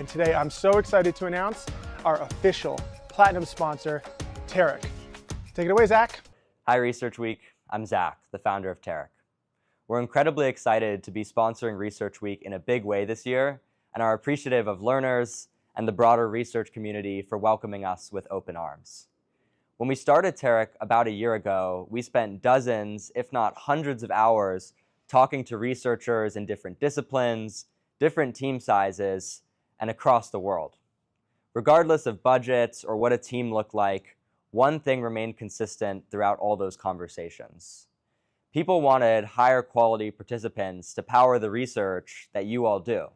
today I'm so excited to announce our official platinum sponsor, Tarek. Take it away, Zach. Hi, Research Week. I'm Zach, the founder of Tarek. We're incredibly excited to be sponsoring Research Week in a big way this year and are appreciative of learners and the broader research community for welcoming us with open arms. When we started Tarek about a year ago, we spent dozens, if not hundreds of hours talking to researchers in different disciplines, different team sizes, and across the world. Regardless of budgets or what a team looked like, one thing remained consistent throughout all those conversations. People wanted higher quality participants to power the research that you all do.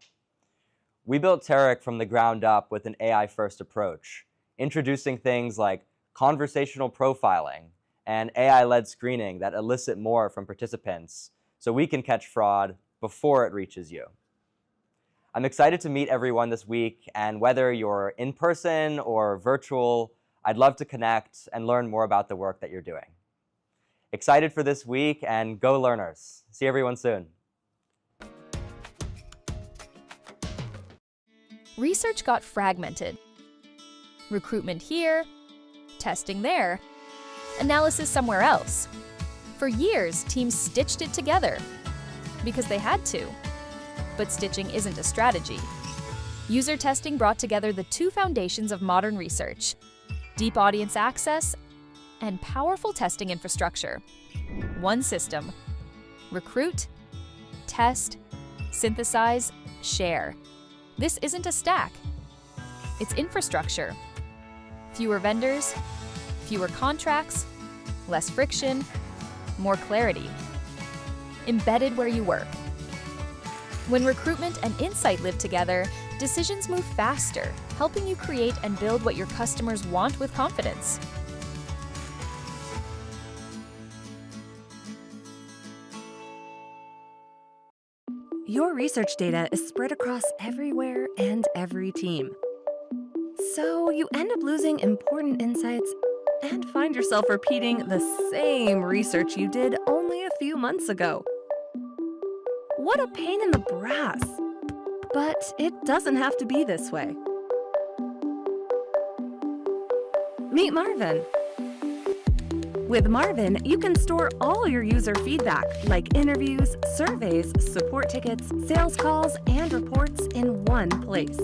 We built Tarek from the ground up with an AI-first approach, introducing things like conversational profiling and AI-led screening that elicit more from participants so we can catch fraud before it reaches you. I'm excited to meet everyone this week, and whether you're in person or virtual, I'd love to connect and learn more about the work that you're doing. Excited for this week, and go learners. See everyone soon. Research got fragmented. Recruitment here, testing there, analysis somewhere else. For years, teams stitched it together because they had to. But stitching isn't a strategy. User testing brought together the two foundations of modern research: deep audience access and powerful testing infrastructure. One system. Recruit, test, synthesize, share. This isn't a stack. It's infrastructure. Fewer vendors, fewer contracts, less friction, more clarity. Embedded where you work. When recruitment and insight live together, decisions move faster, helping you create and build what your customers want with confidence. Your research data is spread across everywhere and every team. So you end up losing important insights and find yourself repeating the same research you did only a few months ago. What a pain in the brass! But it doesn't have to be this way. Meet Marvin. With Marvin, you can store all your user feedback, like interviews, surveys, support tickets, sales calls, and reports in one place.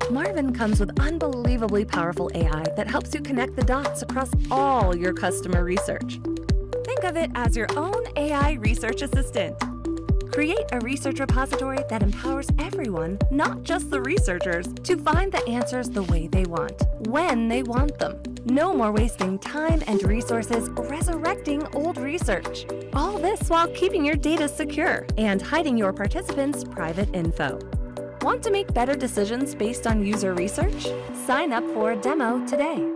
Marvin comes with unbelievably powerful AI that helps you connect the dots across all your customer research. Think of it as your own AI research assistant. Create a research repository that empowers everyone, not just the researchers, to find the answers the way they want, when they want them. No more wasting time and resources resurrecting old research. All this while keeping your data secure and hiding your participants' private info. Want to make better decisions based on user research? Sign up for a demo today.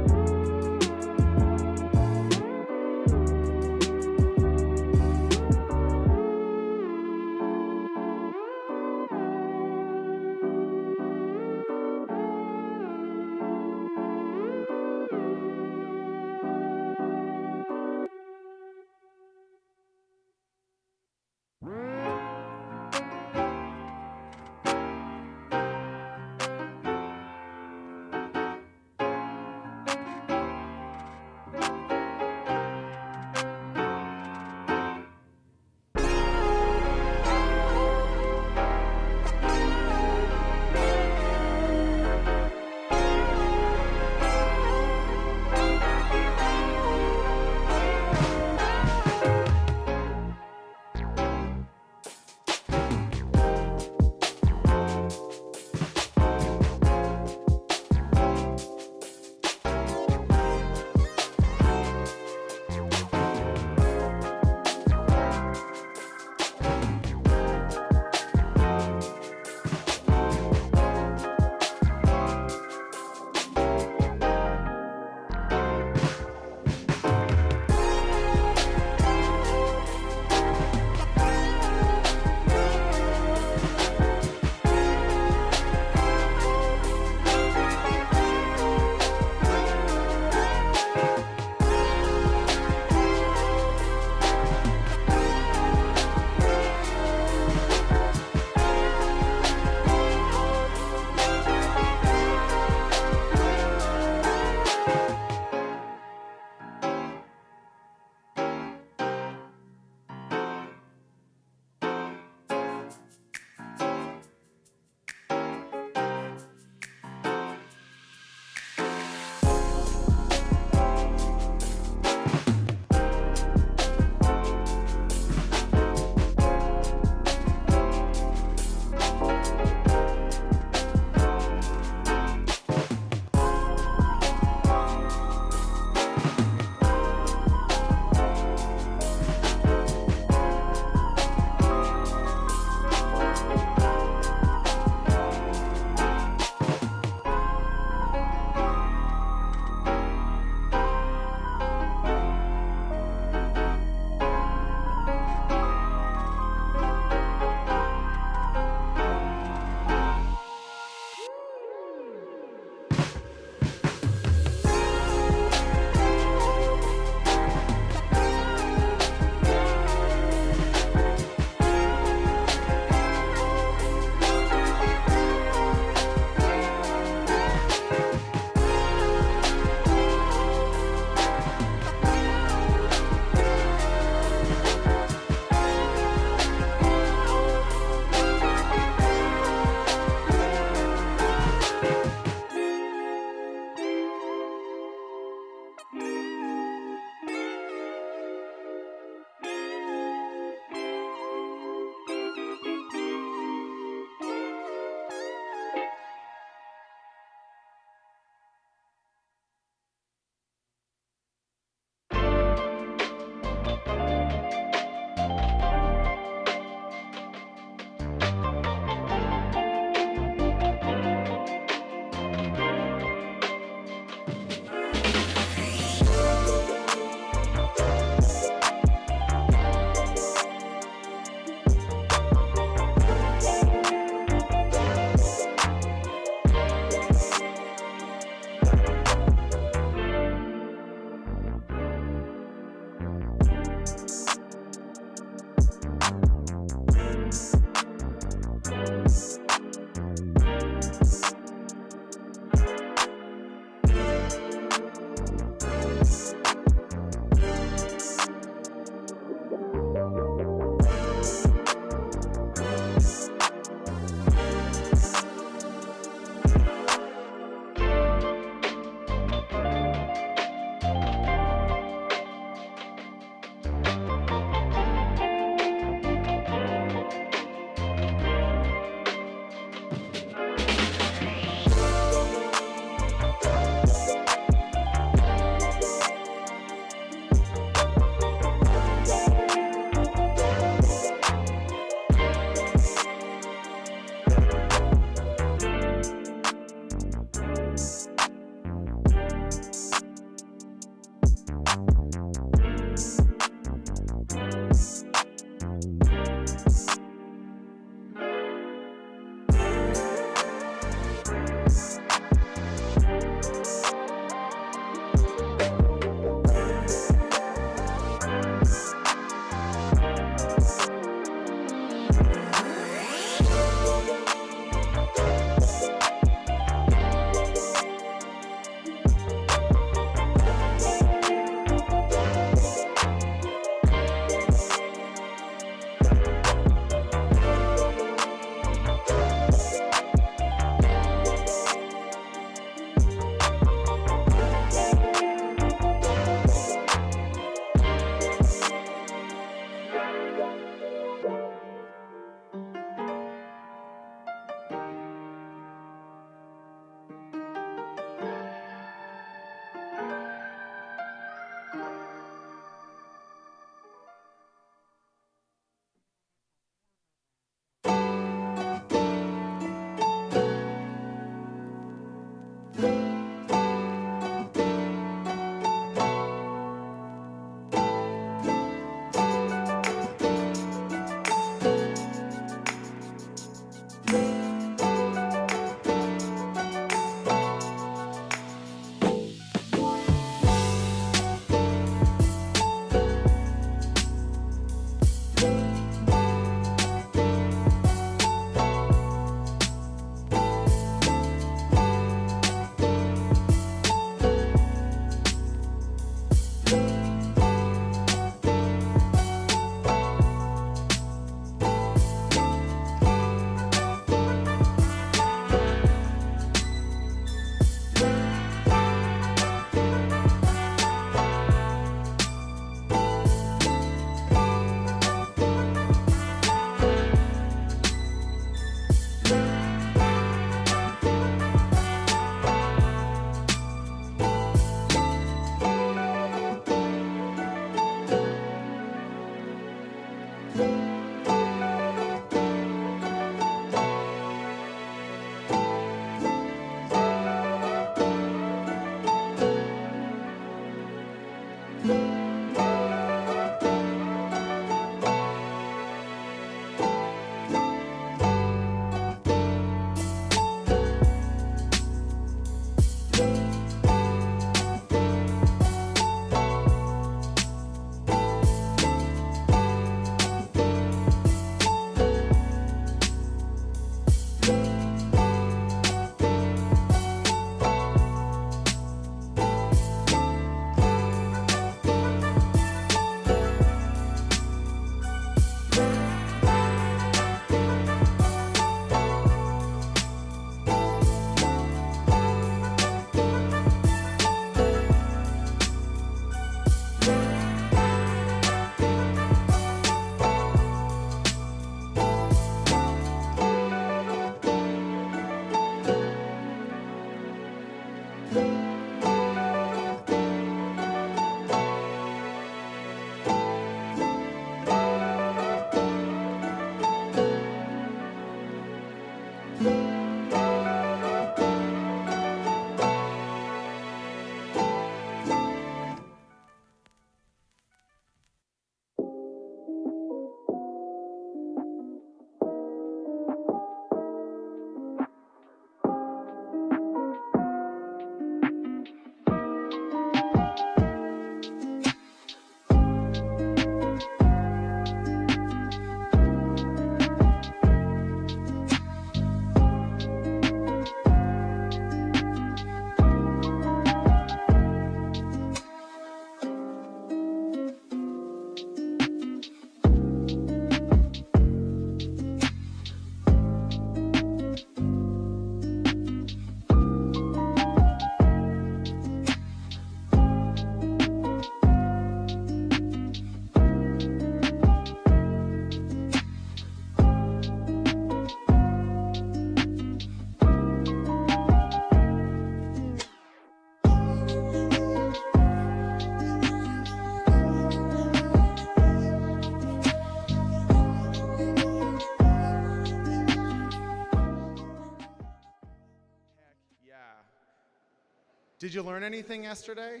Did you learn anything yesterday?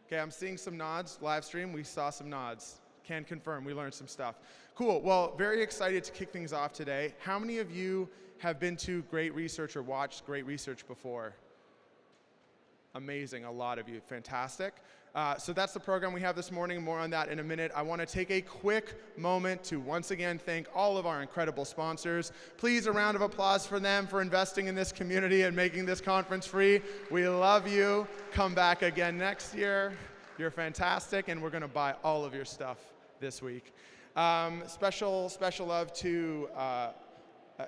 Okay, I'm seeing some nods. Live stream, we saw some nods. Can confirm, we learned some stuff. Cool, well, very excited to kick things off today. How many of you have been to Great Research or watched Great Research before? Amazing, a lot of you, fantastic. So that's the program we have this morning, more on that in a minute. I want to take a quick moment to once again thank all of our incredible sponsors. Please, a round of applause for them for investing in this community and making this conference free. We love you. Come back again next year. You're fantastic, and we're going to buy all of your stuff this week. Special love to, I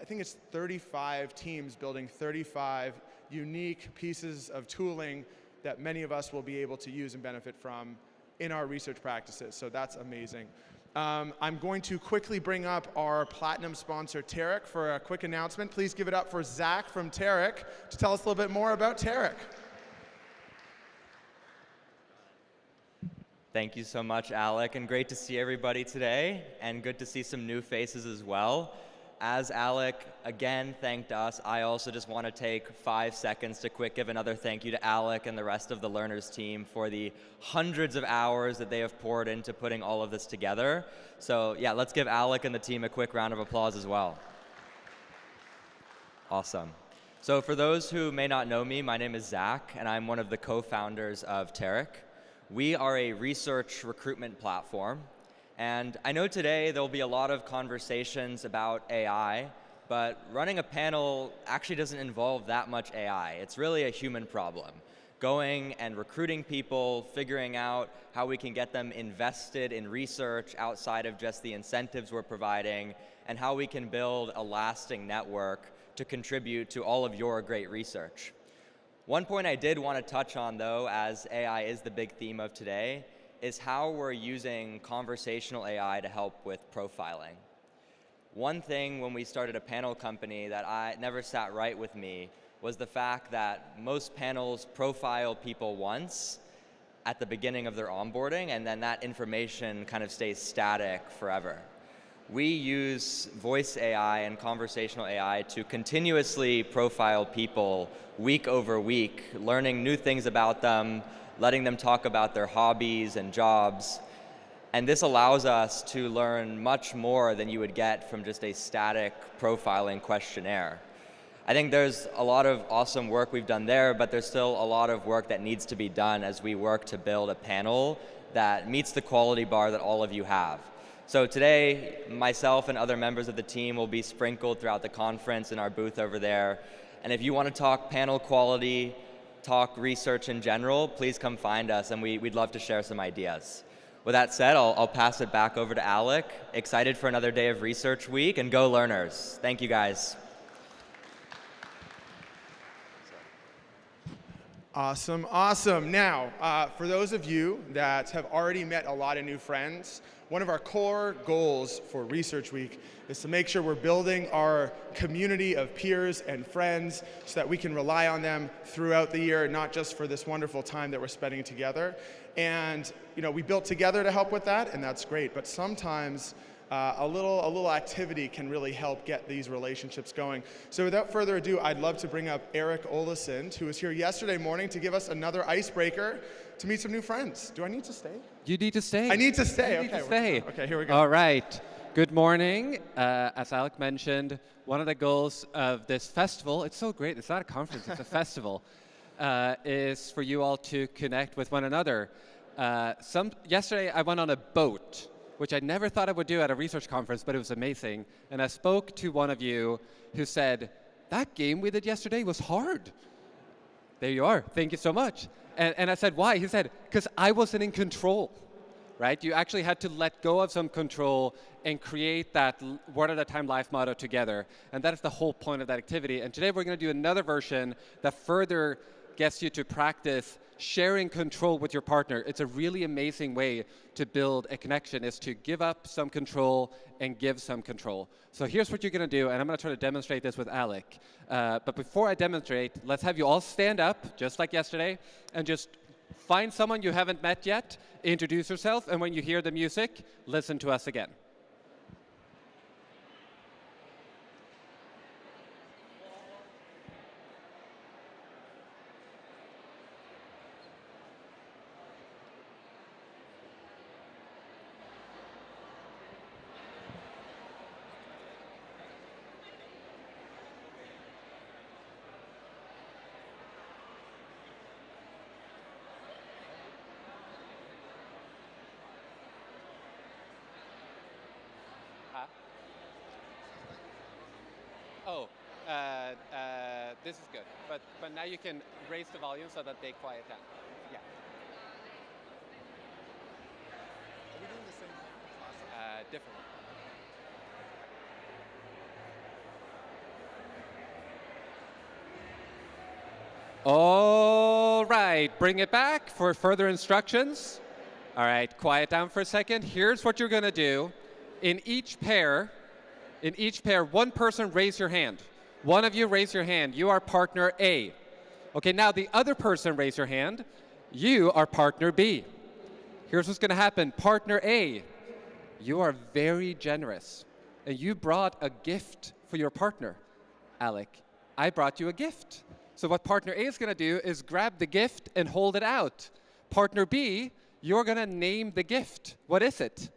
think it's 35 teams building 35 unique pieces of tooling that many of us will be able to use and benefit from in our research practices. So that's amazing. I'm going to quickly bring up our platinum sponsor, Tarek, for a quick announcement. Please give it up for Zach from Tarek to tell us a little bit more about Tarek. Thank you so much, Alec, and great to see everybody today, and good to see some new faces as well. As Alec again thanked us, I also just want to take 5 seconds to quick give another thank you to Alec and the rest of the Learners team for the hundreds of hours that they have poured into putting all of this together. So yeah, let's give Alec and the team a quick round of applause as well. Awesome. So for those who may not know me, my name is Zach, and I'm one of the co-founders of Tarek. We are a research recruitment platform. And I know today there'll be a lot of conversations about AI, but running a panel actually doesn't involve that much AI. It's really a human problem. Going and recruiting people, figuring out how we can get them invested in research outside of just the incentives we're providing, and how we can build a lasting network to contribute to all of your great research. One point I did want to touch on, though, as AI is the big theme of today, is how we're using conversational AI to help with profiling. One thing when we started a panel company that I never sat right with me was the fact that most panels profile people once at the beginning of their onboarding, and then that information kind of stays static forever. We use voice AI and conversational AI to continuously profile people week over week, learning new things about them, letting them talk about their hobbies and jobs. And this allows us to learn much more than you would get from just a static profiling questionnaire. I think there's a lot of awesome work we've done there, but there's still a lot of work that needs to be done as we work to build a panel that meets the quality bar that all of you have. So today, myself and other members of the team will be sprinkled throughout the conference in our booth over there. And if you want to talk panel quality, talk research in general, please come find us, and we'd love to share some ideas. With that said, I'll pass it back over to Alec. Excited for another day of Research Week, and go learners. Thank you, guys. Awesome, awesome. Now, for those of you that have already met a lot of new friends, one of our core goals for Research Week is to make sure we're building our community of peers and friends so that we can rely on them throughout the year, not just for this wonderful time that we're spending together. And we built together to help with that, and that's great. But sometimes a little activity can really help get these relationships going. So without further ado, I'd love to bring up Eric Olesund, who was here yesterday morning to give us another icebreaker to meet some new friends. Do I need to stay? You need to stay. I need to stay. You need to stay. Okay, here we go. All right. Good morning. As Alec mentioned, one of the goals of this festival, it's so great, it's not a conference, it's a festival, is for you all to connect with one another. Yesterday I went on a boat, which I never thought I would do at a research conference, but it was amazing. And I spoke to one of you who said, that game we did yesterday was hard. There you are. Thank you so much. And I said, why? He said, because I wasn't in control, right? You actually had to let go of some control and create that one at a time life motto together. And that is the whole point of that activity. And today we're going to do another version that further gets you to practice sharing control with your partner. It's a really amazing way to build a connection, is to give up some control and give some control. So here's what you're going to do, and I'm going to try to demonstrate this with Alec. But before I demonstrate, let's have you all stand up, just like yesterday, and just find someone you haven't met yet, introduce yourself, and when you hear the music, listen to us again. This is good, but now you can raise the volume so that they quiet down. Yeah. Are we doing the same thing as last time? Different. All right, bring it back for further instructions. All right, quiet down for a second. Here's what you're going to do. In each pair, one person raise your hand. One of you raise your hand. You are partner A. Okay, now the other person raise your hand. You are partner B. Here's what's going to happen. Partner A, you are very generous, and you brought a gift for your partner. Alec, I brought you a gift. So what partner A is going to do is grab the gift and hold it out. Partner B, you're going to name the gift. What is it?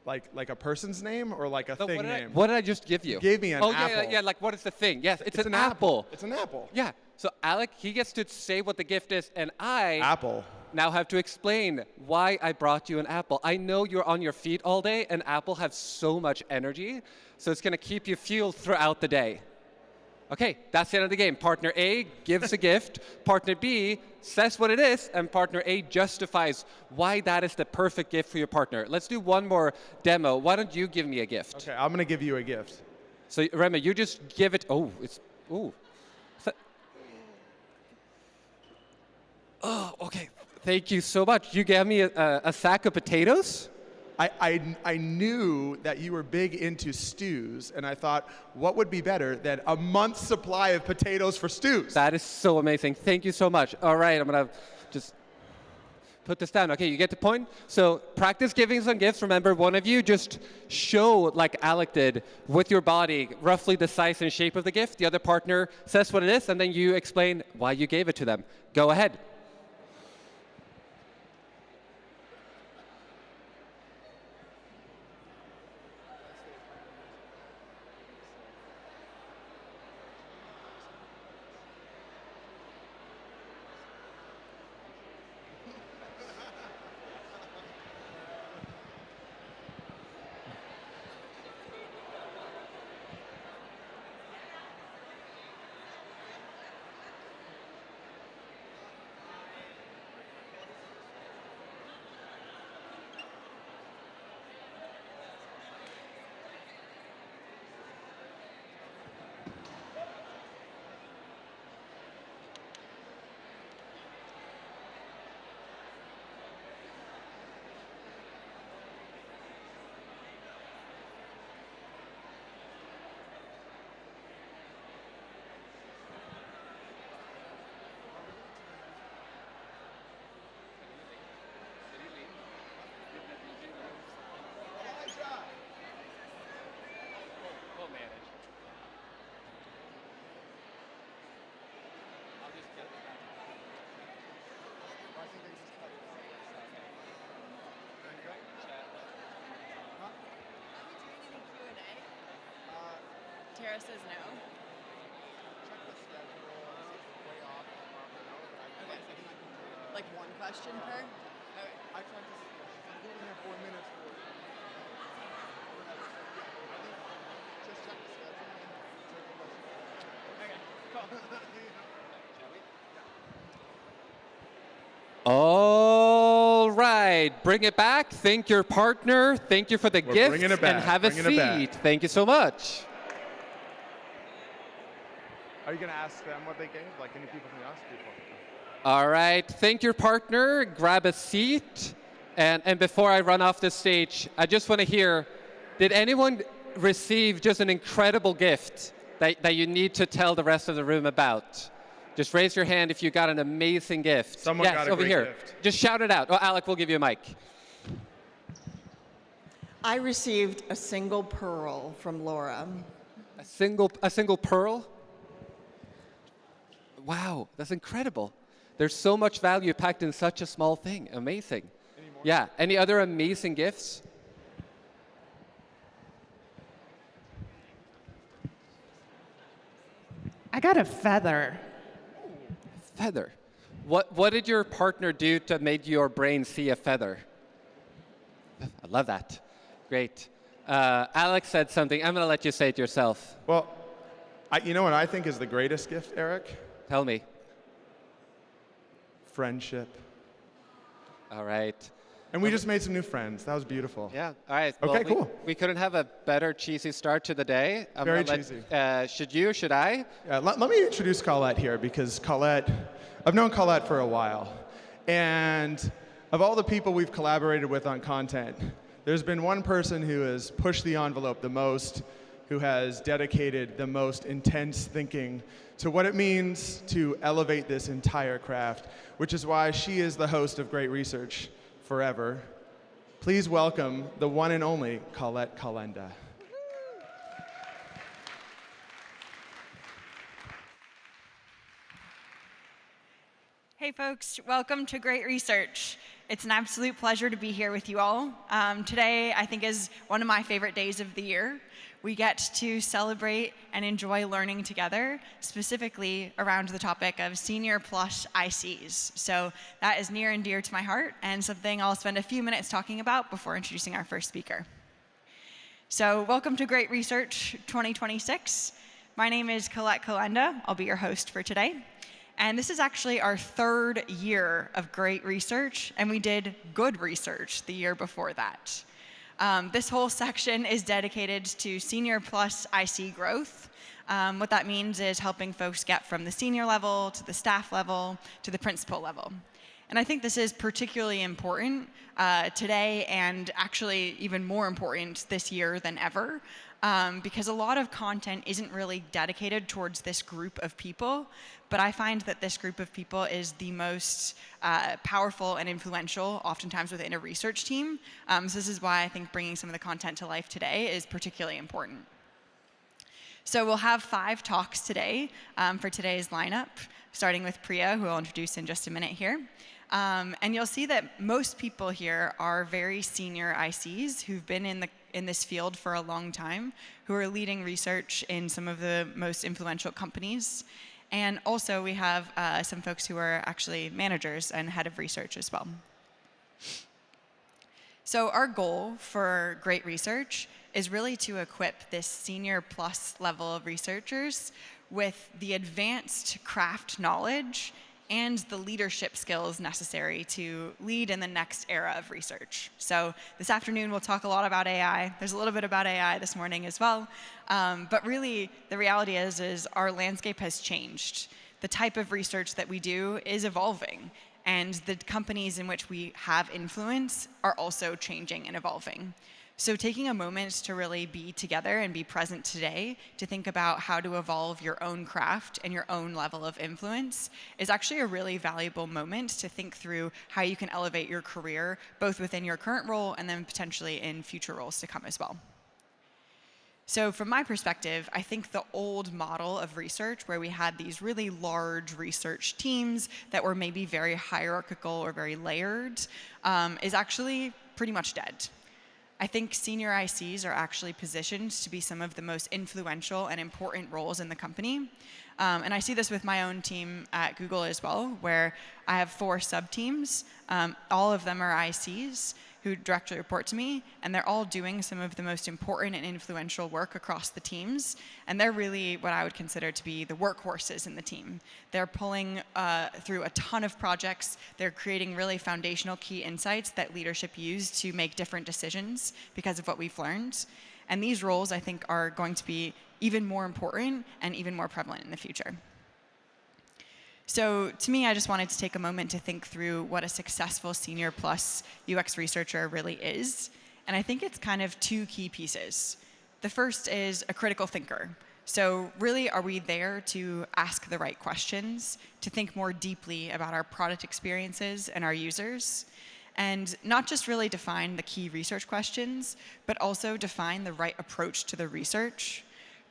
Like a person's name or like a thing name? What did I just give you? You gave me an apple. Yeah, like what is the thing? Yes, it's an apple. It's an apple. Yeah, so Alec, he gets to say what the gift is, and I now have to explain why I brought you an apple. I know you're on your feet all day, and apple have so much energy, so it's going to keep you fueled throughout the day. Okay, that's the end of the game. Partner A gives a gift, partner B says what it is, and partner A justifies why that is the perfect gift for your partner. Let's do one more demo. Why don't you give me a gift? Okay, I'm going to give you a gift. So Rema, you just give it, oh, okay, thank you so much. You gave me a sack of potatoes? I knew that you were big into stews, and I thought, what would be better than a month's supply of potatoes for stews? That is so amazing. Thank you so much. All right, I'm going to just put this down. Okay, you get the point? So practice giving some gifts. Remember, one of you just show, like Alec did, with your body, roughly the size and shape of the gift. The other partner says what it is, and then you explain why you gave it to them. Go ahead. Tara says no. Okay. Like one question per? Okay. I tried to. We only have 4 minutes for it. Just check the schedule and take a question. Okay, cool. All right, bring it back. Thank your partner. Thank you for the gift. Bringing it back. And have a seat. Thank you so much. Are you going to ask them what they gave? Like any people from the us people? All right, thank your partner. Grab a seat. And before I run off the stage, I just want to hear, did anyone receive just an incredible gift that you need to tell the rest of the room about? Just raise your hand if you got an amazing gift. Someone got a over great here. gift. Just shout it out. Oh, Alec, we'll give you a mic. I received a single pearl from Laura. A single pearl? Wow, that's incredible. There's so much value packed in such a small thing. Amazing. Yeah, any other amazing gifts? I got a feather. Feather. What did your partner do to make your brain see a feather? I love that. Great. Alex said something. I'm going to let you say it yourself. Well, you know what I think is the greatest gift, Eric? Tell me. Friendship. All right. And we just made some new friends. That was beautiful. Yeah. All right. Okay, well, cool. We couldn't have a better cheesy start to the day. Very cheesy. Should I? Yeah, let me introduce Colette here because I've known Colette for a while. And of all the people we've collaborated with on content, there's been one person who has pushed the envelope the most, who has dedicated the most intense thinking to what it means to elevate this entire craft, which is why she is the host of Great Research forever. Please welcome the one and only Colette Calenda. Hey folks, welcome to Great Research. It's an absolute pleasure to be here with you all. Today, I think, is one of my favorite days of the year. We get to celebrate and enjoy learning together, specifically around the topic of Senior Plus ICs. So that is near and dear to my heart and something I'll spend a few minutes talking about before introducing our first speaker. So welcome to Great Research 2026. My name is Colette Calenda. I'll be your host for today. And this is actually our third year of Great Research, and we did good research the year before that. This whole section is dedicated to Senior Plus IC growth. What that means is helping folks get from the senior level to the staff level to the principal level. And I think this is particularly important today, and actually even more important this year than ever, because a lot of content isn't really dedicated towards this group of people, but I find that this group of people is the most powerful and influential, oftentimes within a research team. So this is why I think bringing some of the content to life today is particularly important. So we'll have 5 talks today for today's lineup, starting with Priya, who I'll introduce in just a minute here. And you'll see that most people here are very senior ICs who've been in this field for a long time, who are leading research in some of the most influential companies. And also we have some folks who are actually managers and head of research as well. So our goal for Great Research is really to equip this senior plus level of researchers with the advanced craft knowledge and the leadership skills necessary to lead in the next era of research. So this afternoon we'll talk a lot about AI. There's a little bit about AI this morning as well. But really the reality is our landscape has changed. The type of research that we do is evolving, and the companies in which we have influence are also changing and evolving. So taking a moment to really be together and be present today to think about how to evolve your own craft and your own level of influence is actually a really valuable moment to think through how you can elevate your career, both within your current role and then potentially in future roles to come as well. So from my perspective, I think the old model of research where we had these really large research teams that were maybe very hierarchical or very layered is actually pretty much dead. I think senior ICs are actually positioned to be some of the most influential and important roles in the company. And I see this with my own team at Google as well, where I have 4 sub-teams. All of them are ICs who directly report to me, and they're all doing some of the most important and influential work across the teams. And they're really what I would consider to be the workhorses in the team. They're pulling through a ton of projects. They're creating really foundational key insights that leadership use to make different decisions because of what we've learned. And these roles, I think, are going to be even more important and even more prevalent in the future. So to me, I just wanted to take a moment to think through what a successful senior plus UX researcher really is. And I think it's kind of 2 key pieces. The first is a critical thinker. So really, are we there to ask the right questions, to think more deeply about our product experiences and our users? And not just really define the key research questions, but also define the right approach to the research,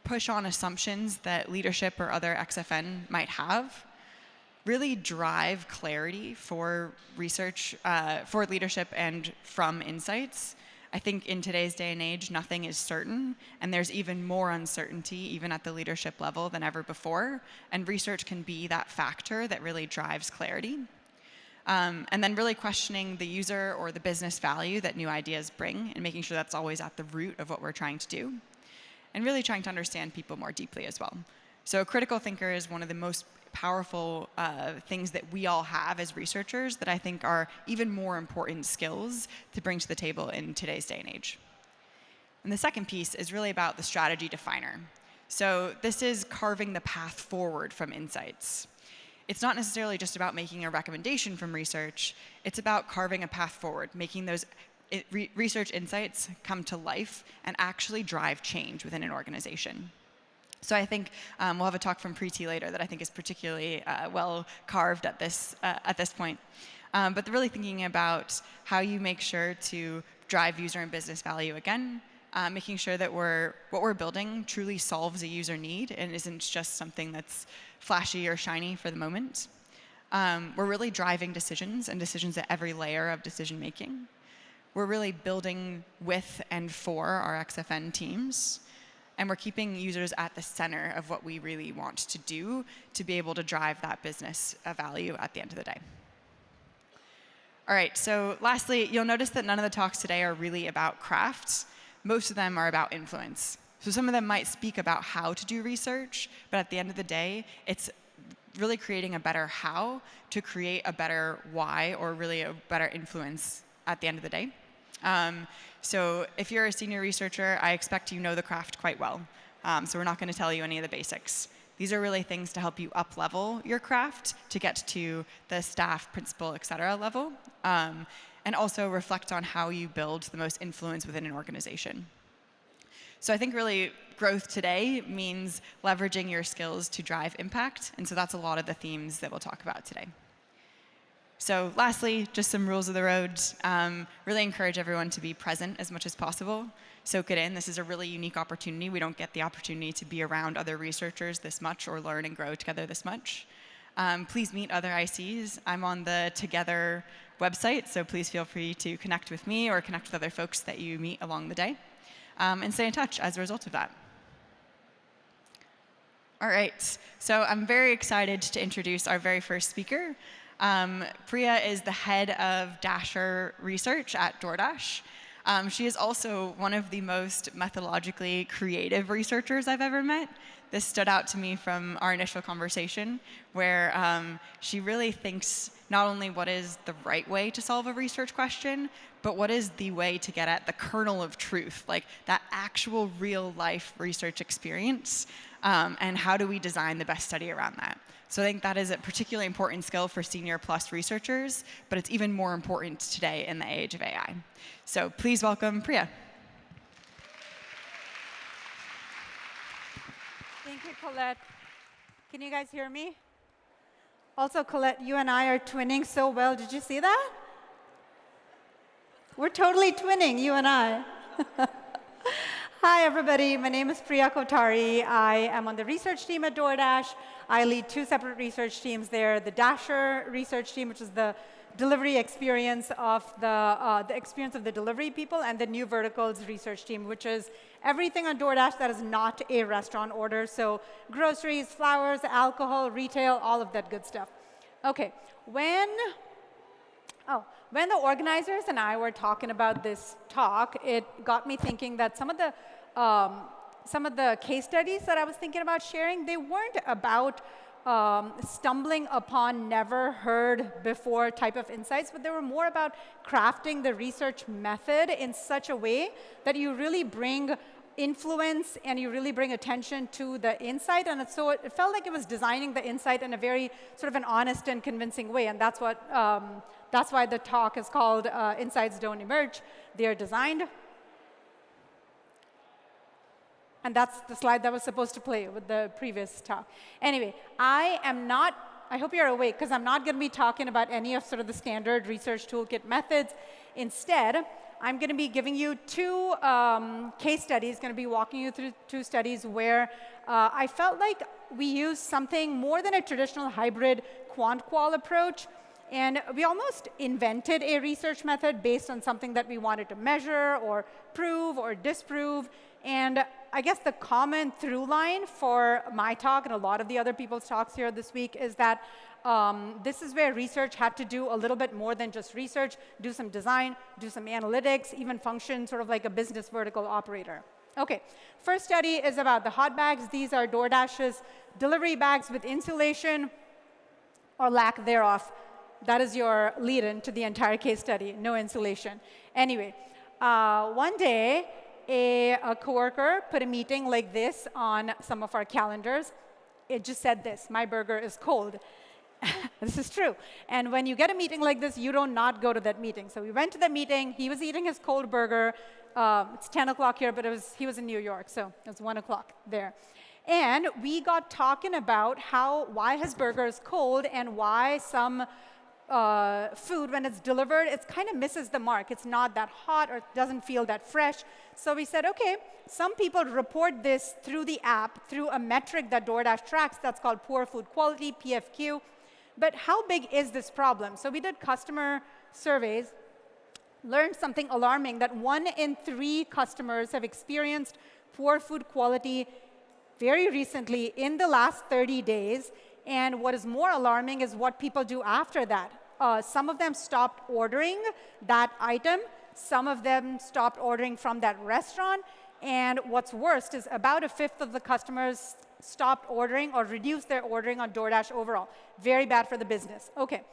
push on assumptions that leadership or other XFN might have, really drive clarity for research, for leadership and from insights. I think in today's day and age, nothing is certain, and there's even more uncertainty, even at the leadership level, than ever before, and research can be that factor that really drives clarity. And then really questioning the user or the business value that new ideas bring, and making sure that's always at the root of what we're trying to do, and really trying to understand people more deeply as well. So a critical thinker is one of the most powerful things that we all have as researchers that I think are even more important skills to bring to the table in today's day and age. And the second piece is really about the strategy definer. So this is carving the path forward from insights. It's not necessarily just about making a recommendation from research, it's about carving a path forward, making those research insights come to life and actually drive change within an organization. So I think we'll have a talk from Preeti later that I think is particularly well carved at this point. But really thinking about how you make sure to drive user and business value again, making sure that what we're building truly solves a user need and isn't just something that's flashy or shiny for the moment. We're really driving decisions and decisions at every layer of decision making. We're really building with and for our XFN teams. And we're keeping users at the center of what we really want to do to be able to drive that business value at the end of the day. All right, so lastly, you'll notice that none of the talks today are really about craft. Most of them are about influence. So some of them might speak about how to do research, but at the end of the day, it's really creating a better how to create a better why, or really a better influence at the end of the day. So if you're a senior researcher, I expect you know the craft quite well. So we're not going to tell you any of the basics. These are really things to help you up-level your craft to get to the staff, principal, et cetera level, and also reflect on how you build the most influence within an organization. So I think really growth today means leveraging your skills to drive impact, and so that's a lot of the themes that we'll talk about today. So lastly, just some rules of the road. Really encourage everyone to be present as much as possible. Soak it in. This is a really unique opportunity. We don't get the opportunity to be around other researchers this much or learn and grow together this much. Please meet other ICs. I'm on the Together website, so please feel free to connect with me or connect with other folks that you meet along the day. And stay in touch as a result of that. All right, so I'm very excited to introduce our very first speaker. Priya is the head of Dasher research at DoorDash. She is also one of the most methodologically creative researchers I've ever met. This stood out to me from our initial conversation, where she really thinks not only what is the right way to solve a research question, but what is the way to get at the kernel of truth, like that actual real-life research experience, and how do we design the best study around that. So I think that is a particularly important skill for senior plus researchers, but it's even more important today in the age of AI. So please welcome Priya. Thank you, Colette. Can you guys hear me? Also, Colette, you and I are twinning so well. Did you see that? We're totally twinning, you and I. Hi, everybody. My name is Priya Kotari. I am on the research team at DoorDash. I lead two separate research teams there, the Dasher research team, which is the delivery experience of the experience of the delivery people and the new verticals research team, which is everything on DoorDash that is not a restaurant order. So groceries, flowers, alcohol, retail, all of that good stuff. Okay, when the organizers and I were talking about this talk, it got me thinking that some of the case studies that I was thinking about sharing, they weren't about stumbling upon never heard before type of insights, but they were more about crafting the research method in such a way that you really bring influence and you really bring attention to the insight. And so it felt like it was designing the insight in a very sort of an honest and convincing way. And that's why the talk is called Insights Don't Emerge. They're designed. And that's the slide that was supposed to play with the previous talk. Anyway, I hope you're awake, because I'm not going to be talking about any of sort of the standard research toolkit methods. Instead, I'm going to be giving you two case studies, going to be walking you through two studies where I felt like we used something more than a traditional hybrid quant-qual approach. And we almost invented a research method based on something that we wanted to measure or prove or disprove. And I guess the common through line for my talk and a lot of the other people's talks here this week is that this is where research had to do a little bit more than just research, do some design, do some analytics, even function sort of like a business vertical operator. Okay, first study is about the hot bags. These are DoorDash's delivery bags with insulation or lack thereof. That is your lead-in to the entire case study, no insulation. Anyway, one day, a coworker put a meeting like this on some of our calendars. It just said this: my burger is cold. This is true. And when you get a meeting like this, you don't not go to that meeting. So we went to the meeting. He was eating his cold burger. It's 10 o'clock here, but he was in New York, so it was 1 o'clock there. And we got talking about why his burger is cold and why some food, when it's delivered, it kind of misses the mark. It's not that hot or it doesn't feel that fresh. So we said, okay, some people report this through the app, through a metric that DoorDash tracks that's called poor food quality, PFQ. But how big is this problem? So we did customer surveys, learned something alarming, that 1 in 3 customers have experienced poor food quality very recently in the last 30 days. And what is more alarming is what people do after that. Some of them stopped ordering that item. Some of them stopped ordering from that restaurant. And what's worst is about 1/5 of the customers stopped ordering or reduced their ordering on DoorDash overall. Very bad for the business. Okay.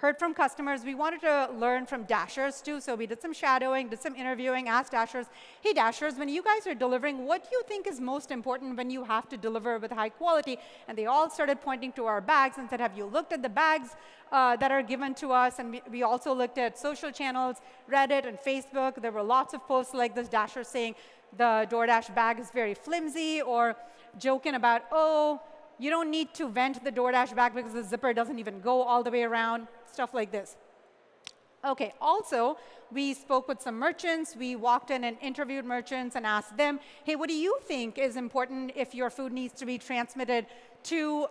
Heard from customers. We wanted to learn from Dashers too, so we did some shadowing, did some interviewing, asked Dashers, hey Dashers, when you guys are delivering, what do you think is most important when you have to deliver with high quality? And they all started pointing to our bags and said, have you looked at the bags that are given to us? And we also looked at social channels, Reddit and Facebook. There were lots of posts like this, Dashers saying the DoorDash bag is very flimsy, or joking about, oh, you don't need to vent the DoorDash bag because the zipper doesn't even go all the way around. Stuff like this. Okay, also, we spoke with some merchants. We walked in and interviewed merchants and asked them, hey, what do you think is important if your food needs to be transmitted to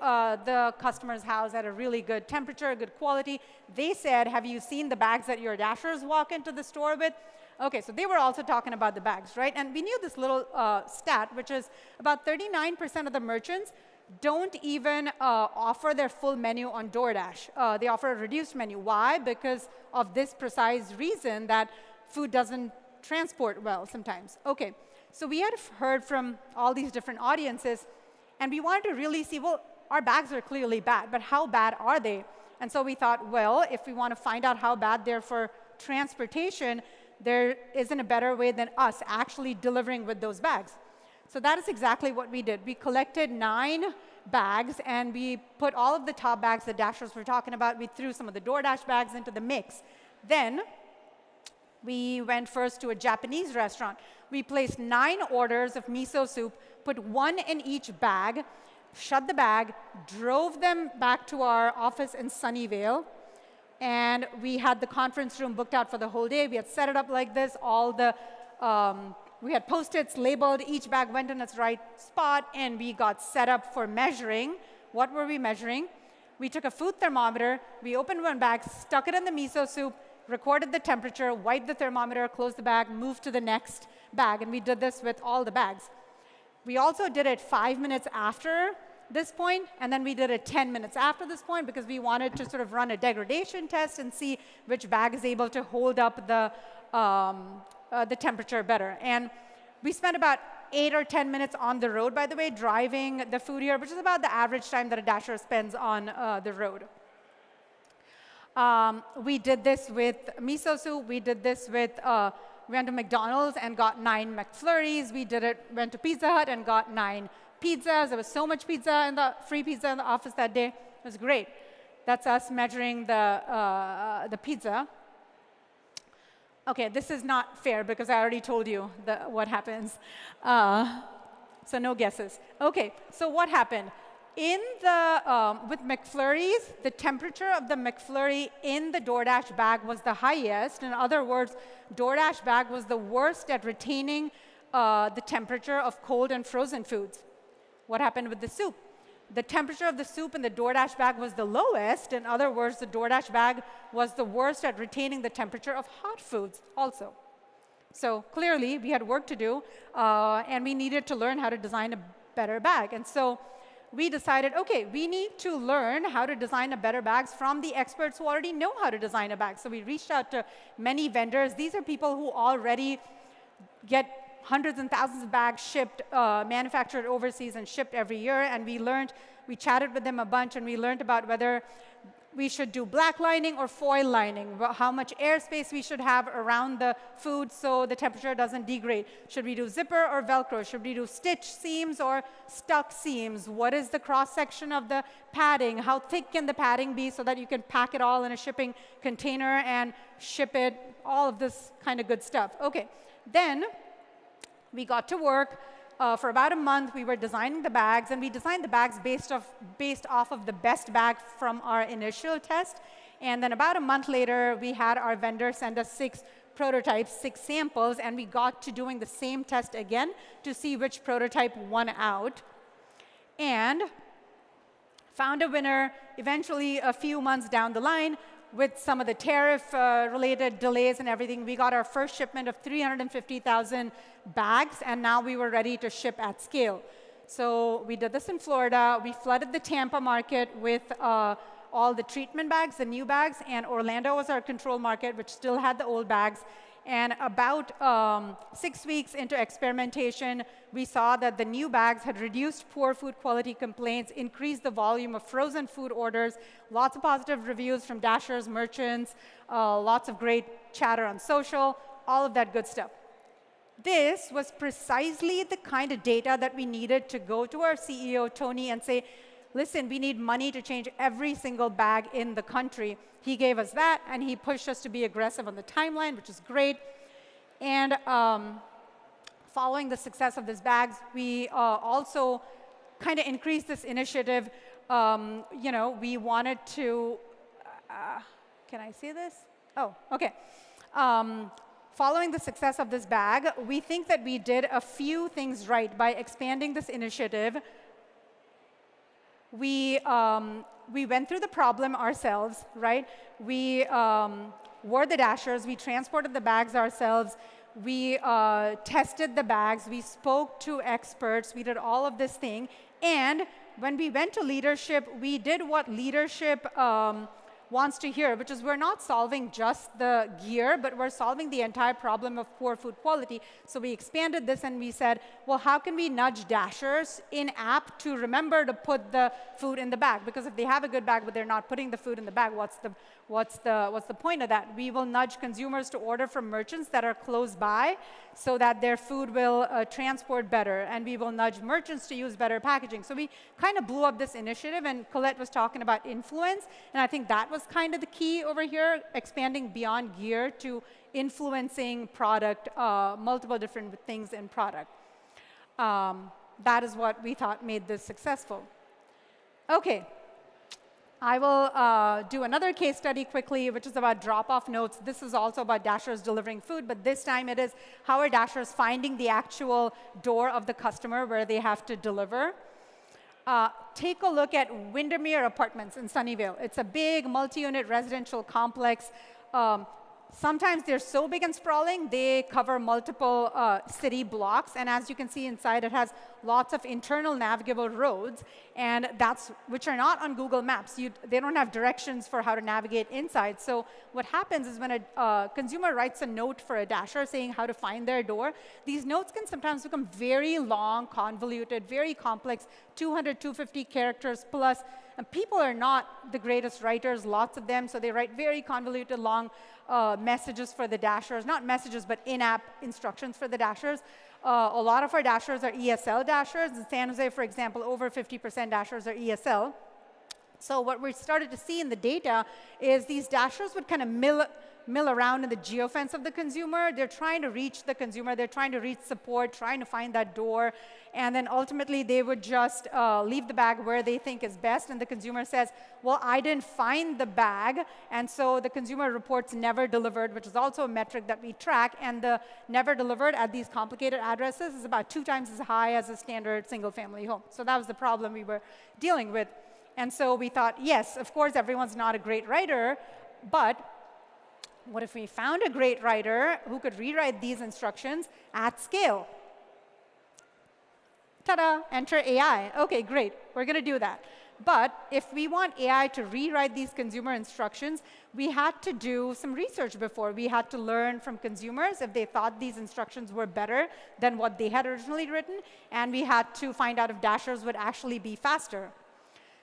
the customer's house at a really good temperature, good quality? They said, have you seen the bags that your Dashers walk into the store with? Okay, so they were also talking about the bags, right? And we knew this little stat, which is about 39% of the merchants don't even offer their full menu on DoorDash. They offer a reduced menu. Why? Because of this precise reason that food doesn't transport well sometimes. Okay, so we had heard from all these different audiences, and we wanted to really see, well, our bags are clearly bad, but how bad are they? And so we thought, well, if we want to find out how bad they're for transportation, there isn't a better way than us actually delivering with those bags. So that is exactly what we did. We collected 9 bags, and we put all of the top bags that Dashers were talking about. We threw some of the DoorDash bags into the mix. Then we went first to a Japanese restaurant. We placed 9 orders of miso soup, put 1 in each bag, shut the bag, drove them back to our office in Sunnyvale, and we had the conference room booked out for the whole day. We had set it up like this. We had Post-its labeled, each bag went in its right spot, and we got set up for measuring. What were we measuring? We took a food thermometer, we opened one bag, stuck it in the miso soup, recorded the temperature, wiped the thermometer, closed the bag, moved to the next bag, and we did this with all the bags. We also did it 5 minutes after this point, and then we did it 10 minutes after this point because we wanted to sort of run a degradation test and see which bag is able to hold up the temperature better. And we spent about 8 or 10 minutes on the road, by the way, driving the food here, which is about the average time that a Dasher spends on the road. We did this with miso soup. We did this with, we went to McDonald's and got 9 McFlurries. Went to Pizza Hut and got 9 pizzas. There was so much free pizza in the office that day. It was great. That's us measuring the pizza. Okay, this is not fair because I already told you what happens. So no guesses. Okay, so what happened? With McFlurries, the temperature of the McFlurry in the DoorDash bag was the highest. In other words, DoorDash bag was the worst at retaining the temperature of cold and frozen foods. What happened with the soup? The temperature of the soup in the DoorDash bag was the lowest. In other words, the DoorDash bag was the worst at retaining the temperature of hot foods also. So clearly, we had work to do, and we needed to learn how to design a better bag. And so we decided, OK, we need to learn how to design a better bags from the experts who already know how to design a bag. So we reached out to many vendors. These are people who already get hundreds and thousands of bags shipped, manufactured overseas and shipped every year. And we chatted with them a bunch, and we learned about whether we should do black lining or foil lining, how much airspace we should have around the food so the temperature doesn't degrade. Should we do zipper or Velcro? Should we do stitch seams or stuck seams? What is the cross-section of the padding? How thick can the padding be so that you can pack it all in a shipping container and ship it? All of this kind of good stuff. OK, then we got to work. For about a month, we were designing the bags, and we designed the bags based off of the best bag from our initial test. And then about a month later, we had our vendor send us 6 prototypes, 6 samples, and we got to doing the same test again to see which prototype won out. And found a winner eventually a few months down the line. With some of the tariff-related delays and everything, we got our first shipment of 350,000 bags, and now we were ready to ship at scale. So we did this in Florida. We flooded the Tampa market with all the treatment bags, the new bags, and Orlando was our control market, which still had the old bags. And about 6 weeks into experimentation, we saw that the new bags had reduced poor food quality complaints, increased the volume of frozen food orders, lots of positive reviews from Dashers, merchants, lots of great chatter on social, all of that good stuff. This was precisely the kind of data that we needed to go to our CEO, Tony, and say, listen, we need money to change every single bag in the country. He gave us that, and he pushed us to be aggressive on the timeline, which is great. And following the success of these bags, we also kind of increased this initiative. We wanted to, can I see this? Oh, OK. Following the success of this bag, we think that we did a few things right by expanding this initiative. We went through the problem ourselves, right? We were the Dashers. We transported the bags ourselves. We tested the bags. We spoke to experts. We did all of this thing. And when we went to leadership, we did what leadership wants to hear, which is we're not solving just the gear, but we're solving the entire problem of poor food quality. So we expanded this, and we said, well, how can we nudge Dashers in-app to remember to put the food in the bag? Because if they have a good bag, but they're not putting the food in the bag, what's the point of that? We will nudge consumers to order from merchants that are close by so that their food will transport better, and we will nudge merchants to use better packaging. So we kind of blew up this initiative, and Colette was talking about influence, and I think that was kind of the key over here, expanding beyond gear to influencing product, multiple different things in product. That is what we thought made this successful. OK. I will do another case study quickly, which is about drop-off notes. This is also about Dashers delivering food, but this time it is how are Dashers finding the actual door of the customer where they have to deliver. Take a look at Windermere Apartments in Sunnyvale. It's a big multi-unit residential complex. Sometimes they're so big and sprawling, they cover multiple city blocks. And as you can see inside, it has lots of internal navigable roads, and which are not on Google Maps. They don't have directions for how to navigate inside. So what happens is when a consumer writes a note for a dasher saying how to find their door, these notes can sometimes become very long, convoluted, very complex, 200, 250 characters plus. And people are not the greatest writers, lots of them, so they write very convoluted, long messages for the dashers. Not messages, but in-app instructions for the dashers. A lot of our dashers are ESL dashers. In San Jose, for example, over 50% dashers are ESL. So what we started to see in the data is these dashers would kind of mill around in the geofence of the consumer. They're trying to reach the consumer. They're trying to reach support, trying to find that door. And then ultimately, they would just leave the bag where they think is best. And the consumer says, well, I didn't find the bag. And so the consumer reports never delivered, which is also a metric that we track. And the never delivered at these complicated addresses is about 2 times as high as a standard single-family home. So that was the problem we were dealing with. And so we thought, yes, of course, everyone's not a great writer, but what if we found a great writer who could rewrite these instructions at scale? Ta-da, enter AI. OK, great, we're going to do that. But if we want AI to rewrite these consumer instructions, we had to do some research before. We had to learn from consumers if they thought these instructions were better than what they had originally written. And we had to find out if dashers would actually be faster.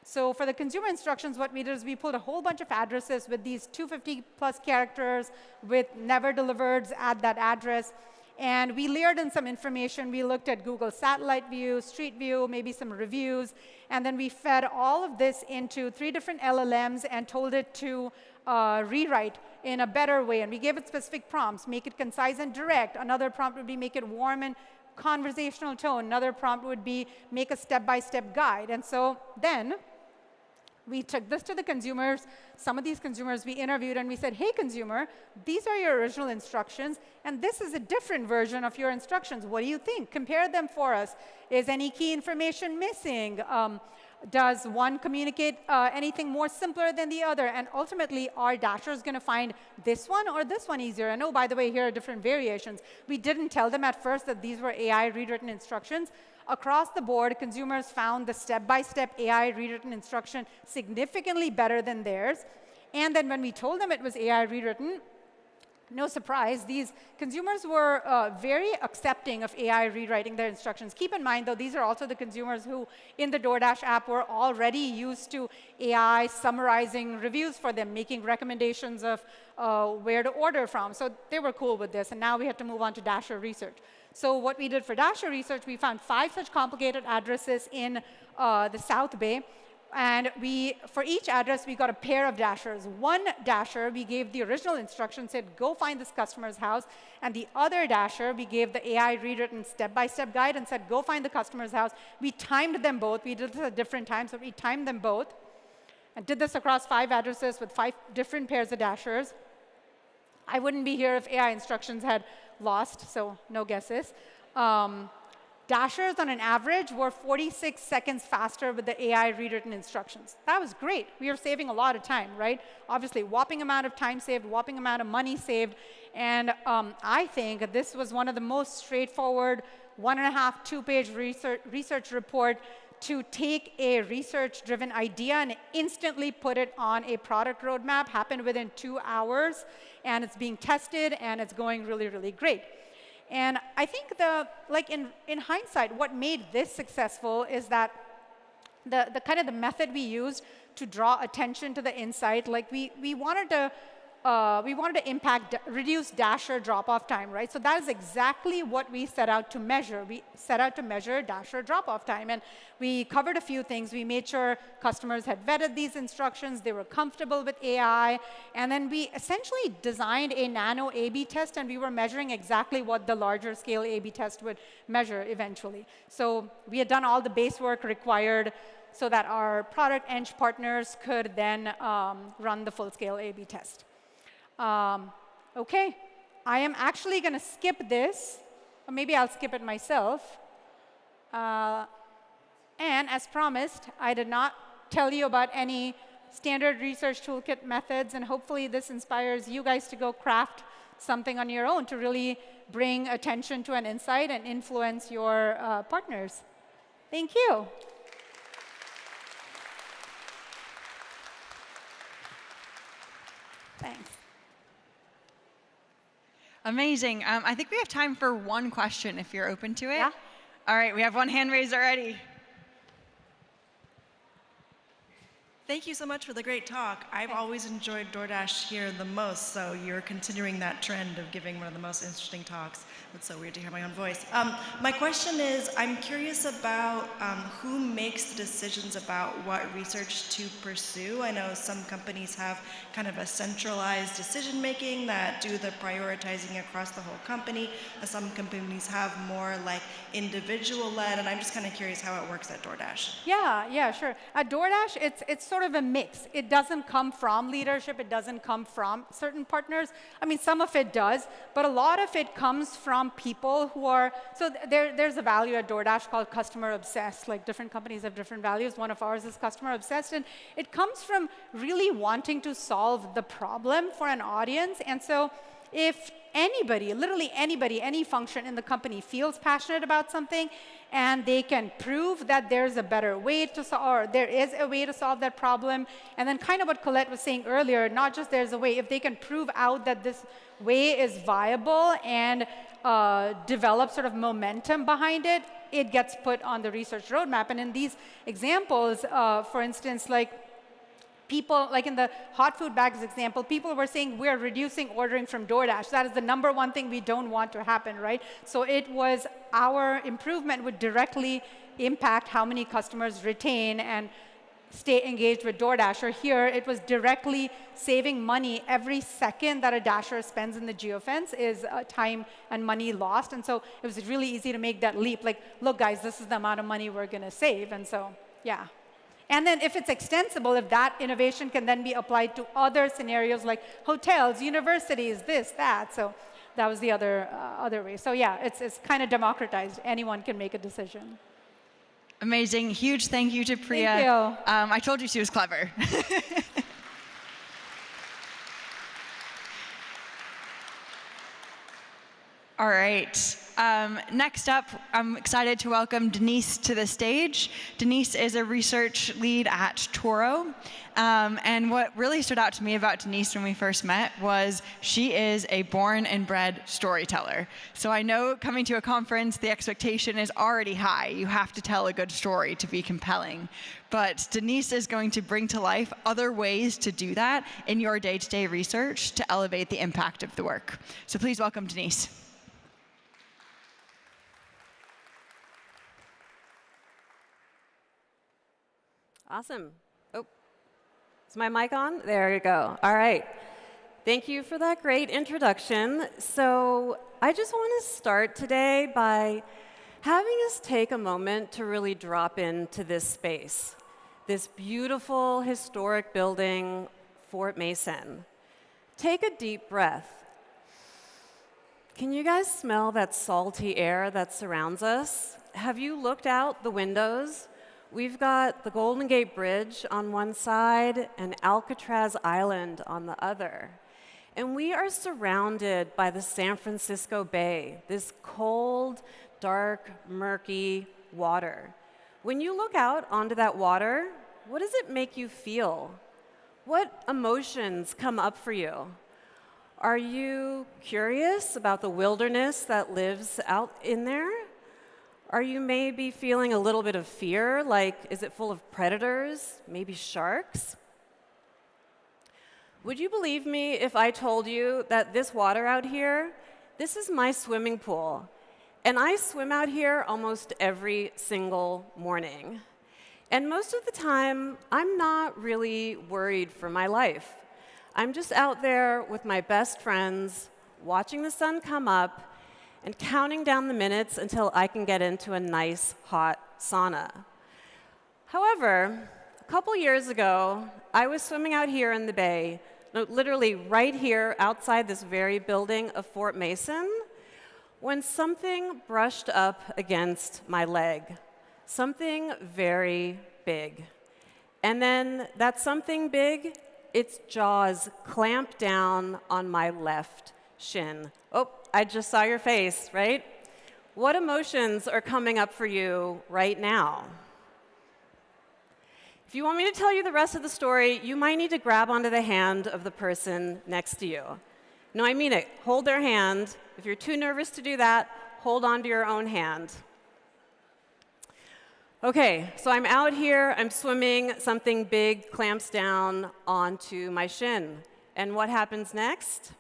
So for the consumer instructions, what we did is we pulled a whole bunch of addresses with these 250+ characters with never delivereds at that address. And we layered in some information. We looked at Google Satellite View, Street View, maybe some reviews. And then we fed all of this into 3 different LLMs and told it to rewrite in a better way. And we gave it specific prompts, make it concise and direct. Another prompt would be make it warm and conversational tone. Another prompt would be make a step-by-step guide. And so then we took this to the consumers. Some of these consumers we interviewed, and we said, hey, consumer, these are your original instructions, and this is a different version of your instructions. What do you think? Compare them for us. Is any key information missing? Does one communicate anything more simpler than the other? And ultimately, are dashers going to find this one or this one easier? And oh, by the way, here are different variations. We didn't tell them at first that these were AI rewritten instructions. Across the board, consumers found the step-by-step AI rewritten instruction significantly better than theirs. And then when we told them it was AI rewritten, no surprise, these consumers were very accepting of AI rewriting their instructions. Keep in mind, though, these are also the consumers who, in the DoorDash app, were already used to AI summarizing reviews for them, making recommendations of where to order from. So they were cool with this. And now we had to move on to Dasher research. So what we did for Dasher research, we found 5 such complicated addresses in the South Bay. And for each address, we got a pair of dashers. One dasher, we gave the original instruction, said, go find this customer's house. And the other dasher, we gave the AI rewritten step-by-step guide and said, go find the customer's house. We timed them both. We did this at different times, but we timed them both. And did this across 5 addresses with 5 different pairs of dashers. I wouldn't be here if AI instructions had lost, so no guesses. Dashers, on an average, were 46 seconds faster with the AI rewritten instructions. That was great. We were saving a lot of time, right? Obviously, whopping amount of time saved, whopping amount of money saved. And I think this was one of the most straightforward 1.5, 2-page research report to take a research-driven idea and instantly put it on a product roadmap. Happened within 2 hours, and it's being tested, and it's going really, really great. And I think in hindsight, what made this successful is that the kind of the method we used to draw attention to the insight, like we wanted to reduce dasher drop-off time, right? So that is exactly what we set out to measure. We set out to measure dasher drop-off time, and we covered a few things. We made sure customers had vetted these instructions, they were comfortable with AI, and then we essentially designed a nano A/B test, and we were measuring exactly what the larger scale A/B test would measure eventually. So we had done all the base work required so that our product eng partners could then run the full-scale A/B test. OK, I am actually going to skip this. Or maybe I'll skip it myself. And as promised, I did not tell you about any standard research toolkit methods, and hopefully this inspires you guys to go craft something on your own to really bring attention to an insight and influence your partners. Thank you. Thanks. Amazing. I think we have time for one question if you're open to it. Yeah. All right, we have one hand raised already. Thank you so much for the great talk. I've always enjoyed DoorDash here the most, so you're continuing that trend of giving one of the most interesting talks. It's so weird to hear my own voice. My question is, I'm curious about who makes the decisions about what research to pursue. I know some companies have kind of a centralized decision-making that do the prioritizing across the whole company. Some companies have more like individual-led, and I'm just kind of curious how it works at DoorDash. Yeah, sure. At DoorDash, it's sort of a mix. It doesn't come from leadership. It doesn't come from certain partners. I mean, some of it does, but a lot of it comes from people who are, so there's a value at DoorDash called customer obsessed. Like different companies have different values. One of ours is customer obsessed, and it comes from really wanting to solve the problem for an audience. And so if anybody, literally anybody, any function in the company feels passionate about something, and they can prove that there's a better way to solve, or there is a way to solve that problem, and then kind of what Colette was saying earlier, not just there's a way, if they can prove out that this way is viable and develop sort of momentum behind it, it gets put on the research roadmap. And in these examples, for instance, like people, like in the hot food bags example, people were saying we're reducing ordering from DoorDash. That is the number one thing we don't want to happen, right? So it was our improvement would directly impact how many customers retain and stay engaged with DoorDash. Or here, it was directly saving money. Every second that a Dasher spends in the geofence is time and money lost. And so it was really easy to make that leap. Like, look, guys, this is the amount of money we're going to save. And so, yeah. And then if it's extensible, if that innovation can then be applied to other scenarios like hotels, universities, this, that. So that was the other way. So yeah, it's kind of democratized. Anyone can make a decision. Amazing. Huge thank you to Priya. Thank you. I told you she was clever. All right. Next up, I'm excited to welcome Denise to the stage. Denise is a research lead at Toro. And what really stood out to me about Denise when we first met was she is a born and bred storyteller. So I know coming to a conference, the expectation is already high. You have to tell a good story to be compelling. But Denise is going to bring to life other ways to do that in your day-to-day research to elevate the impact of the work. So please welcome Denise. Awesome. Oh, is my mic on? There you go. All right. Thank you for that great introduction. So I just want to start today by having us take a moment to really drop into this space, this beautiful historic building, Fort Mason. Take a deep breath. Can you guys smell that salty air that surrounds us? Have you looked out the windows? We've got the Golden Gate Bridge on one side and Alcatraz Island on the other. And we are surrounded by the San Francisco Bay, this cold, dark, murky water. When you look out onto that water, what does it make you feel? What emotions come up for you? Are you curious about the wilderness that lives out in there? Are you maybe feeling a little bit of fear, like is it full of predators, maybe sharks? Would you believe me if I told you that this water out here, this is my swimming pool, and I swim out here almost every single morning. And most of the time, I'm not really worried for my life. I'm just out there with my best friends, watching the sun come up, and counting down the minutes until I can get into a nice, hot sauna. However, a couple years ago, I was swimming out here in the bay, literally right here outside this very building of Fort Mason, when something brushed up against my leg. something very big. And then that something big, its jaws clamped down on my left shin. Oh, I just saw your face, right? What emotions are coming up for you right now? If you want me to tell you the rest of the story, you might need to grab onto the hand of the person next to you. No, I mean it. Hold their hand. If you're too nervous to do that, hold on to your own hand. Okay, so I'm out here, I'm swimming, something big clamps down onto my shin. And what happens next?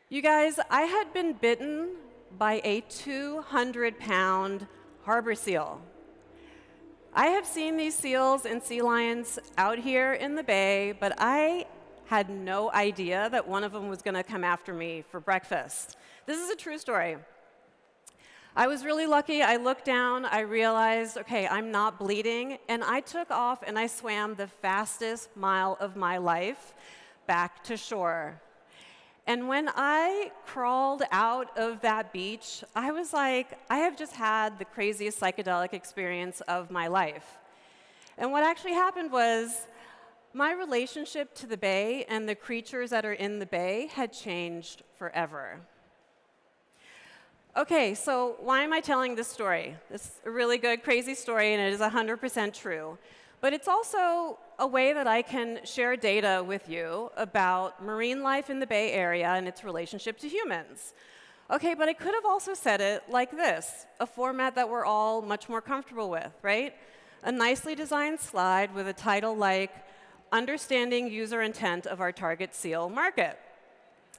You guys, I had been bitten by a 200-pound harbor seal. I have seen these seals and sea lions out here in the bay, but I had no idea that one of them was going to come after me for breakfast. This is a true story. I was really lucky. I looked down, I realized, okay, I'm not bleeding, and I took off and I swam the fastest mile of my life back to shore. And when I crawled out of that beach, I was like, I have just had the craziest psychedelic experience of my life. And what actually happened was my relationship to the bay and the creatures that are in the bay had changed forever. Okay, so why am I telling this story? This is a really good, crazy story, and it is 100% true. But it's also a way that I can share data with you about marine life in the Bay Area and its relationship to humans. Okay, but I could have also said it like this, a format that we're all much more comfortable with, right? A nicely designed slide with a title like, Understanding User Intent of Our Target Seal Market.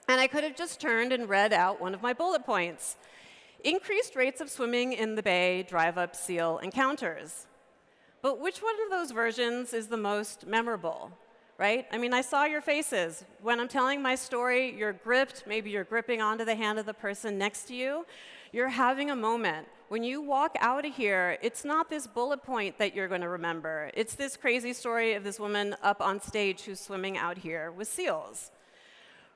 And I could have just turned and read out one of my bullet points. Increased rates of swimming in the bay drive up seal encounters. But which one of those versions is the most memorable, right? I mean, I saw your faces. When I'm telling my story, you're gripped, maybe you're gripping onto the hand of the person next to you. You're having a moment. When you walk out of here, it's not this bullet point that you're going to remember. It's this crazy story of this woman up on stage who's swimming out here with seals,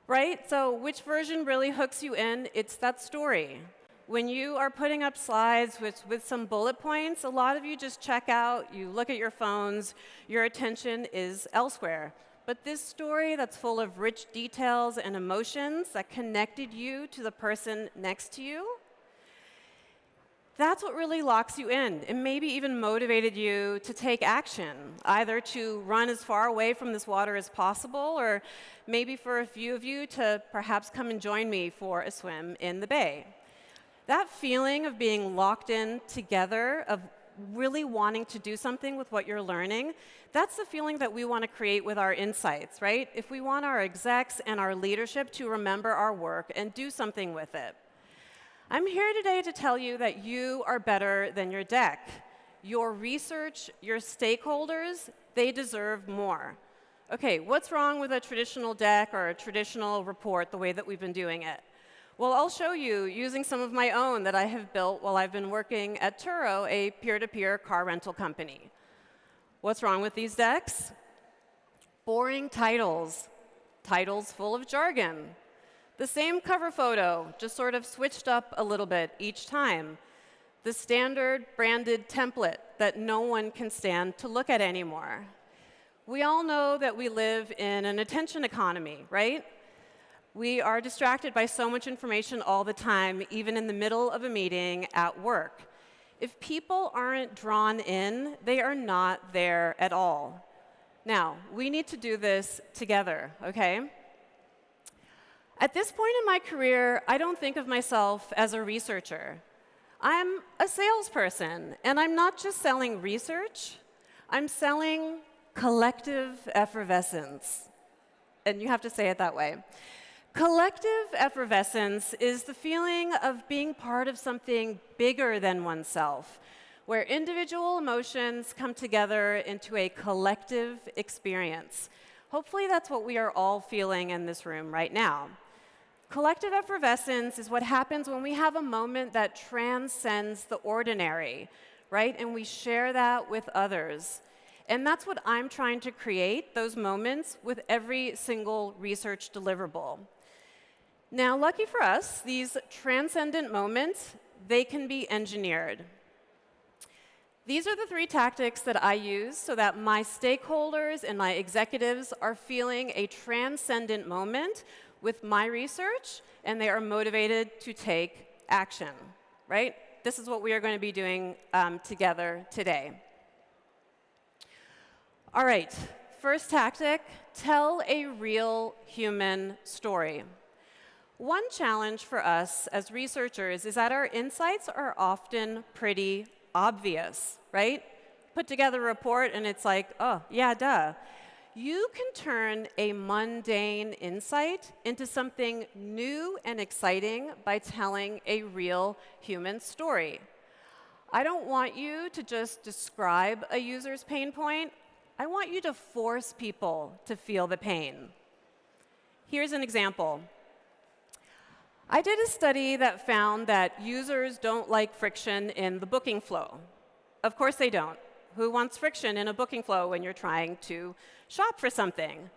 right? So which version really hooks you in? It's that story. When you are putting up slides with some bullet points, a lot of you just check out, you look at your phones, your attention is elsewhere. But this story that's full of rich details and emotions that connected you to the person next to you, that's what really locks you in and maybe even motivated you to take action, either to run as far away from this water as possible, or maybe for a few of you to perhaps come and join me for a swim in the bay. That feeling of being locked in together, of really wanting to do something with what you're learning, that's the feeling that we want to create with our insights, right? If we want our execs and our leadership to remember our work and do something with it. I'm here today to tell you that you are better than your deck. Your research, your stakeholders, they deserve more. Okay, what's wrong with a traditional deck or a traditional report the way that we've been doing it? Well, I'll show you using some of my own that I have built while I've been working at Turo, a peer-to-peer car rental company. What's wrong with these decks? Boring titles, titles full of jargon. The same cover photo, just sort of switched up a little bit each time. The standard branded template that no one can stand to look at anymore. We all know that we live in an attention economy, right? We are distracted by so much information all the time, even in the middle of a meeting at work. If people aren't drawn in, they are not there at all. Now, we need to do this together, okay? At this point in my career, I don't think of myself as a researcher. I'm a salesperson, and I'm not just selling research, I'm selling collective effervescence. And you have to say it that way. Collective effervescence is the feeling of being part of something bigger than oneself, where individual emotions come together into a collective experience. Hopefully that's what we are all feeling in this room right now. Collective effervescence is what happens when we have a moment that transcends the ordinary, right? And we share that with others. And that's what I'm trying to create, those moments, with every single research deliverable. Now, lucky for us, these transcendent moments, they can be engineered. These are the 3 tactics that I use so that my stakeholders and my executives are feeling a transcendent moment with my research, and they are motivated to take action, right? This is what we are going to be doing together today. All right, first tactic, tell a real human story. One challenge for us as researchers is that our insights are often pretty obvious, right? Put together a report and it's like, oh, yeah, duh. You can turn a mundane insight into something new and exciting by telling a real human story. I don't want you to just describe a user's pain point. I want you to force people to feel the pain. Here's an example. I did a study that found that users don't like friction in the booking flow. Of course they don't. Who wants friction in a booking flow when you're trying to shop for something?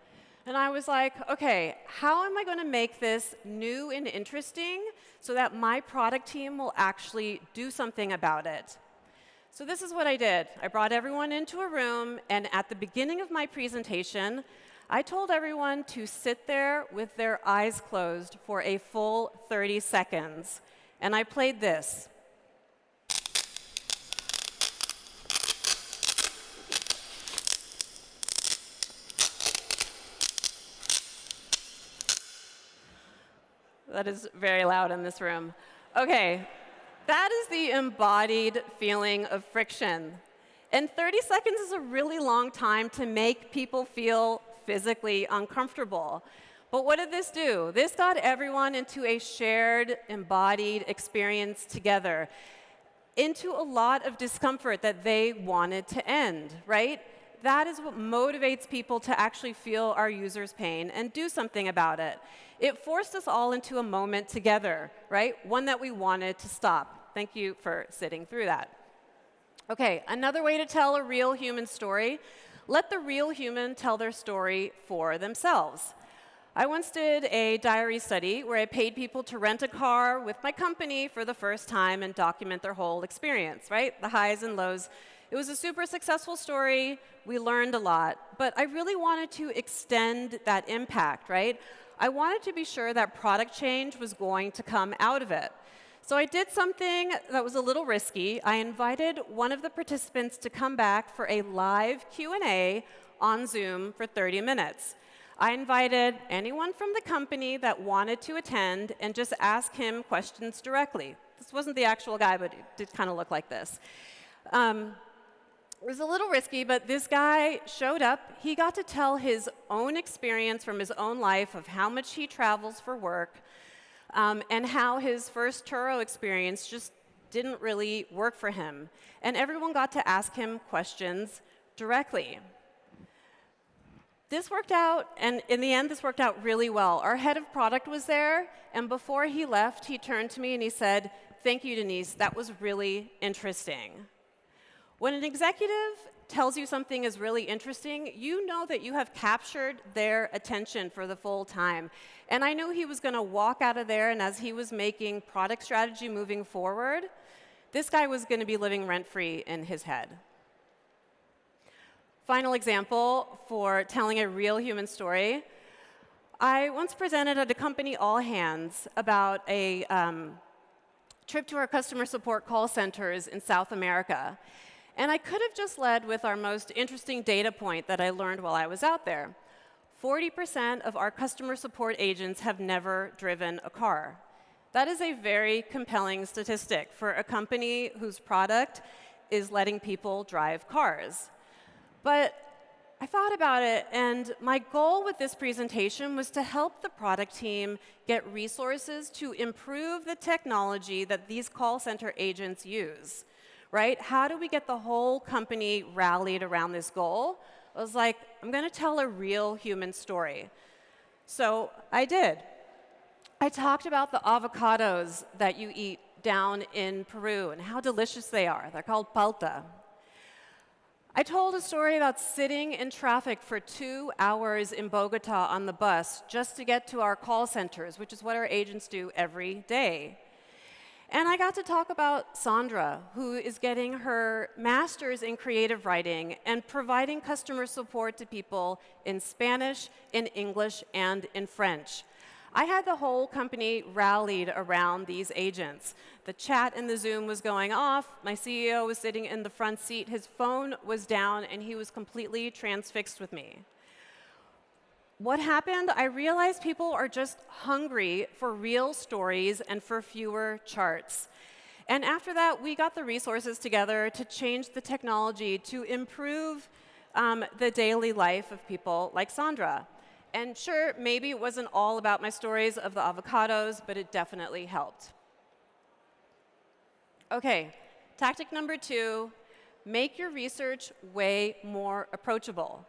And I was like, okay, how am I going to make this new and interesting so that my product team will actually do something about it? So this is what I did. I brought everyone into a room, and at the beginning of my presentation, I told everyone to sit there with their eyes closed for a full 30 seconds. And I played this. That is very loud in this room. Okay, that is the embodied feeling of friction. And 30 seconds is a really long time to make people feel physically uncomfortable. But what did this do? This got everyone into a shared, embodied experience together, into a lot of discomfort that they wanted to end, right? That is what motivates people to actually feel our users' pain and do something about it. It forced us all into a moment together, right? One that we wanted to stop. Thank you for sitting through that. Okay, another way to tell a real human story, let the real human tell their story for themselves. I once did a diary study where I paid people to rent a car with my company for the first time and document their whole experience, right? The highs and lows. It was a super successful story. We learned a lot. But I really wanted to extend that impact, right? I wanted to be sure that product change was going to come out of it. So I did something that was a little risky. I invited one of the participants to come back for a live Q&A on Zoom for 30 minutes. I invited anyone from the company that wanted to attend and just ask him questions directly. This wasn't the actual guy, but it did kind of look like this. It was a little risky, but this guy showed up. He got to tell his own experience from his own life of how much he travels for work, and how his first Turo experience just didn't really work for him. And everyone got to ask him questions directly. This worked out, and in the end, this worked out really well. Our head of product was there, and before he left, he turned to me and he said, "Thank you, Denise, that was really interesting." When an executive tells you something is really interesting, you know that you have captured their attention for the full time. And I knew he was going to walk out of there, and as he was making product strategy moving forward, this guy was going to be living rent-free in his head. Final example for telling a real human story. I once presented at a company all hands about a trip to our customer support call centers in South America. And I could have just led with our most interesting data point that I learned while I was out there. 40% of our customer support agents have never driven a car. That is a very compelling statistic for a company whose product is letting people drive cars. But I thought about it, and my goal with this presentation was to help the product team get resources to improve the technology that these call center agents use. Right? How do we get the whole company rallied around this goal? I was like, I'm going to tell a real human story. So I did. I talked about the avocados that you eat down in Peru and how delicious they are. They're called palta. I told a story about sitting in traffic for 2 hours in Bogota on the bus just to get to our call centers, which is what our agents do every day. And I got to talk about Sandra, who is getting her master's in creative writing and providing customer support to people in Spanish, in English, and in French. I had the whole company rallied around these agents. The chat in the Zoom was going off. My CEO was sitting in the front seat. His phone was down, and he was completely transfixed with me. What happened? I realized people are just hungry for real stories and for fewer charts. And after that, we got the resources together to change the technology to improve the daily life of people like Sandra. And sure, maybe it wasn't all about my stories of the avocados, but it definitely helped. Okay, tactic number 2, make your research way more approachable.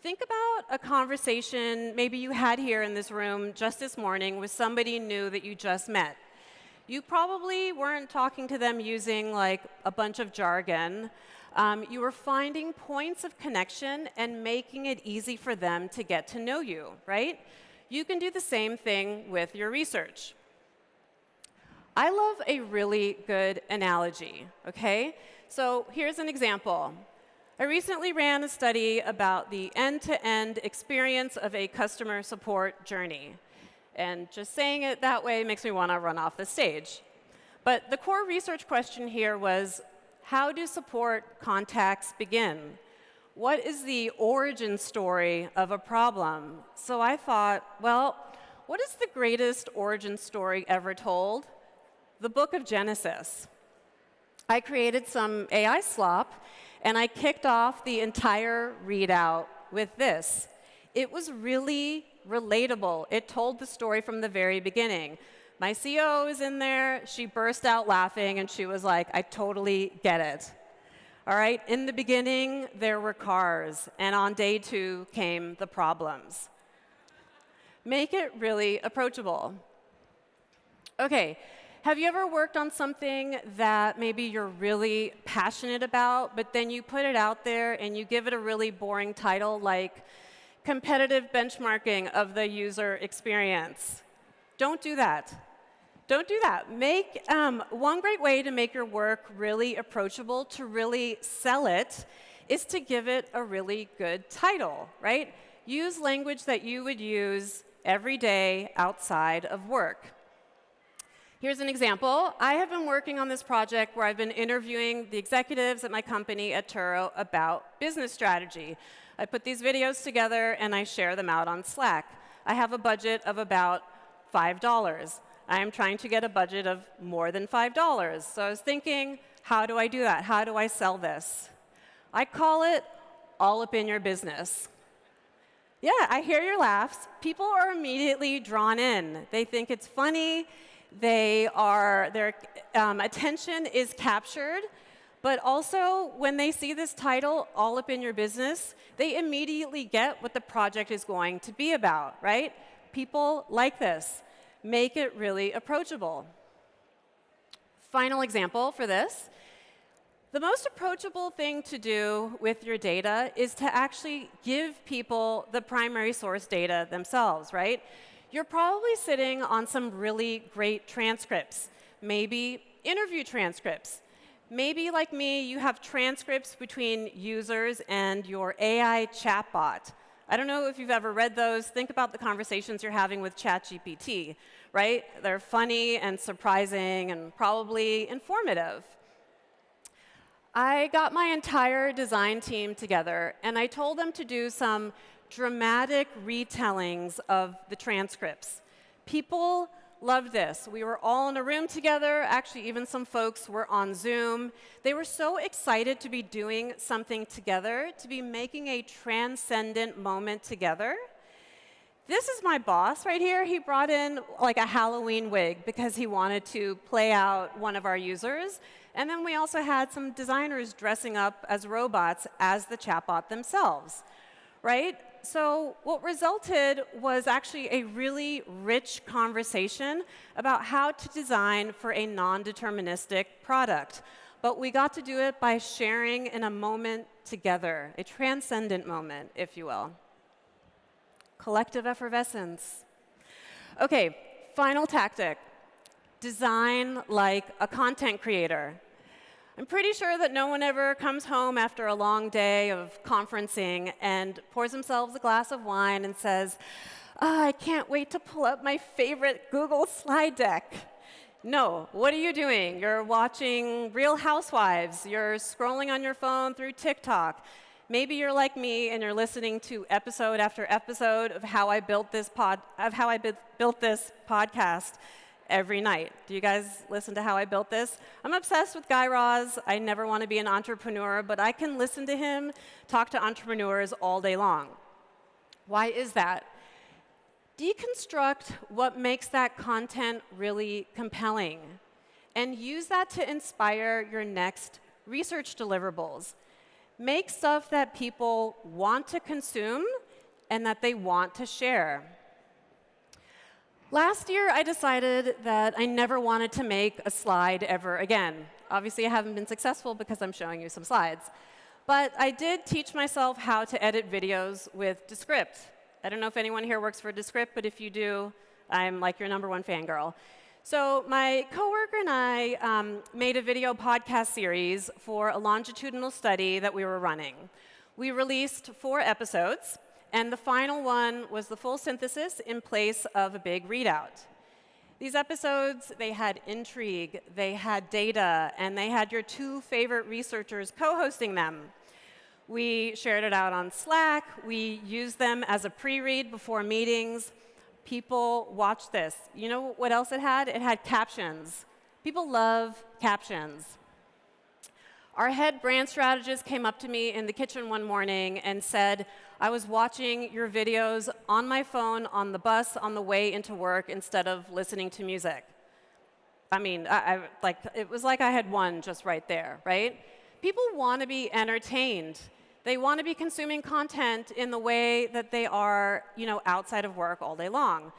Think about a conversation maybe you had here in this room just this morning with somebody new that you just met. You probably weren't talking to them using like a bunch of jargon. You were finding points of connection and making it easy for them to get to know you, right? You can do the same thing with your research. I love a really good analogy, okay? So here's an example. I recently ran a study about the end-to-end experience of a customer support journey. And just saying it that way makes me want to run off the stage. But the core research question here was, how do support contacts begin? What is the origin story of a problem? So I thought, well, what is the greatest origin story ever told? The book of Genesis. I created some AI slop, and I kicked off the entire readout with this. It was really relatable. It told the story from the very beginning. My CEO is in there. She burst out laughing, and she was like, I totally get it. All right, in the beginning, there were cars, and on day 2 came the problems. Make it really approachable. Okay. Have you ever worked on something that maybe you're really passionate about, but then you put it out there and you give it a really boring title like competitive benchmarking of the user experience? Don't do that. Don't do that. Make one great way to make your work really approachable, to really sell it, is to give it a really good title, right? Use language that you would use every day outside of work. Here's an example. I have been working on this project where I've been interviewing the executives at my company at Turo about business strategy. I put these videos together and I share them out on Slack. I have a budget of about $5. I am trying to get a budget of more than $5. So I was thinking, how do I do that? How do I sell this? I call it all up in your business. Yeah, I hear your laughs. People are immediately drawn in. They think it's funny. Their attention is captured, but also when they see this title, All Up in Your Business, they immediately get what the project is going to be about, right? People like this. Make it really approachable. Final example for this. The most approachable thing to do with your data is to actually give people the primary source data themselves, right? You're probably sitting on some really great transcripts, maybe interview transcripts. Maybe, like me, you have transcripts between users and your AI chatbot. I don't know if you've ever read those. Think about the conversations you're having with ChatGPT, right? They're funny and surprising and probably informative. I got my entire design team together, and I told them to do some dramatic retellings of the transcripts. People loved this. We were all in a room together. Actually, even some folks were on Zoom. They were so excited to be doing something together, to be making a transcendent moment together. This is my boss right here. He brought in like a Halloween wig because he wanted to play out one of our users. And then we also had some designers dressing up as robots as the chatbot themselves, right? So what resulted was actually a really rich conversation about how to design for a non-deterministic product. But we got to do it by sharing in a moment together, a transcendent moment, if you will. Collective effervescence. Okay, final tactic. Design like a content creator. I'm pretty sure that no one ever comes home after a long day of conferencing and pours themselves a glass of wine and says, "Oh, I can't wait to pull up my favorite Google slide deck." No, what are you doing? You're watching Real Housewives. You're scrolling on your phone through TikTok. Maybe you're like me and you're listening to episode after episode of how I built this podcast every night. Do you guys listen to How I Built This? I'm obsessed with Guy Raz. I never want to be an entrepreneur, but I can listen to him talk to entrepreneurs all day long. Why is that? Deconstruct what makes that content really compelling and use that to inspire your next research deliverables. Make stuff that people want to consume and that they want to share. Last year, I decided that I never wanted to make a slide ever again. Obviously, I haven't been successful because I'm showing you some slides. But I did teach myself how to edit videos with Descript. I don't know if anyone here works for Descript, but if you do, I'm like your #1 fangirl. So my coworker and I made a video podcast series for a longitudinal study that we were running. We released 4 episodes. And the final one was the full synthesis in place of a big readout. These episodes, they had intrigue, they had data, and they had your 2 favorite researchers co-hosting them. We shared it out on Slack. We used them as a pre-read before meetings. People watched this. You know what else it had? It had captions. People love captions. Our head brand strategist came up to me in the kitchen one morning and said, "I was watching your videos on my phone on the bus on the way into work instead of listening to music." I mean, it was like I had won just right there, right? People want to be entertained. They want to be consuming content in the way that they are, outside of work all day long.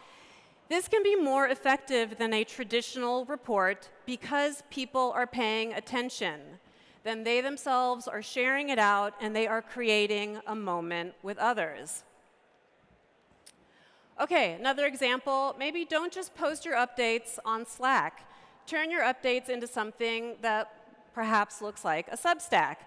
This can be more effective than a traditional report because people are paying attention. Then they themselves are sharing it out, and they are creating a moment with others. Okay, another example, maybe don't just post your updates on Slack. Turn your updates into something that perhaps looks like a Substack.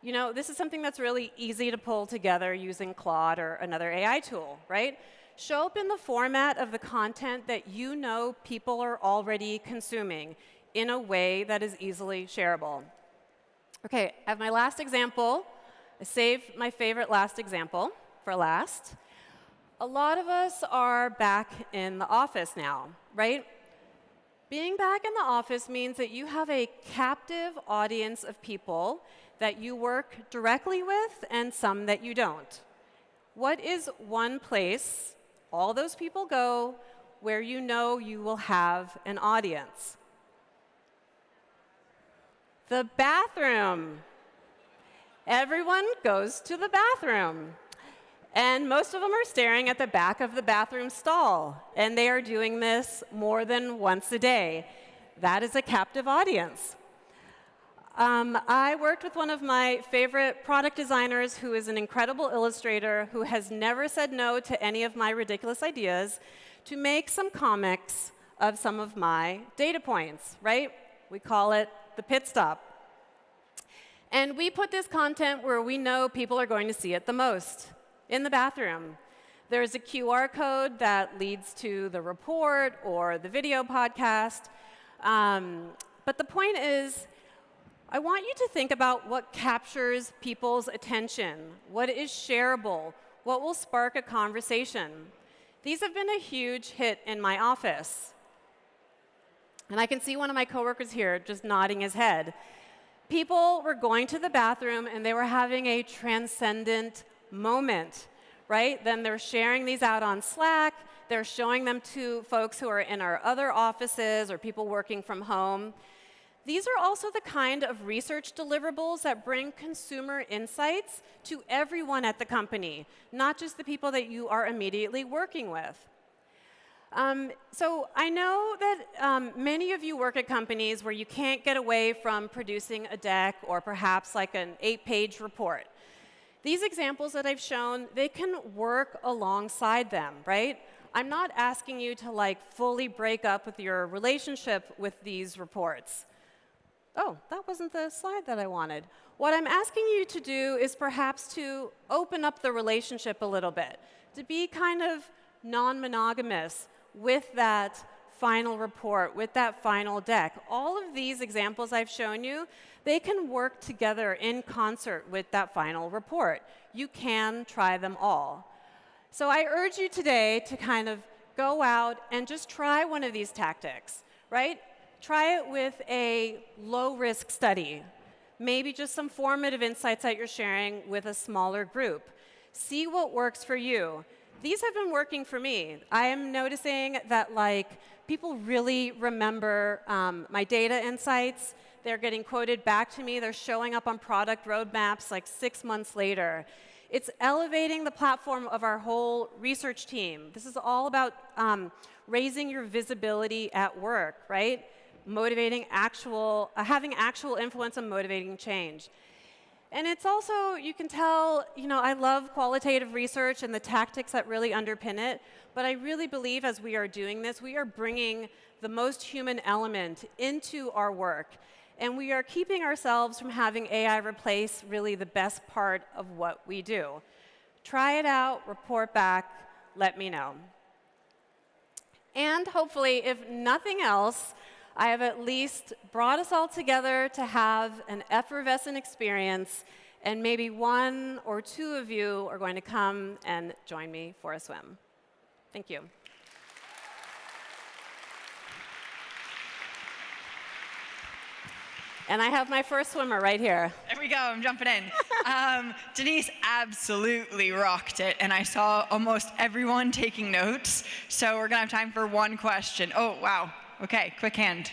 This is something that's really easy to pull together using Claude or another AI tool, right? Show up in the format of the content that you know people are already consuming in a way that is easily shareable. Okay, I have my last example. I saved my favorite last example for last. A lot of us are back in the office now, right? Being back in the office means that you have a captive audience of people that you work directly with and some that you don't. What is one place all those people go where you know you will have an audience? The bathroom. Everyone goes to the bathroom. And most of them are staring at the back of the bathroom stall. And they are doing this more than once a day. That is a captive audience. I worked with one of my favorite product designers who is an incredible illustrator who has never said no to any of my ridiculous ideas to make some comics of some of my data points, right? We call it the pit stop. And we put this content where we know people are going to see it the most, in the bathroom. There's a QR code that leads to the report or the video podcast. But the point is, I want you to think about what captures people's attention, what is shareable, what will spark a conversation. These have been a huge hit in my office. And I can see one of my coworkers here just nodding his head. People were going to the bathroom and they were having a transcendent moment, right? Then they're sharing these out on Slack. They're showing them to folks who are in our other offices or people working from home. These are also the kind of research deliverables that bring consumer insights to everyone at the company, not just the people that you are immediately working with. So I know that many of you work at companies where you can't get away from producing a deck or perhaps like an 8-page report. These examples that I've shown, they can work alongside them, right? I'm not asking you to like fully break up with your relationship with these reports. Oh, that wasn't the slide that I wanted. What I'm asking you to do is perhaps to open up the relationship a little bit, to be kind of non-monogamous with that final report, with that final deck. All of these examples I've shown you, they can work together in concert with that final report. You can try them all. So I urge you today to kind of go out and just try one of these tactics, right? Try it with a low-risk study. Maybe just some formative insights that you're sharing with a smaller group. See what works for you. These have been working for me. I am noticing that people really remember my data insights. They're getting quoted back to me. They're showing up on product roadmaps 6 months later. It's elevating the platform of our whole research team. This is all about raising your visibility at work, right? Motivating having actual influence and motivating change. And it's also, you can tell, I love qualitative research and the tactics that really underpin it, but I really believe as we are doing this, we are bringing the most human element into our work, and we are keeping ourselves from having AI replace really the best part of what we do. Try it out, report back, let me know. And hopefully, if nothing else, I have at least brought us all together to have an effervescent experience, and maybe 1 or 2 of you are going to come and join me for a swim. Thank you. And I have my first swimmer right here. There we go, I'm jumping in. Denise absolutely rocked it, and I saw almost everyone taking notes, so we're gonna have time for 1 question. Oh, wow. Okay, quick hand.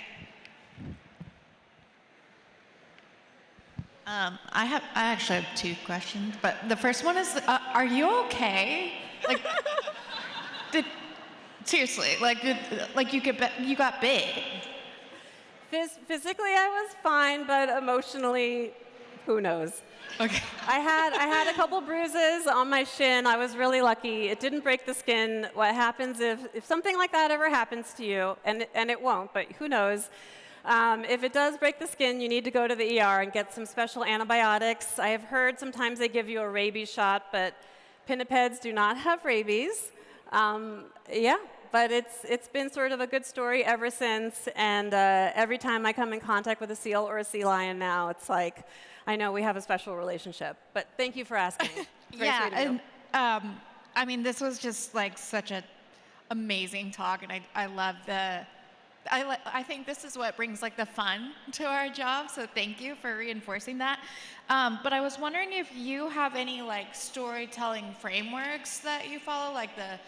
I actually have 2 questions, but the first one is, are you okay? Seriously, you got big. Physically, I was fine, but emotionally, who knows? Okay. I had a couple bruises on my shin. I was really lucky. It didn't break the skin. What happens if something like that ever happens to you, and it won't, but who knows? If it does break the skin, you need to go to the ER and get some special antibiotics. I have heard sometimes they give you a rabies shot, but pinnipeds do not have rabies. Yeah, but it's been sort of a good story ever since, and every time I come in contact with a seal or a sea lion now, it's like, I know we have a special relationship. But thank you for asking. Yeah, and I mean, this was just such an amazing talk, and I love I think this is what brings the fun to our job, so thank you for reinforcing that. But I was wondering if you have any storytelling frameworks that you follow, like the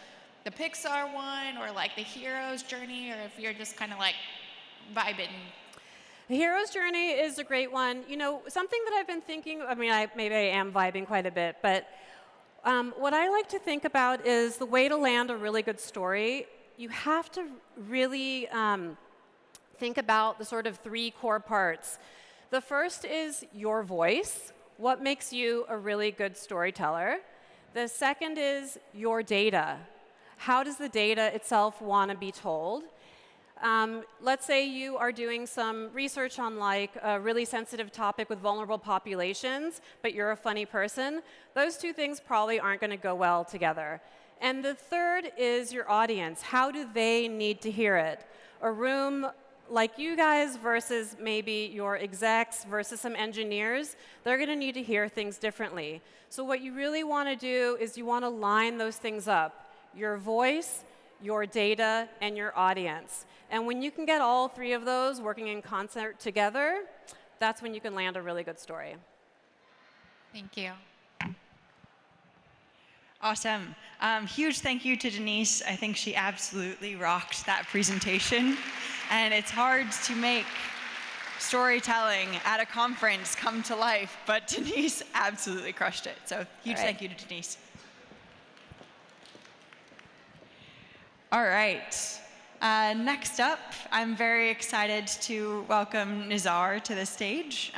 Pixar one, or the hero's journey, or if you're just kind of vibing. The hero's journey is a great one. Something that I've been thinking, maybe I am vibing quite a bit, but what I like to think about is the way to land a really good story. You have to really think about the sort of 3 core parts. The first is your voice. What makes you a really good storyteller? The second is your data. How does the data itself want to be told? Let's say you are doing some research on a really sensitive topic with vulnerable populations, but you're a funny person. Those 2 things probably aren't going to go well together. And the third is your audience. How do they need to hear it? A room like you guys versus maybe your execs versus some engineers, they're going to need to hear things differently. So what you really want to do is you want to line those things up. Your voice, your data, and your audience. And when you can get all 3 of those working in concert together, that's when you can land a really good story. Thank you. Awesome. Huge thank you to Denise. I think she absolutely rocked that presentation. And it's hard to make storytelling at a conference come to life, but Denise absolutely crushed it. So huge thank you to Denise. All right. Next up, I'm very excited to welcome Nizar to the stage.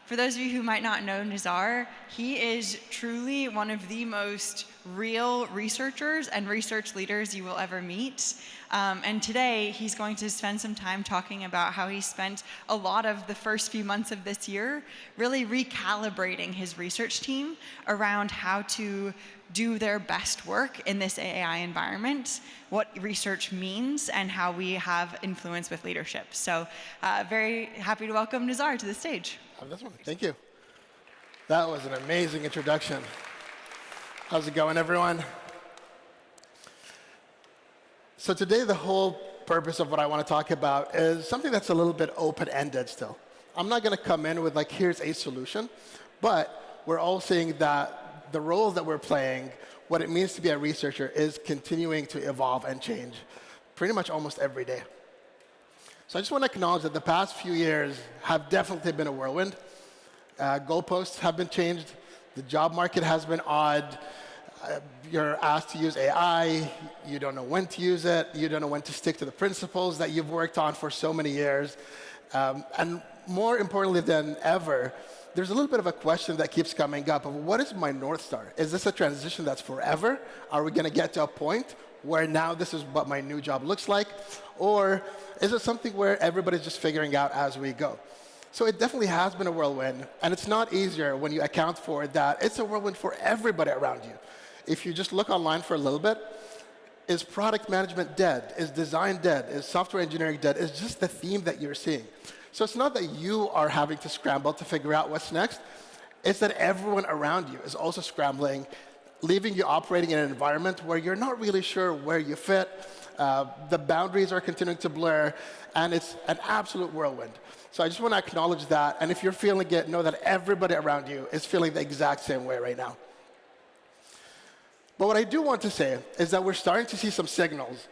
For those of you who might not know Nizar, he is truly one of the most real researchers and research leaders you will ever meet. And today, he's going to spend some time talking about how he spent a lot of the first few months of this year really recalibrating his research team around how to do their best work in this AI environment, what research means, and how we have influence with leadership. So very happy to welcome Nizar to the stage. This one. Thank you. That was an amazing introduction. How's it going, everyone? So today, the whole purpose of what I want to talk about is something that's a little bit open-ended still. I'm not going to come in with, like, here's a solution, but we're all seeing that the role that we're playing, what it means to be a researcher, is continuing to evolve and change pretty much almost every day. So I just want to acknowledge that the past few years have definitely been a whirlwind. Goalposts have been changed. The job market has been odd. You're asked to use AI. You don't know when to use it. You don't know when to stick to the principles that you've worked on for so many years. And more importantly than ever, there's a little bit of a question that keeps coming up of what is my North Star? Is this a transition that's forever? Are we going to get to a point where now this is what my new job looks like? Or is it something where everybody's just figuring out as we go? So it definitely has been a whirlwind, and it's not easier when you account for that it's a whirlwind for everybody around you. If you just look online for a little bit, is product management dead? Is design dead? Is software engineering dead? It's just the theme that you're seeing. So it's not that you are having to scramble to figure out what's next. It's that everyone around you is also scrambling, leaving you operating in an environment where you're not really sure where you fit. The boundaries are continuing to blur, and it's an absolute whirlwind. So I just want to acknowledge that. And if you're feeling it, know that everybody around you is feeling the exact same way right now. But what I do want to say is that we're starting to see some signals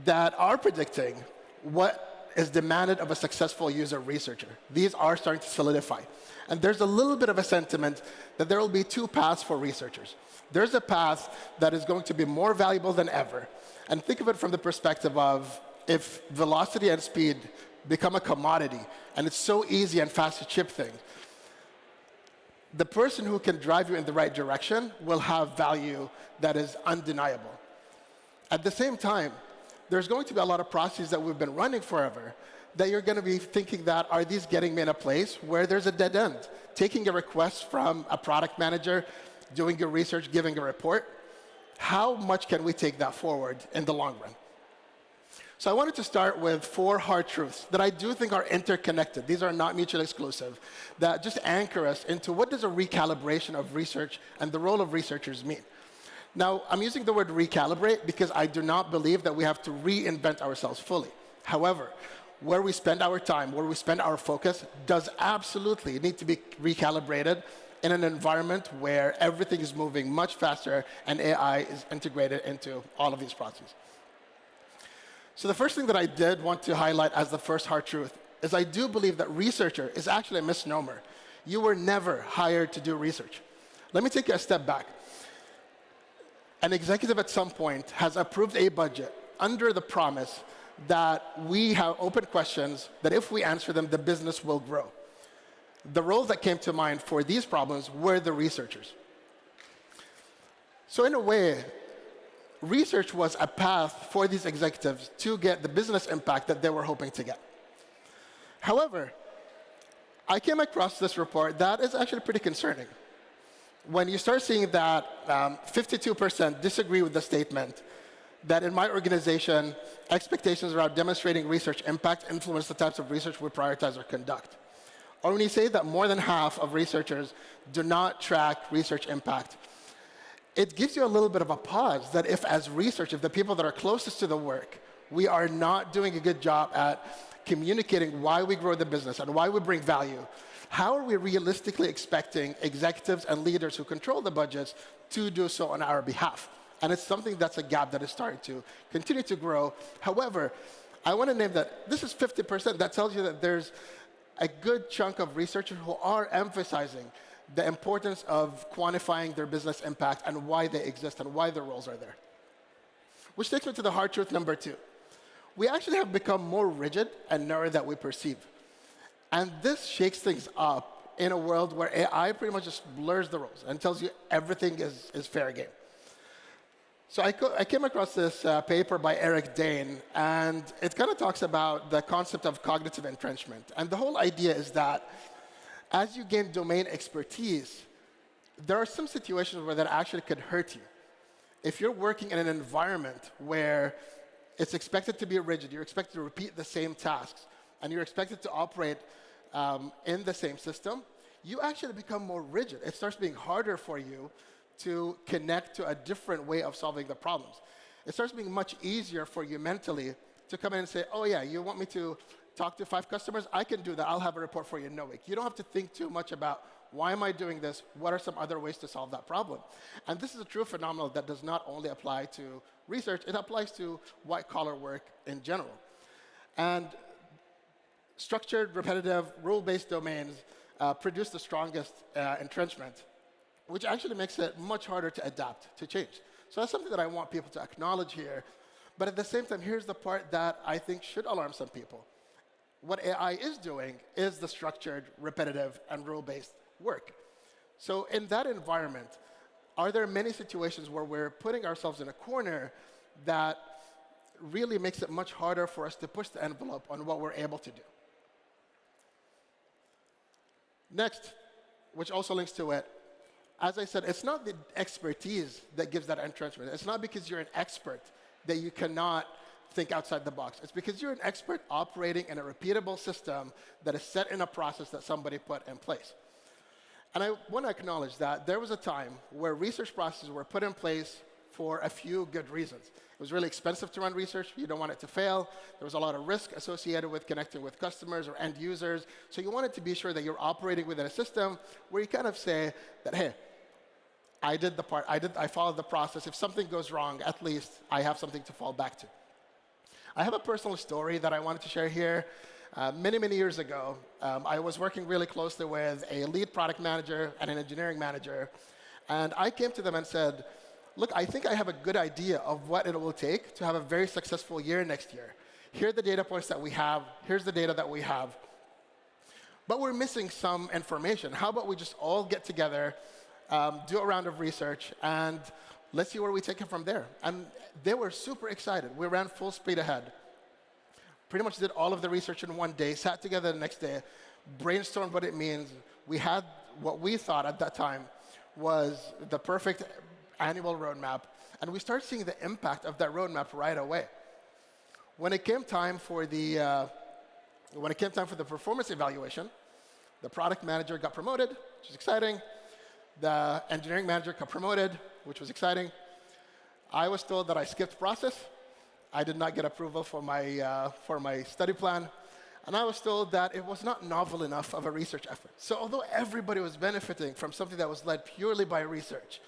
that are predicting what is demanded of a successful user researcher. These are starting to solidify. And there's a little bit of a sentiment that there will be two paths for researchers. There's a path that is going to be more valuable than ever. And think of it from the perspective of if velocity and speed become a commodity, and it's so easy and fast to chip things, the person who can drive you in the right direction will have value that is undeniable. At the same time, there's going to be a lot of processes that we've been running forever that you're going to be thinking that, are these getting me in a place where there's a dead end? Taking a request from a product manager, doing your research, giving a report, how much can we take that forward in the long run? So I wanted to start with 4 hard truths that I do think are interconnected. These are not mutually exclusive, that just anchor us into what does a recalibration of research and the role of researchers mean. Now, I'm using the word recalibrate because I do not believe that we have to reinvent ourselves fully. However, where we spend our time, where we spend our focus, does absolutely need to be recalibrated in an environment where everything is moving much faster and AI is integrated into all of these processes. So the first thing that I did want to highlight as the first hard truth is I do believe that researcher is actually a misnomer. You were never hired to do research. Let me take you a step back. An executive at some point has approved a budget under the promise that we have open questions, that if we answer them, the business will grow. The roles that came to mind for these problems were the researchers. So in a way, research was a path for these executives to get the business impact that they were hoping to get. However, I came across this report that is actually pretty concerning. When you start seeing that 52% disagree with the statement that in my organization, expectations around demonstrating research impact influence the types of research we prioritize or conduct. Or when you say that more than half of researchers do not track research impact, it gives you a little bit of a pause that if as research, if the people that are closest to the work, we are not doing a good job at communicating why we grow the business and why we bring value, how are we realistically expecting executives and leaders who control the budgets to do so on our behalf? And it's something that's a gap that is starting to continue to grow. However, I want to name that this is 50%. That tells you that there's a good chunk of researchers who are emphasizing the importance of quantifying their business impact and why they exist and why their roles are there. Which takes me to the hard truth number 2. We actually have become more rigid and narrow than we perceive. And this shakes things up in a world where AI pretty much just blurs the rules and tells you everything is fair game. So I came across this paper by Eric Dane, and it kind of talks about the concept of cognitive entrenchment. And the whole idea is that as you gain domain expertise, there are some situations where that actually could hurt you. If you're working in an environment where it's expected to be rigid, you're expected to repeat the same tasks, and you're expected to operate in the same system, you actually become more rigid. It starts being harder for you to connect to a different way of solving the problems. It starts being much easier for you mentally to come in and say, oh yeah, you want me to talk to 5 customers? I can do that. I'll have a report for you in no week. You don't have to think too much about, why am I doing this? What are some other ways to solve that problem? And this is a true phenomenon that does not only apply to research, it applies to white-collar work in general. And structured, repetitive, rule-based domains produce the strongest entrenchment, which actually makes it much harder to adapt to change. So that's something that I want people to acknowledge here. But at the same time, here's the part that I think should alarm some people. What AI is doing is the structured, repetitive, and rule-based work. So in that environment, are there many situations where we're putting ourselves in a corner that really makes it much harder for us to push the envelope on what we're able to do? Next, which also links to it, as I said, it's not the expertise that gives that entrenchment. It's not because you're an expert that you cannot think outside the box. It's because you're an expert operating in a repeatable system that is set in a process that somebody put in place. And I want to acknowledge that there was a time where research processes were put in place for a few good reasons. It was really expensive to run research. You don't want it to fail. There was a lot of risk associated with connecting with customers or end users. So you wanted to be sure that you're operating within a system where you kind of say that, hey, I did the part, I followed the process. If something goes wrong, at least I have something to fall back to. I have a personal story that I wanted to share here. Many, many years ago, I was working really closely with a lead product manager and an engineering manager. And I came to them and said, look, I think I have a good idea of what it will take to have a very successful year next year. Here are the data points that we have. Here's the data that we have. But we're missing some information. How about we just all get together, do a round of research, and let's see where we take it from there. And they were super excited. We ran full speed ahead. Pretty much did all of the research in one day, sat together the next day, brainstormed what it means. We had what we thought at that time was the perfect annual roadmap, and we started seeing the impact of that roadmap right away. When it came time for the performance evaluation, the product manager got promoted, which was exciting. The engineering manager got promoted, which was exciting. I was told that I skipped process. I did not get approval for my study plan. And I was told that it was not novel enough of a research effort. So although everybody was benefiting from something that was led purely by research,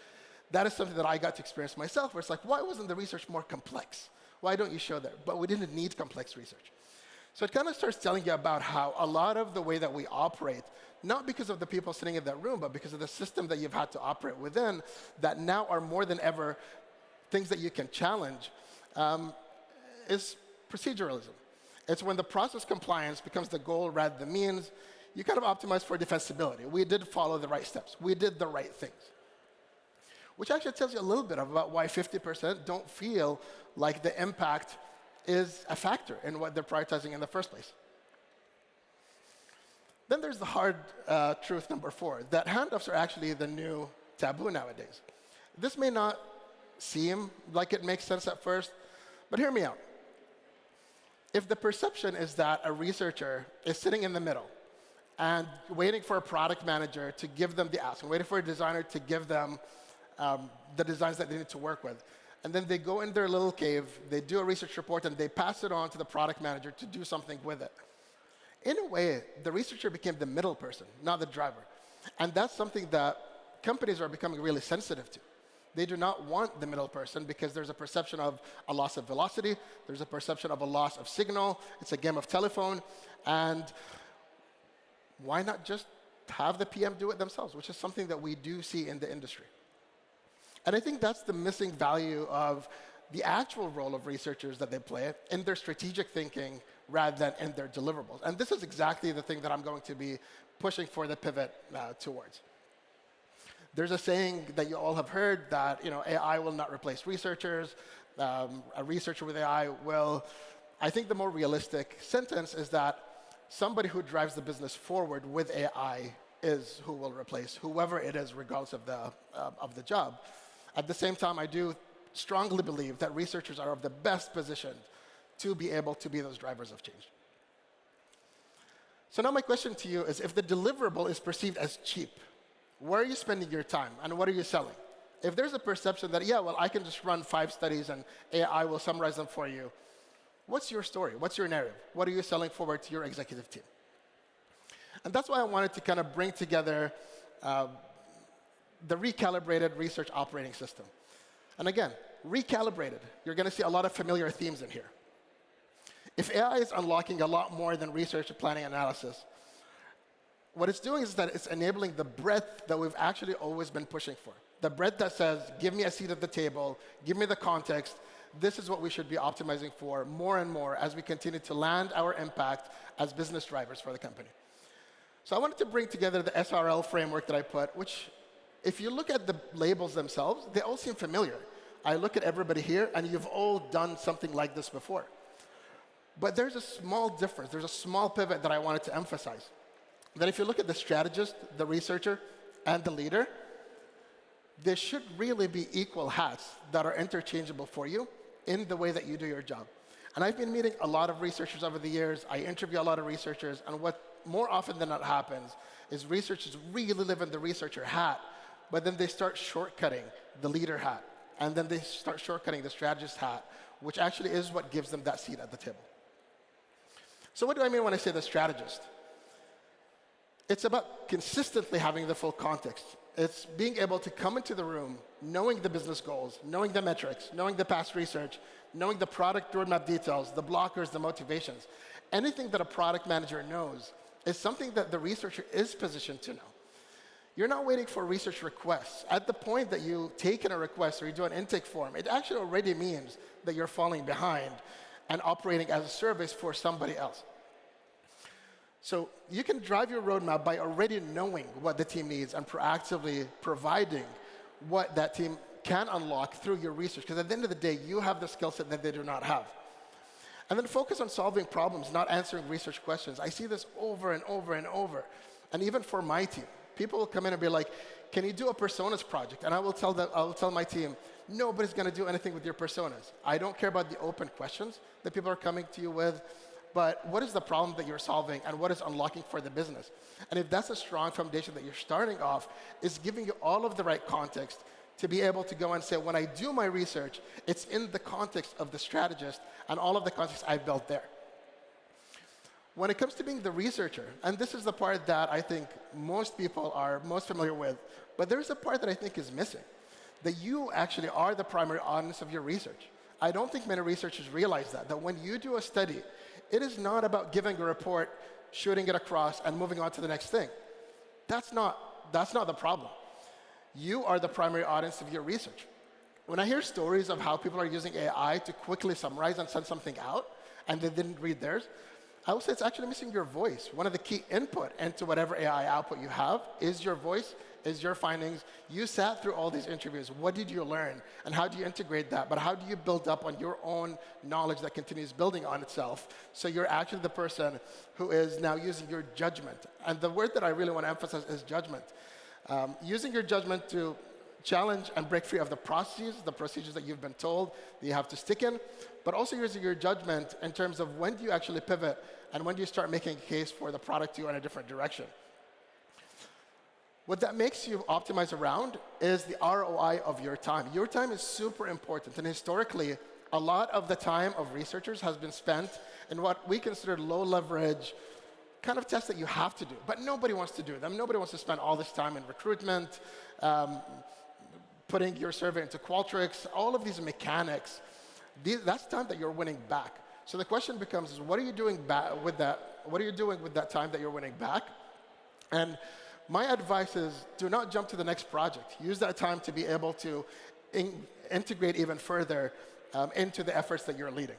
that is something that I got to experience myself, where it's like, why wasn't the research more complex? Why don't you show that? But we didn't need complex research. So it kind of starts telling you about how a lot of the way that we operate, not because of the people sitting in that room, but because of the system that you've had to operate within, that now are more than ever things that you can challenge, is proceduralism. It's when the process compliance becomes the goal rather than the means. You kind of optimize for defensibility. We did follow the right steps. We did the right things. Which actually tells you a little bit about why 50% don't feel like the impact is a factor in what they're prioritizing in the first place. Then there's the hard truth number 4, that handoffs are actually the new taboo nowadays. This may not seem like it makes sense at first, but hear me out. If the perception is that a researcher is sitting in the middle and waiting for a product manager to give them the ask, and waiting for a designer to give them the designs that they need to work with, and then they go in their little cave, they do a research report, and they pass it on to the product manager to do something with it. In a way, the researcher became the middle person, not the driver. And that's something that companies are becoming really sensitive to. They do not want the middle person because there's a perception of a loss of velocity, there's a perception of a loss of signal, it's a game of telephone, and why not just have the PM do it themselves, which is something that we do see in the industry. And I think that's the missing value of the actual role of researchers that they play in their strategic thinking rather than in their deliverables. And this is exactly the thing that I'm going to be pushing for the pivot towards. There's a saying that you all have heard that AI will not replace researchers. A researcher with AI will. I think the more realistic sentence is that somebody who drives the business forward with AI is who will replace whoever it is, regardless of the job. At the same time, I do strongly believe that researchers are of the best positioned to be able to be those drivers of change. So now my question to you is, if the deliverable is perceived as cheap, where are you spending your time and what are you selling? If there's a perception that, yeah, well, I can just run 5 studies and AI will summarize them for you, what's your story? What's your narrative? What are you selling forward to your executive team? And that's why I wanted to kind of bring together the recalibrated research operating system. And again, recalibrated, you're going to see a lot of familiar themes in here. If AI is unlocking a lot more than research, planning, analysis, what it's doing is that it's enabling the breadth that we've actually always been pushing for. The breadth that says, give me a seat at the table, give me the context. This is what we should be optimizing for more and more as we continue to land our impact as business drivers for the company. So I wanted to bring together the SRL framework that I put, which, if you look at the labels themselves, they all seem familiar. I look at everybody here, and you've all done something like this before. But there's a small difference. There's a small pivot that I wanted to emphasize. That if you look at the strategist, the researcher, and the leader, they should really be equal hats that are interchangeable for you in the way that you do your job. And I've been meeting a lot of researchers over the years. I interview a lot of researchers, and what more often than not happens is researchers really live in the researcher hat, but then they start shortcutting the leader hat, and then they start shortcutting the strategist hat, which actually is what gives them that seat at the table. So what do I mean when I say the strategist? It's about consistently having the full context. It's being able to come into the room, knowing the business goals, knowing the metrics, knowing the past research, knowing the product roadmap details, the blockers, the motivations. Anything that a product manager knows is something that the researcher is positioned to know. You're not waiting for research requests. At the point that you take in a request or you do an intake form, it actually already means that you're falling behind and operating as a service for somebody else. So you can drive your roadmap by already knowing what the team needs and proactively providing what that team can unlock through your research. Because at the end of the day, you have the skill set that they do not have. And then focus on solving problems, not answering research questions. I see this over and over and over. And even for my team, people will come in and be like, can you do a personas project? And I will tell my team, nobody's going to do anything with your personas. I don't care about the open questions that people are coming to you with, but what is the problem that you're solving and what is unlocking for the business? And if that's a strong foundation that you're starting off, it's giving you all of the right context to be able to go and say, when I do my research, it's in the context of the strategist and all of the context I've built there. When it comes to being the researcher, and this is the part that I think most people are most familiar with, but there's a part that I think is missing, that you actually are the primary audience of your research. I don't think many researchers realize that when you do a study, it is not about giving a report, shooting it across, and moving on to the next thing. That's not the problem. You are the primary audience of your research. When I hear stories of how people are using AI to quickly summarize and send something out, and they didn't read theirs, I would say it's actually missing your voice. One of the key input into whatever AI output you have is your voice, is your findings. You sat through all these interviews. What did you learn? And how do you integrate that? But how do you build up on your own knowledge that continues building on itself? So you're actually the person who is now using your judgment. And the word that I really want to emphasize is judgment. Using your judgment to challenge and break free of the procedures that you've been told that you have to stick in, but also using your judgment in terms of when do you actually pivot and when do you start making a case for the product to go in a different direction. What that makes you optimize around is the ROI of your time. Your time is super important, and historically, a lot of the time of researchers has been spent in what we consider low leverage kind of tests that you have to do, but nobody wants to do them. Nobody wants to spend all this time in recruitment, putting your survey into Qualtrics, all of these mechanics. That's time that you're winning back. So the question becomes, is what are you doing with that? What are you doing with that time that you're winning back? And my advice is, do not jump to the next project. Use that time to be able to integrate even further into the efforts that you're leading.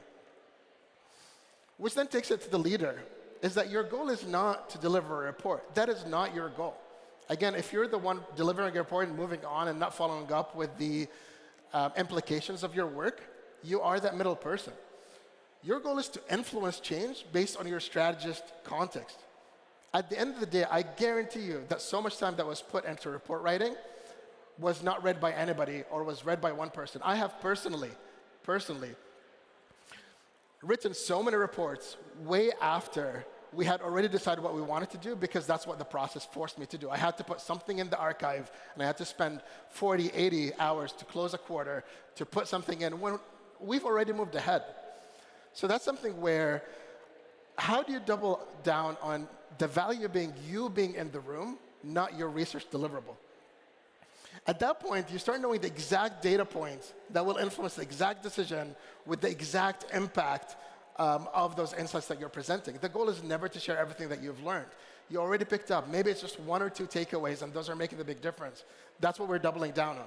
Which then takes it to the leader, is that your goal is not to deliver a report. That is not your goal. Again, if you're the one delivering a report and moving on and not following up with the implications of your work, you are that middle person. Your goal is to influence change based on your strategist context. At the end of the day, I guarantee you that so much time that was put into report writing was not read by anybody or was read by one person. I have personally written so many reports way after we had already decided what we wanted to do, because that's what the process forced me to do. I had to put something in the archive, and I had to spend 40, 80 hours to close a quarter to put something in when we've already moved ahead. So that's something where, how do you double down on the value being you being in the room, not your research deliverable? At that point, you start knowing the exact data points that will influence the exact decision with the exact impact of those insights that you're presenting. The goal is never to share everything that you've learned. You already picked up. Maybe it's just 1 or 2 takeaways, and those are making the big difference. That's what we're doubling down on.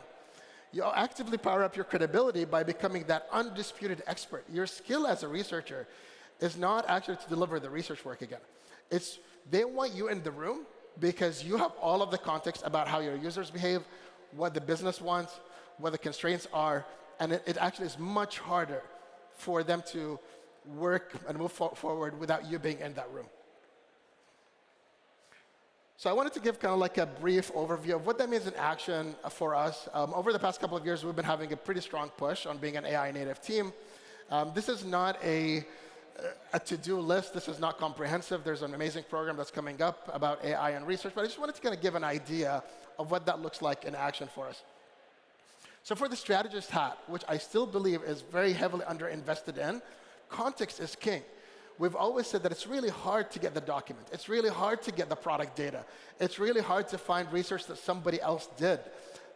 You actively power up your credibility by becoming that undisputed expert. Your skill as a researcher is not actually to deliver the research work again. It's they want you in the room because you have all of the context about how your users behave, what the business wants, what the constraints are, and it actually is much harder for them to work and move forward without you being in that room. So I wanted to give kind of like a brief overview of what that means in action for us. Over the past couple of years, we've been having a pretty strong push on being an AI native team. This is not a to-do list. This is not comprehensive. There's an amazing program that's coming up about AI and research, but I just wanted to kind of give an idea of what that looks like in action for us. So for the strategist hat, which I still believe is very heavily underinvested in, context is king. We've always said that it's really hard to get the document. It's really hard to get the product data. It's really hard to find research that somebody else did.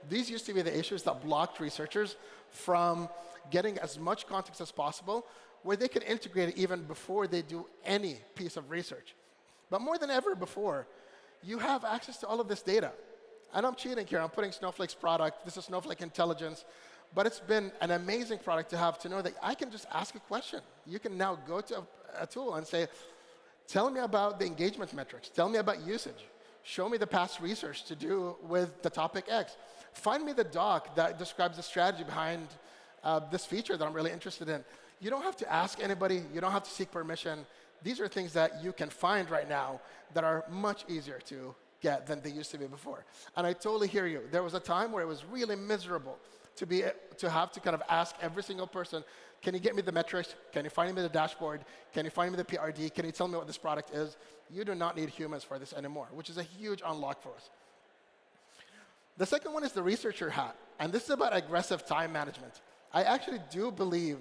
These used to be the issues that blocked researchers from getting as much context as possible, where they could integrate it even before they do any piece of research. But more than ever before, you have access to all of this data. And I'm cheating here. I'm putting Snowflake's product. This is Snowflake Intelligence. But it's been an amazing product to have, to know that I can just ask a question. You can now go to a tool and say, tell me about the engagement metrics. Tell me about usage. Show me the past research to do with the topic X. Find me the doc that describes the strategy behind this feature that I'm really interested in. You don't have to ask anybody. You don't have to seek permission. These are things that you can find right now that are much easier to get than they used to be before. And I totally hear you. There was a time where it was really miserable to have to kind of ask every single person, can you get me the metrics? Can you find me the dashboard? Can you find me the PRD? Can you tell me what this product is? You do not need humans for this anymore, which is a huge unlock for us. The second one is the researcher hat, and this is about aggressive time management. I actually do believe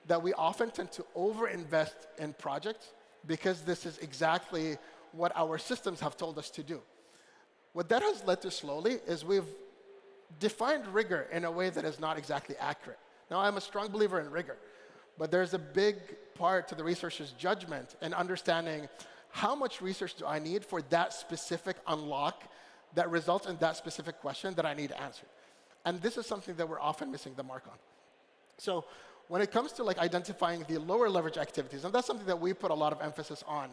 that we often tend to overinvest in projects because this is exactly what our systems have told us to do. What that has led to slowly is we've defined rigor in a way that is not exactly accurate. Now, I'm a strong believer in rigor, but there's a big part to the researcher's judgment and understanding how much research do I need for that specific unlock that results in that specific question that I need answered. And this is something that we're often missing the mark on. So when it comes to like identifying the lower leverage activities, and that's something that we put a lot of emphasis on,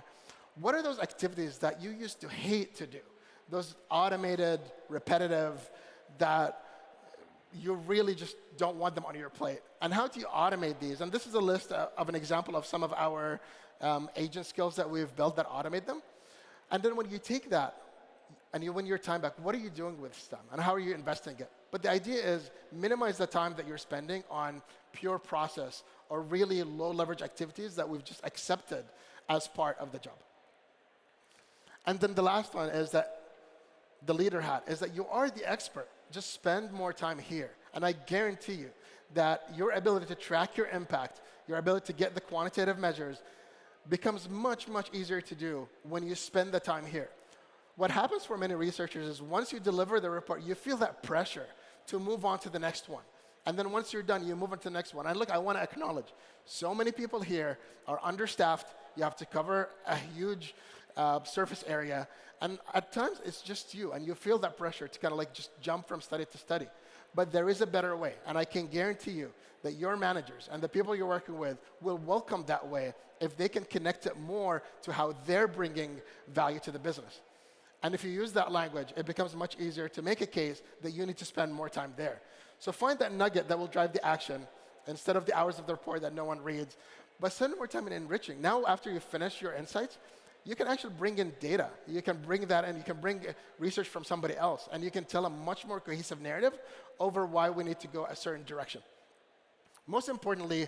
what are those activities that you used to hate to do? Those automated, repetitive, that you really just don't want them on your plate. And how do you automate these? And this is a list of an example of some of our agent skills that we've built that automate them. And then when you take that and you win your time back, what are you doing with them? And how are you investing it? But the idea is minimize the time that you're spending on pure process or really low leverage activities that we've just accepted as part of the job. And then the last one is that the leader hat is that you are the expert. Just spend more time here. And I guarantee you that your ability to track your impact, your ability to get the quantitative measures becomes much, much easier to do when you spend the time here. What happens for many researchers is once you deliver the report, you feel that pressure to move on to the next one. And then once you're done, you move on to the next one. And look, I want to acknowledge, so many people here are understaffed. You have to cover a huge surface area. And at times, it's just you, and you feel that pressure to kind of like just jump from study to study. But there is a better way, and I can guarantee you that your managers and the people you're working with will welcome that way if they can connect it more to how they're bringing value to the business. And if you use that language, it becomes much easier to make a case that you need to spend more time there. So find that nugget that will drive the action instead of the hours of the report that no one reads. But spend more time in enriching. Now, after you finish your insights, you can actually bring in data. You can bring that in. You can bring research from somebody else. And you can tell a much more cohesive narrative over why we need to go a certain direction. Most importantly,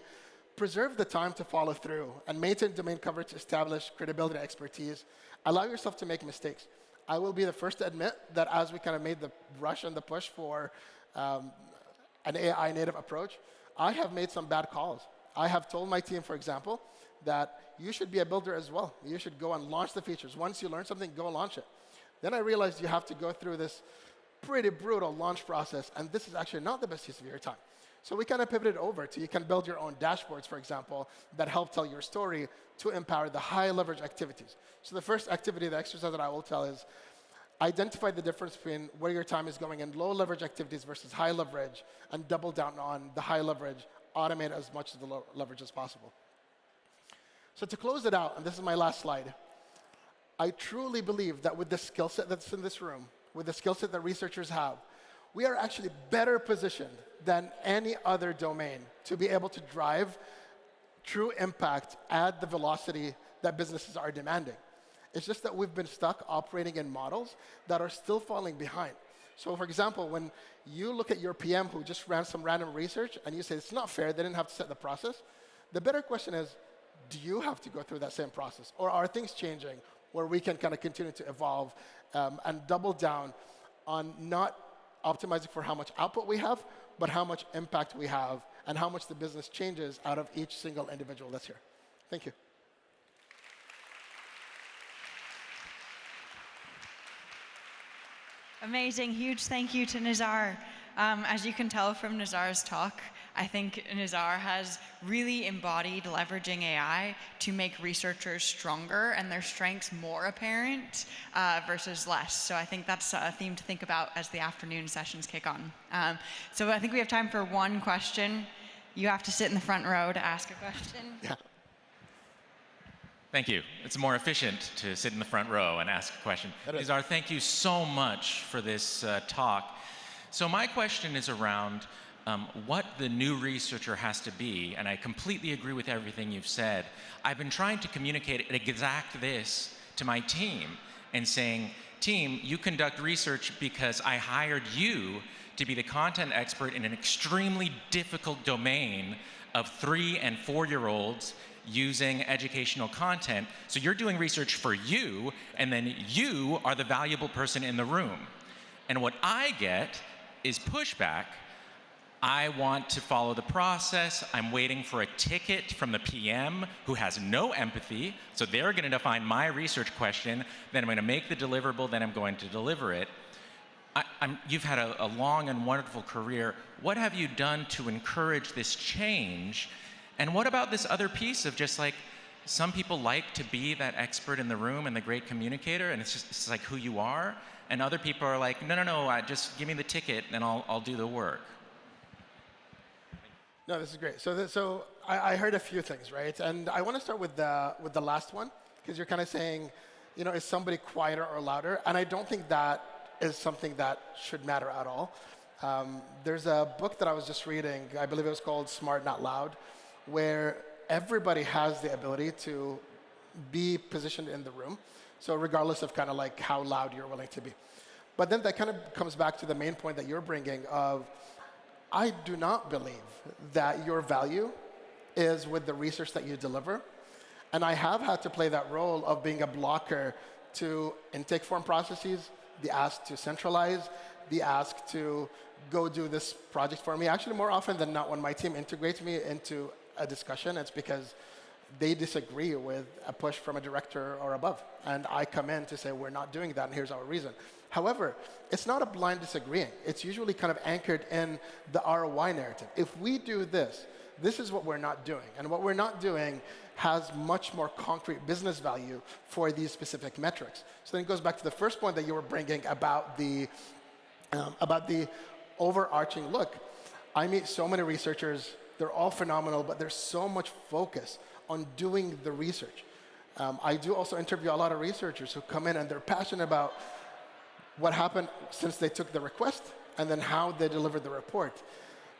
preserve the time to follow through and maintain domain coverage to establish credibility and expertise. Allow yourself to make mistakes. I will be the first to admit that as we kind of made the rush and the push for an AI native approach, I have made some bad calls. I have told my team, for example, that you should be a builder as well. You should go and launch the features. Once you learn something, go launch it. Then I realized you have to go through this pretty brutal launch process, and this is actually not the best use of your time. So we kind of pivoted over to you can build your own dashboards, for example, that help tell your story to empower the high leverage activities. So the first activity, the exercise that I will tell is identify the difference between where your time is going in low leverage activities versus high leverage, and double down on the high leverage, automate as much of the low leverage as possible. So to close it out, and this is my last slide, I truly believe that with the skill set that's in this room, with the skill set that researchers have, we are actually better positioned than any other domain to be able to drive true impact at the velocity that businesses are demanding. It's just that we've been stuck operating in models that are still falling behind. So for example, when you look at your PM who just ran some random research and you say, it's not fair, they didn't have to set the process, the better question is, do you have to go through that same process? Or are things changing where we can kind of continue to evolve and double down on not optimizing for how much output we have, but how much impact we have and how much the business changes out of each single individual that's here. Thank you. Amazing. Huge thank you to Nizar. As you can tell from Nizar's talk, I think Nizar has really embodied leveraging AI to make researchers stronger and their strengths more apparent versus less. So I think that's a theme to think about as the afternoon sessions kick on. So I think we have time for one question. You have to sit in the front row to ask a question. Yeah. Thank you. It's more efficient to sit in the front row and ask a question. Nizar, thank you so much for this talk. So my question is around what the new researcher has to be, and I completely agree with everything you've said. I've been trying to communicate exact this to my team and saying, team, you conduct research because I hired you to be the content expert in an extremely difficult domain of 3- and 4-year-olds using educational content. So you're doing research for you, and then you are the valuable person in the room. And what I get is pushback. I want to follow the process. I'm waiting for a ticket from the PM who has no empathy. So they're going to define my research question. Then I'm going to make the deliverable. Then I'm going to deliver it. You've had a long and wonderful career. What have you done to encourage this change? And what about this other piece of just like, some people like to be that expert in the room and the great communicator, and it's like who you are. And other people are like, no, just give me the ticket and I'll do the work. No, this is great. So I heard a few things, right? And I want to start with the last one, because you're kind of saying, is somebody quieter or louder? And I don't think that is something that should matter at all. There's a book that I was just reading, I believe it was called Smart Not Loud, where everybody has the ability to be positioned in the room. So regardless of kind of like how loud you're willing to be. But then that kind of comes back to the main point that you're bringing of, I do not believe that your value is with the research that you deliver. And I have had to play that role of being a blocker to intake form processes, the ask to centralize, the ask to go do this project for me. Actually, more often than not, when my team integrates me into a discussion, it's because they disagree with a push from a director or above. And I come in to say, we're not doing that, and here's our reason. However, it's not a blind disagreeing. It's usually kind of anchored in the ROI narrative. If we do this, this is what we're not doing. And what we're not doing has much more concrete business value for these specific metrics. So then it goes back to the first point that you were bringing about the overarching look. I meet so many researchers. They're all phenomenal, but there's so much focus on doing the research. I do also interview a lot of researchers who come in and they're passionate about what happened since they took the request, and then how they delivered the report.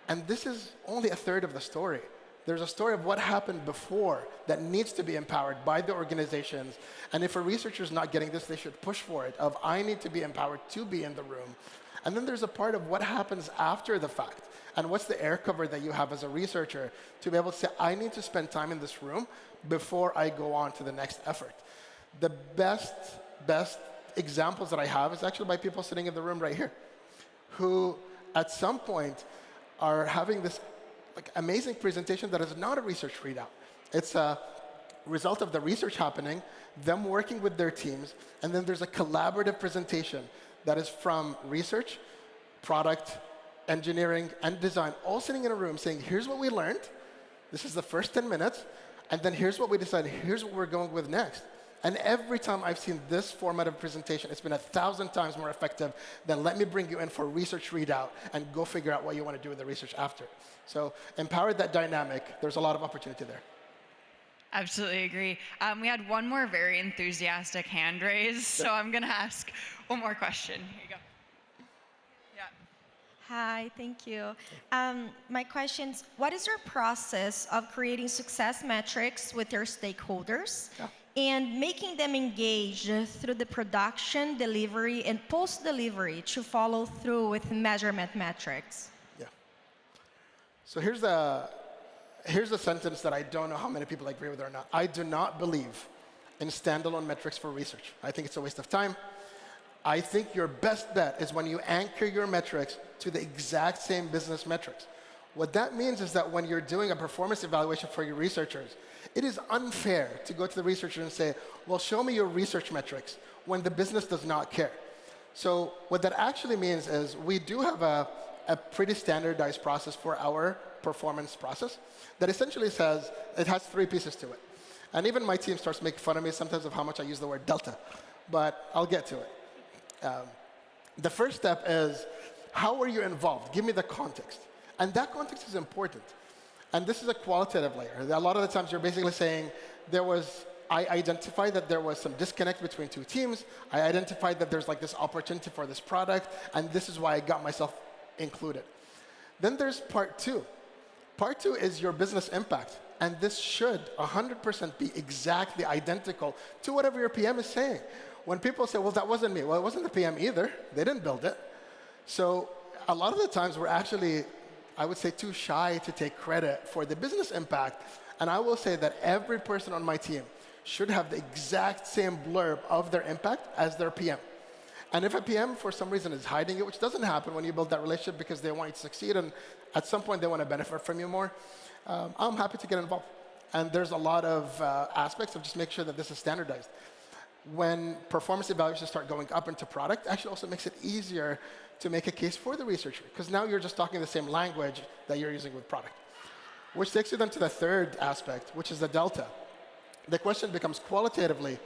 And this is only a third of the story. There's a story of what happened before that needs to be empowered by the organizations. And if a researcher is not getting this, they should push for it, of I need to be empowered to be in the room. And then there's a part of what happens after the fact. And what's the air cover that you have as a researcher to be able to say, I need to spend time in this room before I go on to the next effort. The best examples that I have is actually by people sitting in the room right here, who at some point are having this amazing presentation that is not a research readout. It's a result of the research happening, them working with their teams, and then there's a collaborative presentation that is from research, product, engineering, and design, all sitting in a room saying, here's what we learned, this is the first 10 minutes, and then here's what we decided, here's what we're going with next. And every time I've seen this format of presentation, it's been 1,000 times more effective than let me bring you in for a research readout and go figure out what you want to do with the research after. So empower that dynamic. There's a lot of opportunity there. Absolutely agree. We had one more very enthusiastic hand raised, so I'm going to ask one more question. Here you go. Hi, thank you. My question is, what is your process of creating success metrics with your stakeholders and making them engage through the production, delivery, and post-delivery to follow through with measurement metrics? Yeah. So here's a sentence that I don't know how many people agree with or not. I do not believe in standalone metrics for research. I think it's a waste of time. I think your best bet is when you anchor your metrics to the exact same business metrics. What that means is that when you're doing a performance evaluation for your researchers, it is unfair to go to the researcher and say, well, show me your research metrics, when the business does not care. So what that actually means is we do have a pretty standardized process for our performance process that essentially says it has 3 pieces to it. And even my team starts making fun of me sometimes of how much I use the word delta, but I'll get to it. The first step is, how were you involved? Give me the context. And that context is important. And this is a qualitative layer. A lot of the times you're basically saying, I identified that there was some disconnect between 2 teams. I identified that there's this opportunity for this product, and this is why I got myself included. Then there's part 2. Part 2 is your business impact. And this should 100% be exactly identical to whatever your PM is saying. When people say, well, that wasn't me. Well, it wasn't the PM either. They didn't build it. So a lot of the times we're actually, I would say, too shy to take credit for the business impact. And I will say that every person on my team should have the exact same blurb of their impact as their PM. And if a PM, for some reason, is hiding it, which doesn't happen when you build that relationship because they want you to succeed, and at some point they want to benefit from you more, I'm happy to get involved. And there's a lot of aspects of just make sure that this is standardized. When performance evaluations start going up into product, actually also makes it easier to make a case for the researcher, because now you're just talking the same language that you're using with product. Which takes you then to the third aspect, which is the delta. The question becomes qualitatively,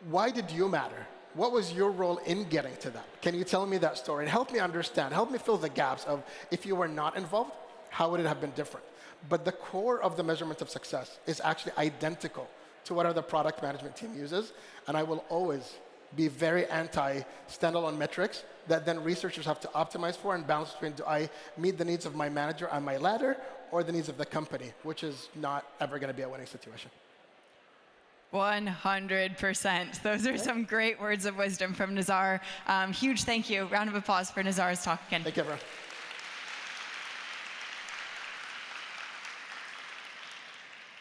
why did you matter? What was your role in getting to that? Can you tell me that story? And help me understand, help me fill the gaps of if you were not involved, how would it have been different? But the core of the measurement of success is actually identical to whatever the product management team uses. And I will always be very anti-standalone metrics that then researchers have to optimize for and balance between, do I meet the needs of my manager on my ladder or the needs of the company, which is not ever going to be a winning situation. 100%. Those are some great words of wisdom from Nazar. Huge thank you. Round of applause for Nazar's talk again. Thank you, everyone.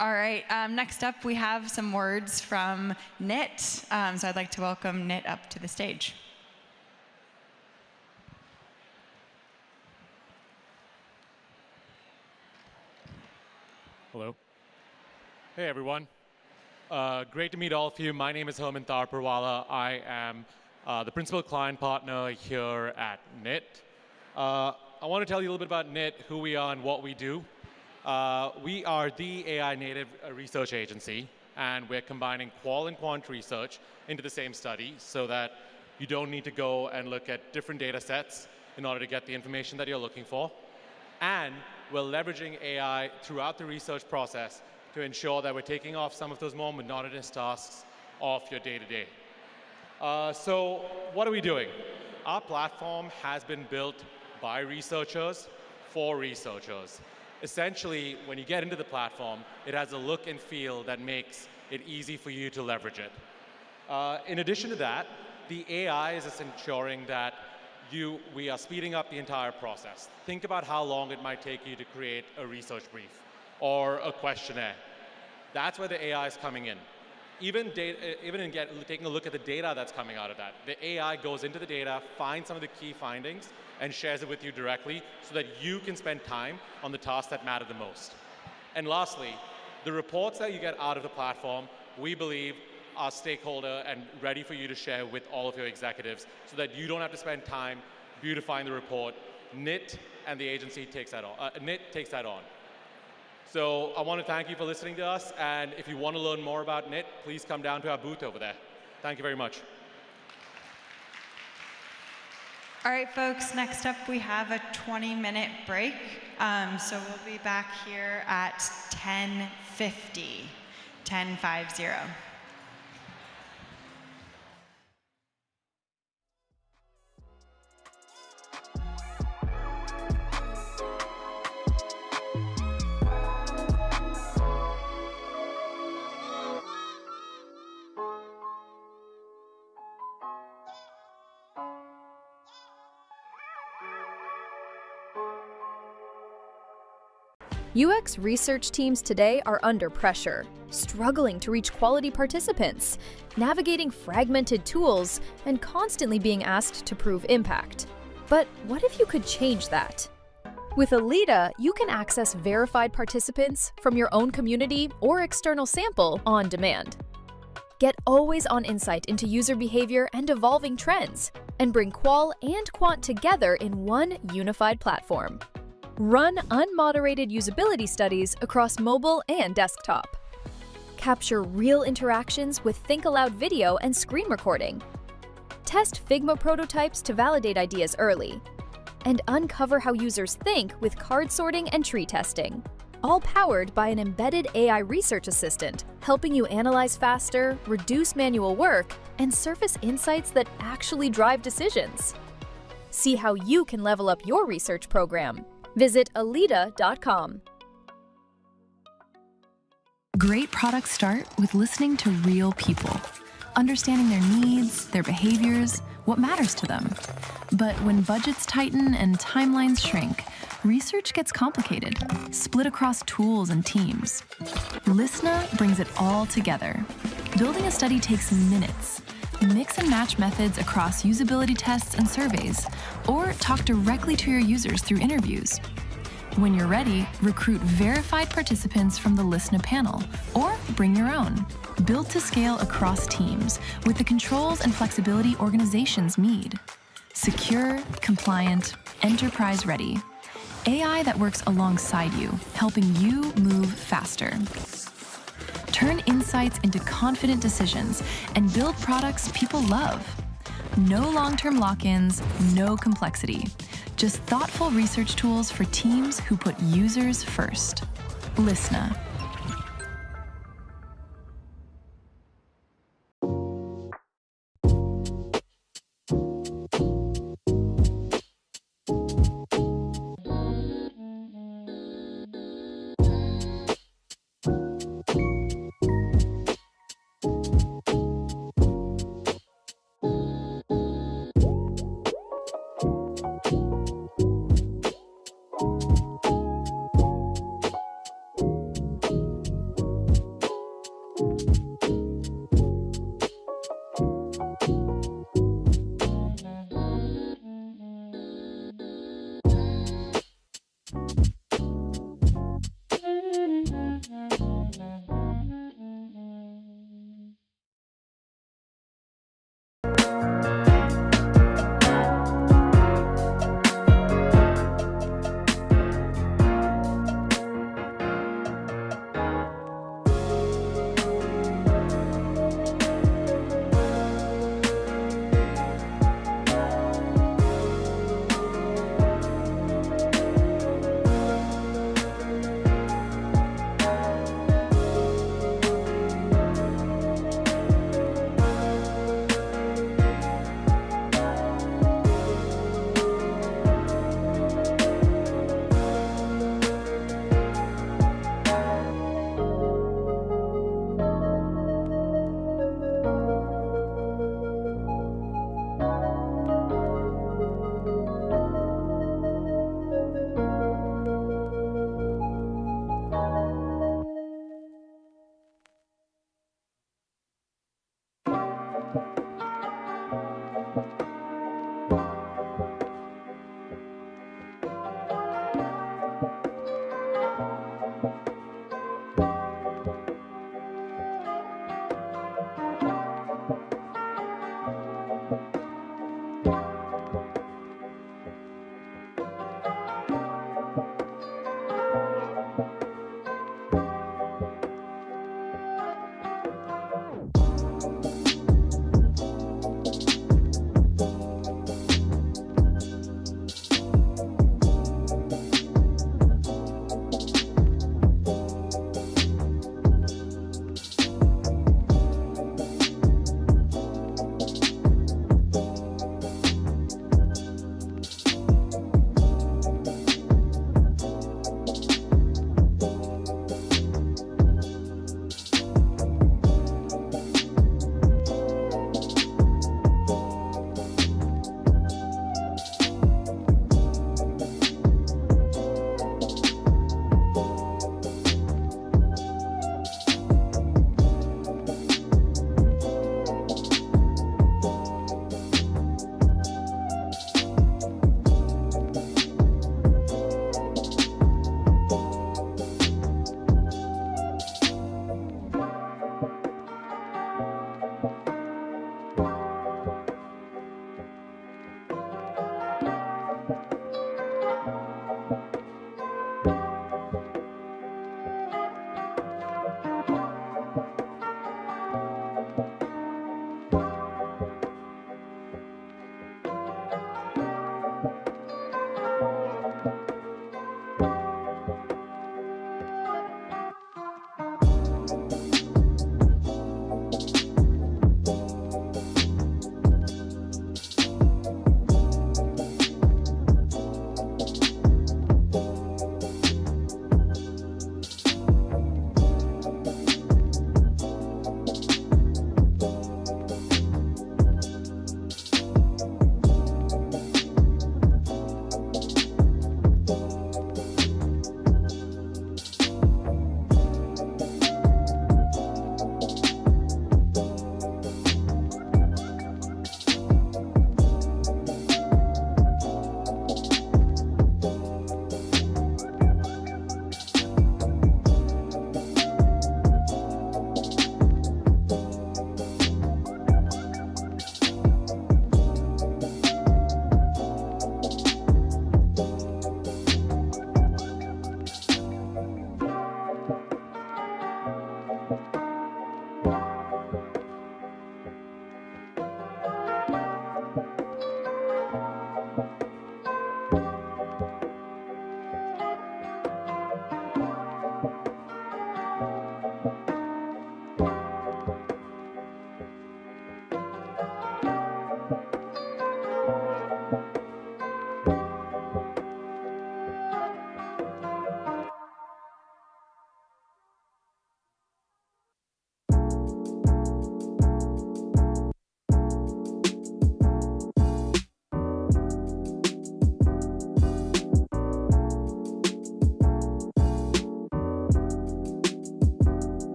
All right, next up we have some words from Nit. So I'd like to welcome Nit up to the stage. Hello. Hey, everyone. Great to meet all of you. My name is Herman Tarparwala. I am the principal client partner here at NIT. I want to tell you a little bit about NIT, who we are and what we do. We are the AI native research agency, and we're combining qual and quant research into the same study so that you don't need to go and look at different data sets in order to get the information that you're looking for. And we're leveraging AI throughout the research process to ensure that we're taking off some of those more monotonous tasks off your day-to-day. So what are we doing? Our platform has been built by researchers for researchers. Essentially, when you get into the platform, it has a look and feel that makes it easy for you to leverage it. In addition to that, the AI is just ensuring that we are speeding up the entire process. Think about how long it might take you to create a research brief or a questionnaire. That's where the AI is coming in. Even in taking a look at the data that's coming out of that, the AI goes into the data, finds some of the key findings, and shares it with you directly so that you can spend time on the tasks that matter the most. And lastly, the reports that you get out of the platform, we believe are stakeholder and ready for you to share with all of your executives so that you don't have to spend time beautifying the report. NIT and the agency takes that on. NIT takes that on. So I want to thank you for listening to us, and if you want to learn more about NIT, please come down to our booth over there. Thank you very much. All right, folks, next up we have a 20-minute break. So we'll be back here at 10:50, 10:50. UX research teams today are under pressure, struggling to reach quality participants, navigating fragmented tools, and constantly being asked to prove impact. But what if you could change that? With Alida, you can access verified participants from your own community or external sample on demand. Get always-on insight into user behavior and evolving trends, and bring qual and quant together in one unified platform. Run unmoderated usability studies across mobile and desktop. Capture real interactions with Think Aloud video and screen recording. Test Figma prototypes to validate ideas early. And uncover how users think with card sorting and tree testing. All powered by an embedded AI research assistant, helping you analyze faster, reduce manual work, and surface insights that actually drive decisions. See how you can level up your research program. Visit alida.com. Great products start with listening to real people, understanding their needs, their behaviors, what matters to them. But when budgets tighten and timelines shrink, research gets complicated, split across tools and teams. Listna brings it all together. Building a study takes minutes. Mix and match methods across usability tests and surveys, or talk directly to your users through interviews. When you're ready, recruit verified participants from the Listna panel, or bring your own. Built to scale across teams with the controls and flexibility organizations need. Secure, compliant, enterprise-ready. AI that works alongside you, helping you move faster. Turn insights into confident decisions and build products people love. No long-term lock-ins, no complexity. Just thoughtful research tools for teams who put users first. Listna.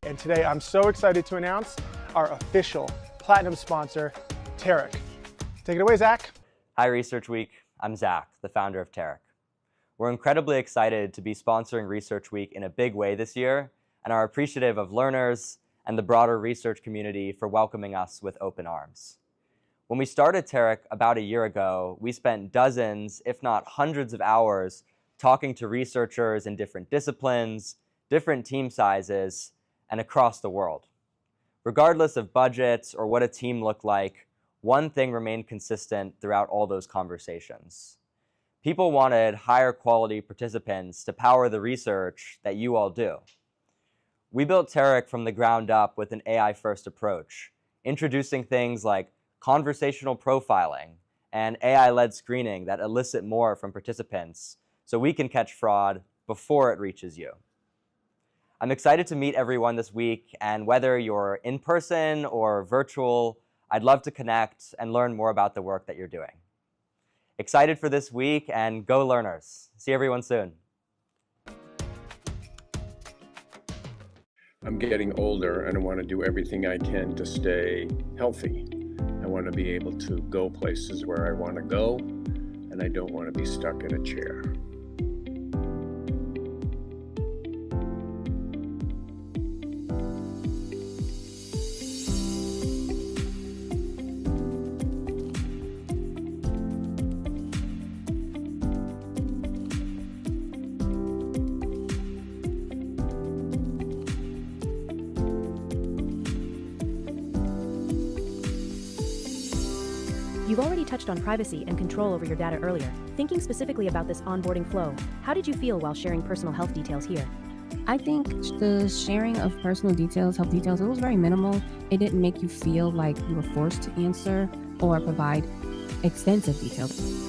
And today I'm so excited to announce our official platinum sponsor, Tarek. Take it away, Zach. Hi, Research Week. I'm Zach, the founder of Tarek. We're incredibly excited to be sponsoring Research Week in a big way this year and are appreciative of learners and the broader research community for welcoming us with open arms. When we started Tarek about a year ago, we spent dozens, if not hundreds of hours talking to researchers in different disciplines, different team sizes, and across the world. Regardless of budgets or what a team looked like, one thing remained consistent throughout all those conversations. People wanted higher quality participants to power the research that you all do. We built Tarek from the ground up with an AI-first approach, introducing things like conversational profiling and AI-led screening that elicit more from participants so we can catch fraud before it reaches you. I'm excited to meet everyone this week, and whether you're in person or virtual, I'd love to connect and learn more about the work that you're doing. Excited for this week, and go learners. See everyone soon. I'm getting older and I want to do everything I can to stay healthy. I want to be able to go places where I want to go, and I don't want to be stuck in a chair. You've already touched on privacy and control over your data earlier. Thinking specifically about this onboarding flow, how did you feel while sharing personal health details here? I think the sharing of personal details, health details, it was very minimal. It didn't make you feel like you were forced to answer or provide extensive details.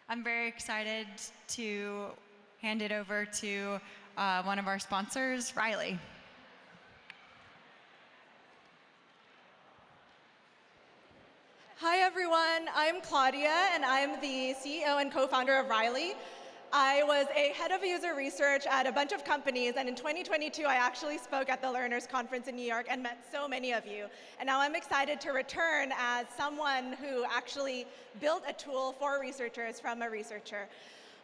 I'm very excited to hand it over to one of our sponsors, Riley. Hi everyone, I'm Claudia and I'm the CEO and co-founder of Riley. I was a head of user research at a bunch of companies, and in 2022 I actually spoke at the Learners Conference in New York and met so many of you. And now I'm excited to return as someone who actually built a tool for researchers from a researcher.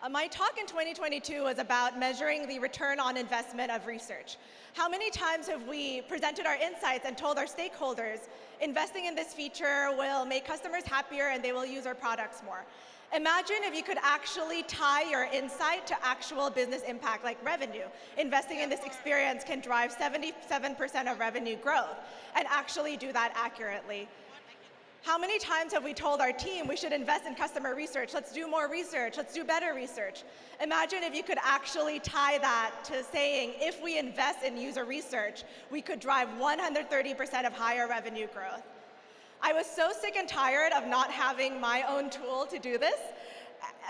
My talk in 2022 was about measuring the return on investment of research. How many times have we presented our insights and told our stakeholders, investing in this feature will make customers happier and they will use our products more? Imagine if you could actually tie your insight to actual business impact, like revenue. Investing in this experience can drive 77% of revenue growth, and actually do that accurately. How many times have we told our team we should invest in customer research? Let's do more research. Let's do better research. Imagine if you could actually tie that to saying, if we invest in user research, we could drive 130% of higher revenue growth. I was so sick and tired of not having my own tool to do this,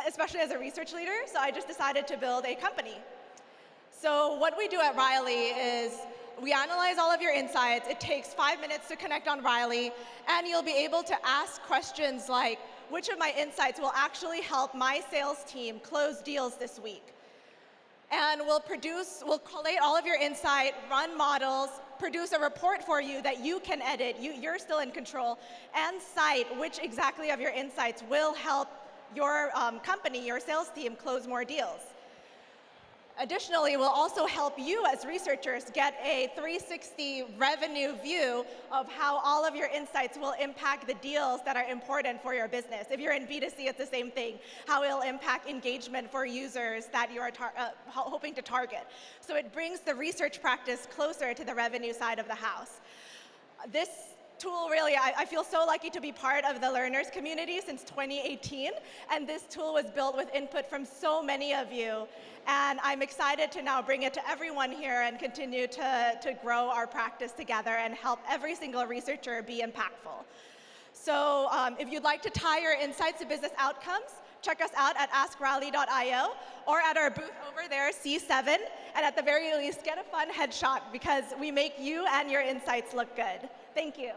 especially as a research leader, so I just decided to build a company. So what we do at Riley is we analyze all of your insights. It takes 5 minutes to connect on Riley, and you'll be able to ask questions like, which of my insights will actually help my sales team close deals this week? And we'll collate all of your insight, run models, produce a report for you that you can edit, you're still in control, and cite which exactly of your insights will help your company, your sales team, close more deals. Additionally, we'll also help you as researchers get a 360 revenue view of how all of your insights will impact the deals that are important for your business. If you're in B2C, it's the same thing, how it'll impact engagement for users that you are hoping to target. So it brings the research practice closer to the revenue side of the house. This tool really, I feel so lucky to be part of the learners community since 2018, and this tool was built with input from so many of you, and I'm excited to now bring it to everyone here and continue to grow our practice together and help every single researcher be impactful. So if you'd like to tie your insights to business outcomes, check us out at askriley.io or at our booth over there, C7, and at the very least, get a fun headshot because we make you and your insights look good. Thank you.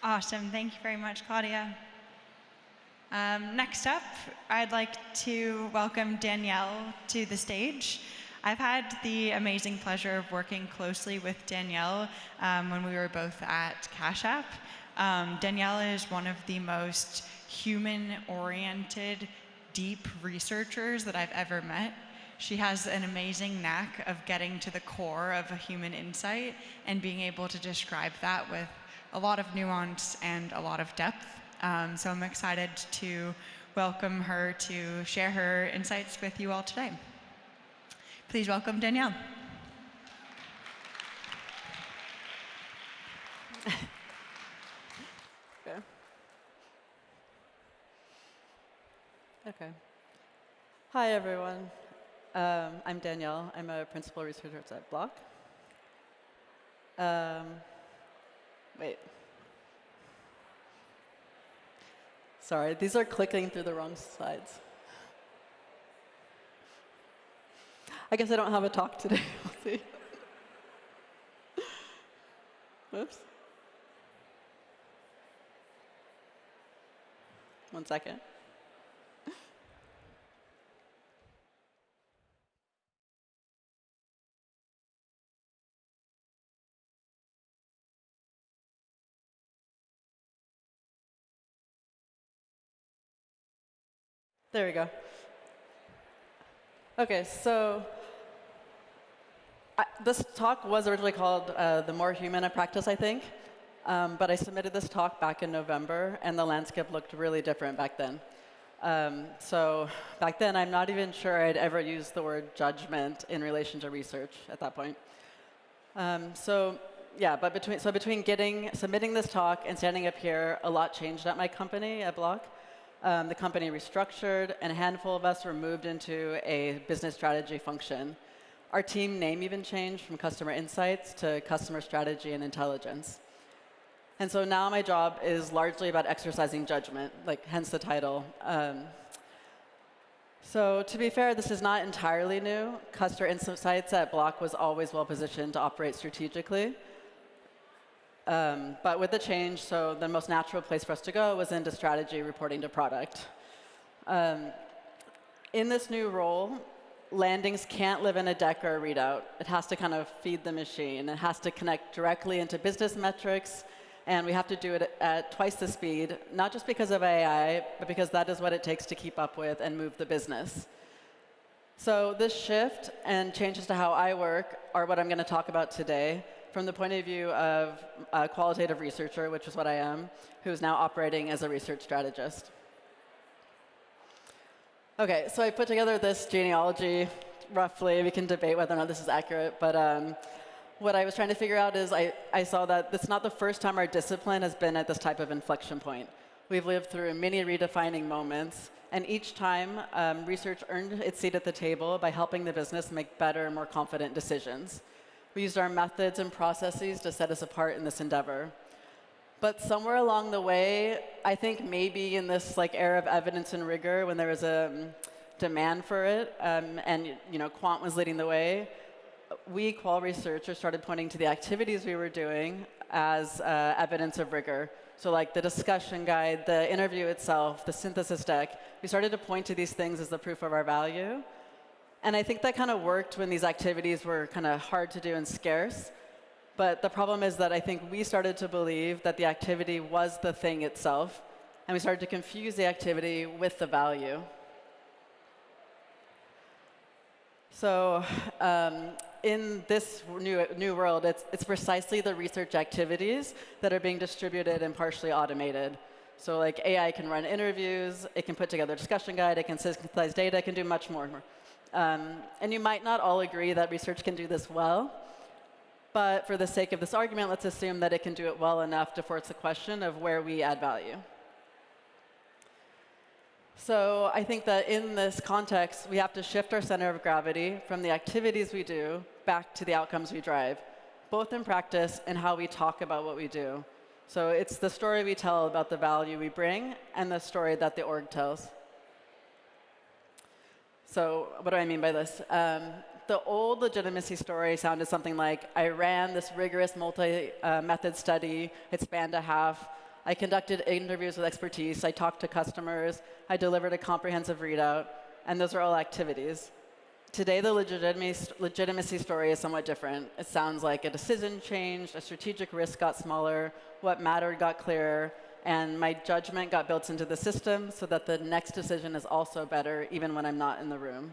Awesome. Thank you very much, Claudia. Next up, I'd like to welcome Danielle to the stage. I've had the amazing pleasure of working closely with Danielle when we were both at Cash App. Danielle is one of the most human-oriented, deep researchers that I've ever met. She has an amazing knack of getting to the core of a human insight and being able to describe that with a lot of nuance and a lot of depth. So I'm excited to welcome her to share her insights with you all today. Please welcome Danielle. Okay. Hi, everyone. I'm Danielle. I'm a principal researcher at Block. Wait. Sorry, these are clicking through the wrong slides. I guess I don't have a talk today. We'll see. Whoops. 1 second. There we go. Okay, so this talk was originally called The More Human I Practice, I think. But I submitted this talk back in November, and the landscape looked really different back then. So back then, I'm not even sure I'd ever used the word judgment in relation to research at that point. So between submitting this talk and standing up here, a lot changed at my company, at Block. The company restructured, and a handful of us were moved into a business strategy function. Our team name even changed from customer insights to customer strategy and intelligence. And so now my job is largely about exercising judgment, hence the title. So to be fair, this is not entirely new. Customer insights at Block was always well positioned to operate strategically. But with the change, so the most natural place for us to go was into strategy reporting to product. In this new role, landings can't live in a deck or a readout. It has to kind of feed the machine. It has to connect directly into business metrics, and we have to do it at twice the speed, not just because of AI, but because that is what it takes to keep up with and move the business. So this shift and changes to how I work are what I'm going to talk about today, from the point of view of a qualitative researcher, which is what I am, who's now operating as a research strategist. Okay, so I put together this genealogy, roughly. We can debate whether or not this is accurate, but what I was trying to figure out is I saw that it's not the first time our discipline has been at this type of inflection point. We've lived through many redefining moments, and each time research earned its seat at the table by helping the business make better and more confident decisions. We used our methods and processes to set us apart in this endeavor. But somewhere along the way, I think maybe in this era of evidence and rigor, when there was a demand for it, and quant was leading the way, we, qual researchers, started pointing to the activities we were doing as evidence of rigor. So like the discussion guide, the interview itself, the synthesis deck, we started to point to these things as the proof of our value. And I think that kind of worked when these activities were kind of hard to do and scarce. But the problem is that I think we started to believe that the activity was the thing itself, and we started to confuse the activity with the value. So in this new world, it's precisely the research activities that are being distributed and partially automated. So like AI can run interviews, it can put together a discussion guide, it can synthesize data, it can do much more. And you might not all agree that research can do this well, but for the sake of this argument, let's assume that it can do it well enough to force the question of where we add value. So I think that in this context, we have to shift our center of gravity from the activities we do back to the outcomes we drive, both in practice and how we talk about what we do. So it's the story we tell about the value we bring and the story that the org tells. So what do I mean by this? The old legitimacy story sounded something like, I ran this rigorous multi-method study. It spanned a half. I conducted interviews with expertise. I talked to customers. I delivered a comprehensive readout. And those are all activities. Today, the legitimacy story is somewhat different. It sounds like a decision changed, a strategic risk got smaller, what mattered got clearer, and my judgment got built into the system so that the next decision is also better, even when I'm not in the room.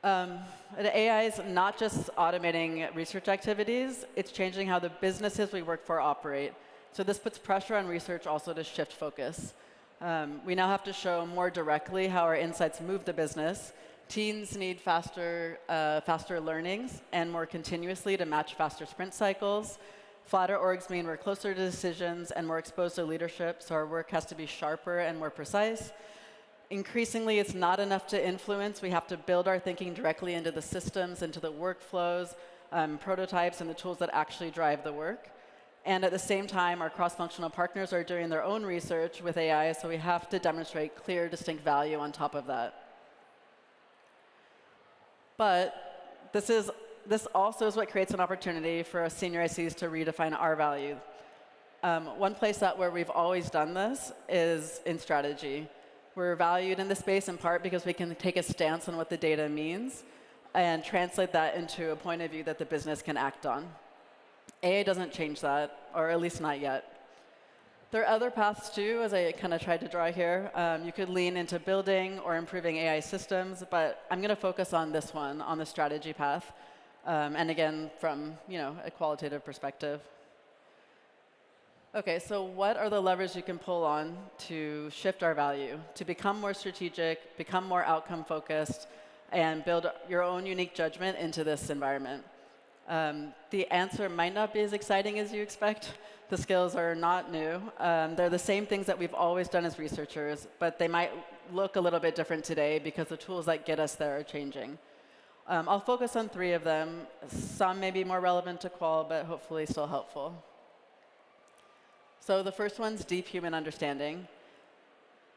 The AI is not just automating research activities, it's changing how the businesses we work for operate. So this puts pressure on research also to shift focus. We now have to show more directly how our insights move the business. Teams need faster learnings and more continuously to match faster sprint cycles. Flatter orgs mean we're closer to decisions and more exposed to leadership, so our work has to be sharper and more precise. Increasingly, it's not enough to influence. We have to build our thinking directly into the systems, into the workflows, prototypes, and the tools that actually drive the work. And at the same time, our cross-functional partners are doing their own research with AI, so we have to demonstrate clear, distinct value on top of that. But this also is what creates an opportunity for us senior ICs to redefine our value. One place where we've always done this is in strategy. We're valued in this space in part because we can take a stance on what the data means and translate that into a point of view that the business can act on. AI doesn't change that, or at least not yet. There are other paths too, as I kind of tried to draw here. You could lean into building or improving AI systems, but I'm going to focus on this one, on the strategy path, and again, from a qualitative perspective. OK, so what are the levers you can pull on to shift our value, to become more strategic, become more outcome-focused, and build your own unique judgment into this environment? The answer might not be as exciting as you expect. The skills are not new. They're the same things that we've always done as researchers, but they might look a little bit different today because the tools that get us there are changing. I'll focus on 3 of them. Some may be more relevant to qual, but hopefully still helpful. So the first one's deep human understanding.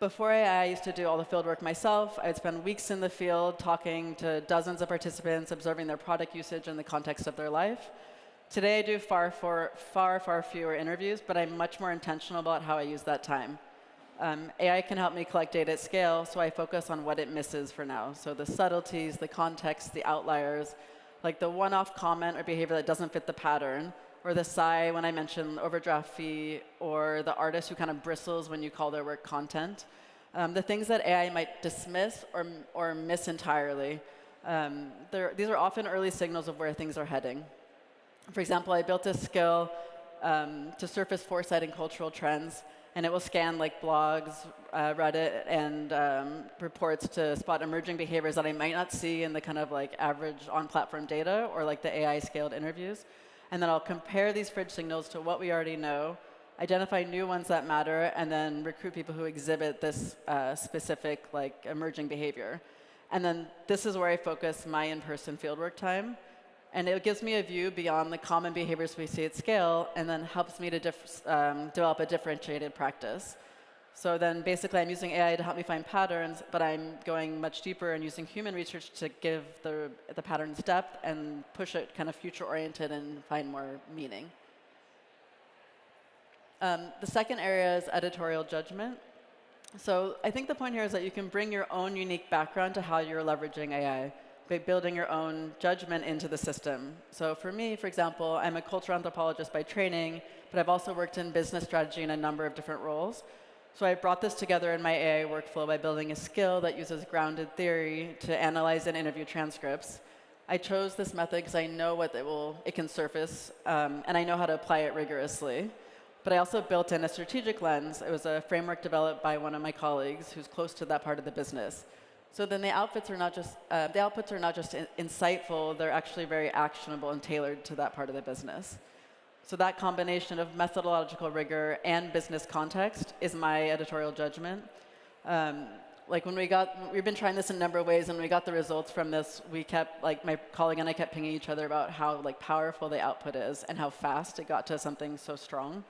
Before AI, I used to do all the field work myself. I'd spend weeks in the field talking to dozens of participants, observing their product usage in the context of their life. Today, I do far fewer interviews, but I'm much more intentional about how I use that time. AI can help me collect data at scale, so I focus on what it misses for now. So the subtleties, the context, the outliers, like the one-off comment or behavior that doesn't fit the pattern, or the sigh when I mention overdraft fee, or the artist who kind of bristles when you call their work content. The things that AI might dismiss or miss entirely. These are often early signals of where things are heading. For example, I built a skill to surface foresight and cultural trends. And it will scan like blogs, Reddit, and reports to spot emerging behaviors that I might not see in the kind of like average on-platform data or like the AI-scaled interviews. And then I'll compare these fridge signals to what we already know, identify new ones that matter, and then recruit people who exhibit this specific like emerging behavior. And then this is where I focus my in-person fieldwork time. And it gives me a view beyond the common behaviors we see at scale, and then helps me to develop a differentiated practice. So then basically I'm using AI to help me find patterns, but I'm going much deeper and using human research to give the patterns depth and push it kind of future-oriented and find more meaning. The second area is editorial judgment. So I think the point here is that you can bring your own unique background to how you're leveraging AI by building your own judgment into the system. So for me, for example, I'm a cultural anthropologist by training, but I've also worked in business strategy in a number of different roles. So I brought this together in my AI workflow by building a skill that uses grounded theory to analyze and interview transcripts. I chose this method because I know what it can surface, and I know how to apply it rigorously. But I also built in a strategic lens. It was a framework developed by one of my colleagues who's close to that part of the business. So then the outputs are not just insightful, they're actually very actionable and tailored to that part of the business. So that combination of methodological rigor and business context is my editorial judgment. Like we've been trying this in a number of ways, and when we got the results from this, we kept, like my colleague and I kept pinging each other about how like powerful the output is and how fast it got to something so strong.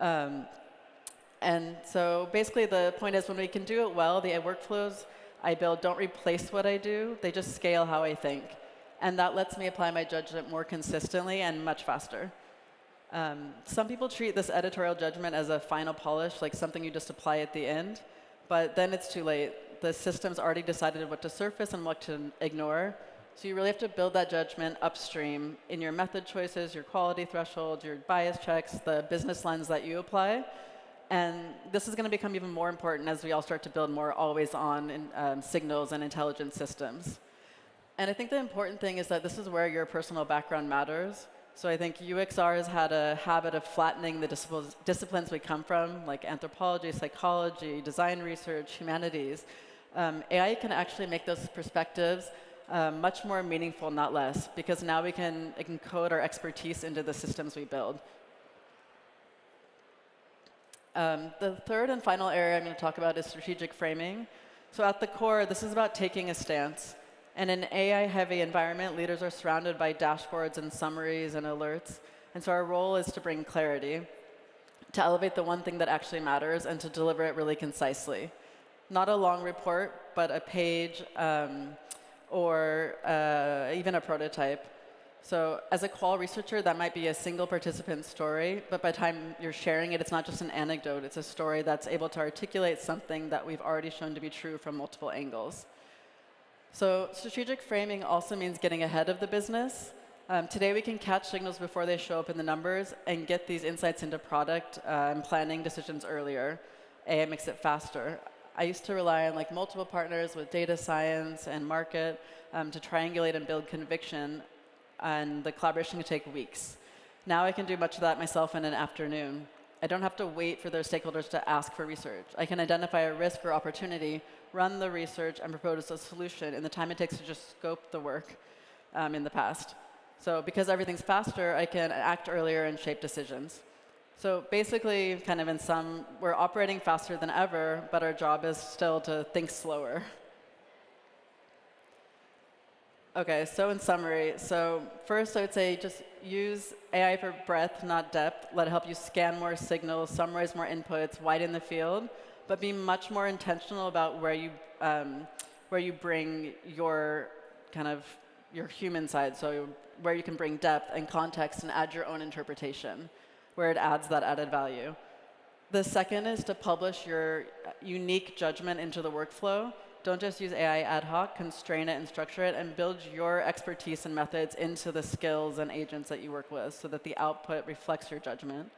And so basically the point is when we can do it well, the workflows I build don't replace what I do, they just scale how I think. And that lets me apply my judgment more consistently and much faster. Some people treat this editorial judgment as a final polish, like something you just apply at the end, but then it's too late. The system's already decided what to surface and what to ignore, so you really have to build that judgment upstream in your method choices, your quality thresholds, your bias checks, the business lens that you apply. And this is going to become even more important as we all start to build more always-on signals and intelligence systems. And I think the important thing is that this is where your personal background matters. So I think UXR has had a habit of flattening the disciplines we come from, like anthropology, psychology, design research, humanities. AI can actually make those perspectives much more meaningful, not less, because now it can encode our expertise into the systems we build. The third and final area I'm going to talk about is strategic framing. So at the core, this is about taking a stance. In an AI-heavy environment, leaders are surrounded by dashboards and summaries and alerts. And so our role is to bring clarity, to elevate the one thing that actually matters, and to deliver it really concisely. Not a long report, but a page or even a prototype. So as a qual researcher, that might be a single participant story, but by the time you're sharing it, it's not just an anecdote. It's a story that's able to articulate something that we've already shown to be true from multiple angles. So strategic framing also means getting ahead of the business. Today, we can catch signals before they show up in the numbers and get these insights into product and planning decisions earlier. AI makes it faster. I used to rely on like multiple partners with data science and market to triangulate and build conviction, and the collaboration could take weeks. Now I can do much of that myself in an afternoon. I don't have to wait for those stakeholders to ask for research. I can identify a risk or opportunity, run the research, and propose a solution in the time it takes to just scope the work in the past. So because everything's faster, I can act earlier and shape decisions. So basically, kind of in sum, we're operating faster than ever, but our job is still to think slower. OK, so in summary, so first I would say just use AI for breadth, not depth. Let it help you scan more signals, summarize more inputs, widen the field, but be much more intentional about where you bring your kind of your human side, so where you can bring depth and context and add your own interpretation, where it adds that added value. The second is to publish your unique judgment into the workflow. Don't just use AI ad hoc, constrain it and structure it, and build your expertise and methods into the skills and agents that you work with so that the output reflects your judgment.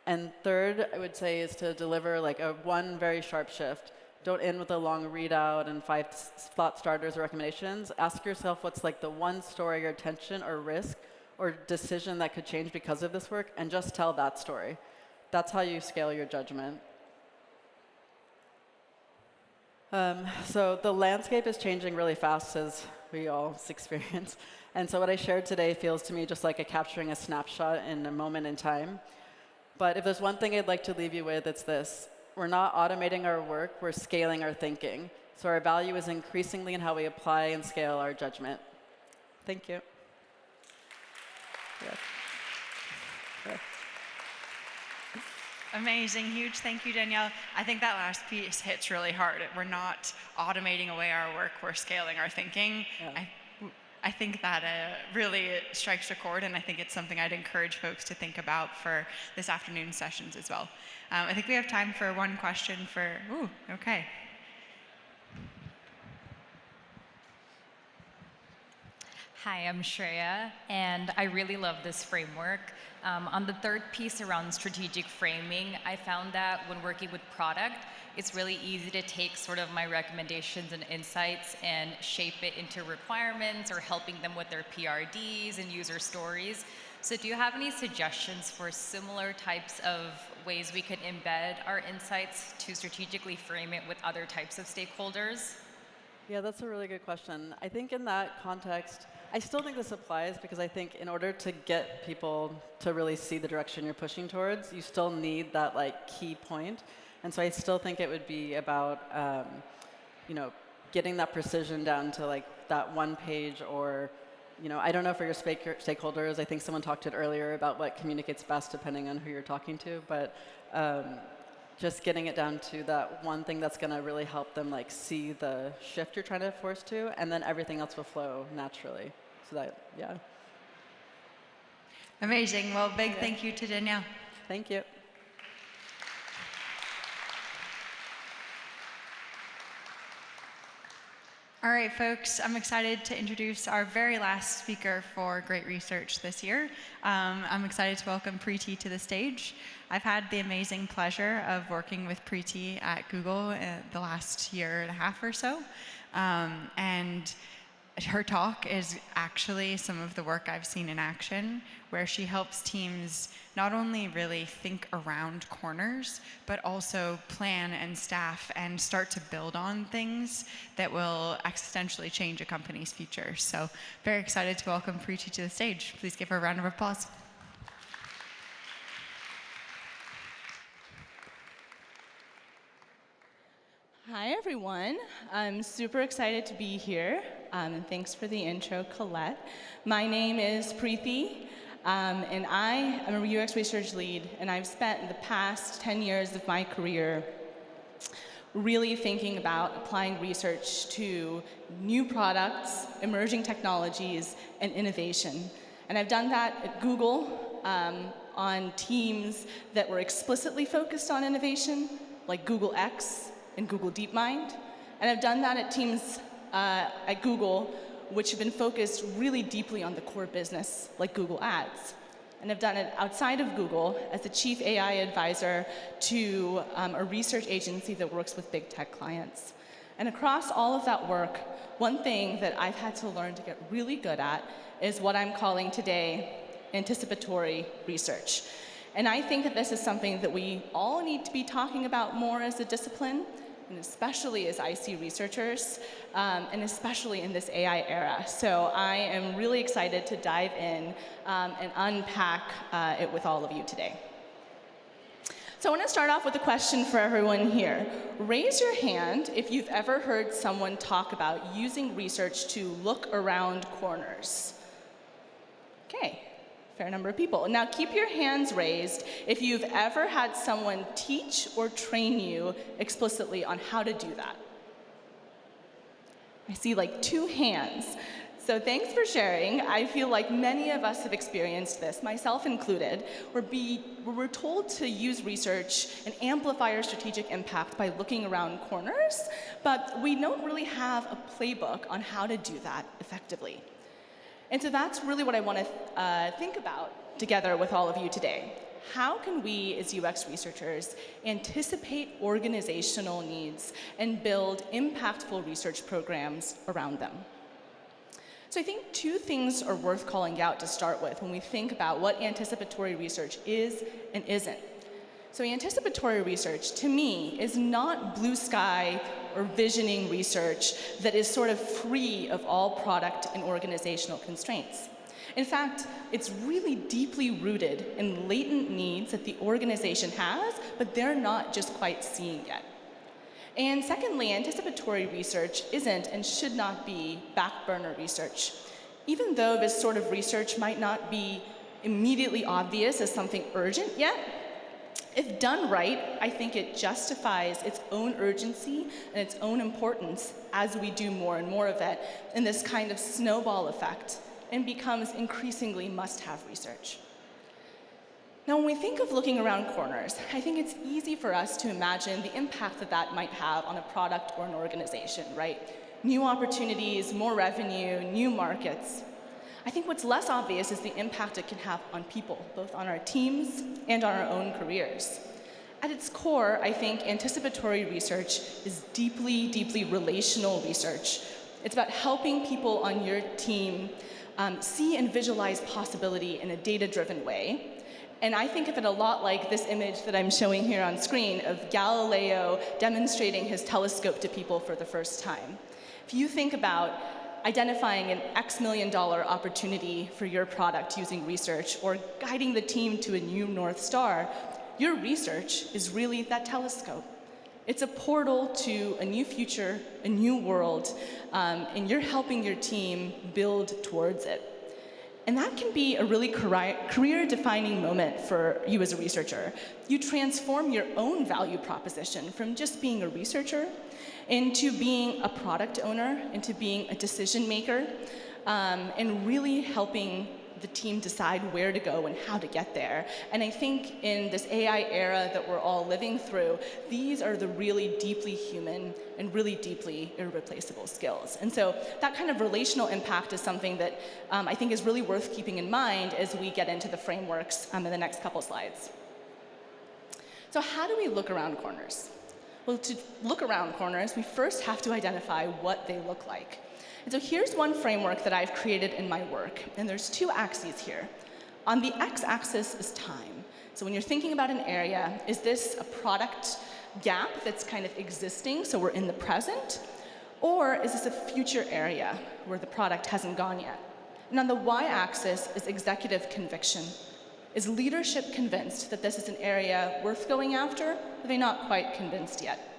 And third, I would say, is to deliver like one very sharp shift. Don't end with a long readout and 5 thought starters or recommendations. Ask yourself what's like the one story or tension or risk or decision that could change because of this work, and just tell that story. That's how you scale your judgment. So the landscape is changing really fast, as we all experience. And so what I shared today feels to me just like capturing a snapshot in a moment in time. But if there's one thing I'd like to leave you with, it's this. We're not automating our work, we're scaling our thinking. So our value is increasingly in how we apply and scale our judgment. Thank you. Yeah. Yeah. Amazing, huge thank you, Danielle. I think that last piece hits really hard. We're not automating away our work, we're scaling our thinking. Yeah. I think that really strikes a chord, and I think it's something I'd encourage folks to think about for this afternoon's sessions as well. I think we have time for one question for, okay. Hi, I'm Shreya, and I really love this framework. On the third piece around strategic framing, I found that when working with product, it's really easy to take sort of my recommendations and insights and shape it into requirements or helping them with their PRDs and user stories. So do you have any suggestions for similar types of ways we could embed our insights to strategically frame it with other types of stakeholders? Yeah, that's a really good question. I think in that context, I still think this applies because I think in order to get people to really see the direction you're pushing towards, you still need that key point. And so I still think it would be about getting that precision down to that one page, or I don't know for your stakeholders. I think someone talked earlier about what communicates best depending on who you're talking to, but just getting it down to that one thing that's going to really help them see the shift you're trying to force to, and then everything else will flow naturally. So that, yeah. Amazing. Well, big thank you to Danielle. Thank you. All right, folks, I'm excited to introduce our very last speaker for Great Research this year. I'm excited to welcome Preeti to the stage. I've had the amazing pleasure of working with Preeti at Google the last year and a half or so. And her talk is actually some of the work I've seen in action, where she helps teams not only really think around corners, but also plan and staff and start to build on things that will existentially change a company's future. So very excited to welcome Preeti to the stage. Please give her a round of applause. Hi, everyone. I'm super excited to be here, and thanks for the intro, Colette. My name is Preeti, and I am a UX research lead, and I've spent the past 10 years of my career really thinking about applying research to new products, emerging technologies, and innovation. And I've done that at Google on teams that were explicitly focused on innovation, like Google X and Google DeepMind. And I've done that at teams at Google which have been focused really deeply on the core business, like Google Ads. And I've done it outside of Google as the chief AI advisor to a research agency that works with big tech clients. And across all of that work, one thing that I've had to learn to get really good at is what I'm calling today anticipatory research. And I think that this is something that we all need to be talking about more as a discipline, and especially as IC researchers, and especially in this AI era. So I am really excited to dive in and unpack it with all of you today. So I want to start off with a question for everyone here. Raise your hand if you've ever heard someone talk about using research to look around corners. Okay. Fair number of people. Now keep your hands raised if you've ever had someone teach or train you explicitly on how to do that. I see 2 hands. So thanks for sharing. I feel like many of us have experienced this, myself included, where we're told to use research and amplify our strategic impact by looking around corners, but we don't really have a playbook on how to do that effectively. And so that's really what I want to think about together with all of you today. How can we, as UX researchers, anticipate organizational needs and build impactful research programs around them? So I think two things are worth calling out to start with when we think about what anticipatory research is and isn't. So anticipatory research, to me, is not blue sky or visioning research that is sort of free of all product and organizational constraints. In fact, it's really deeply rooted in latent needs that the organization has, but they're not just quite seeing yet. And secondly, anticipatory research isn't and should not be back burner research. Even though this sort of research might not be immediately obvious as something urgent yet, if done right, I think it justifies its own urgency and its own importance as we do more and more of it in this kind of snowball effect and becomes increasingly must-have research. Now, when we think of looking around corners, I think it's easy for us to imagine the impact that that might have on a product or an organization, right? New opportunities, more revenue, new markets. I think what's less obvious is the impact it can have on people, both on our teams and on our own careers. At its core, I think anticipatory research is deeply, deeply relational research. It's about helping people on your team see and visualize possibility in a data-driven way. And I think of it a lot like this image that I'm showing here on screen of Galileo demonstrating his telescope to people for the first time. If you think about identifying an X million dollar opportunity for your product using research or guiding the team to a new North Star, your research is really that telescope. It's a portal to a new future, a new world, and you're helping your team build towards it. And that can be a really career-defining moment for you as a researcher. You transform your own value proposition from just being a researcher into being a product owner, into being a decision maker, and really helping the team decide where to go and how to get there. And I think in this AI era that we're all living through, these are the really deeply human and really deeply irreplaceable skills. And so that kind of relational impact is something that I think is really worth keeping in mind as we get into the frameworks in the next couple slides. So how do we look around corners? Well, to look around corners, we first have to identify what they look like. And so here's one framework that I've created in my work, and there's two axes here. On the x-axis is time. So when you're thinking about an area, is this a product gap that's kind of existing, so we're in the present? Or is this a future area where the product hasn't gone yet? And on the y-axis is executive conviction. Is leadership convinced that this is an area worth going after? Or are they not quite convinced yet?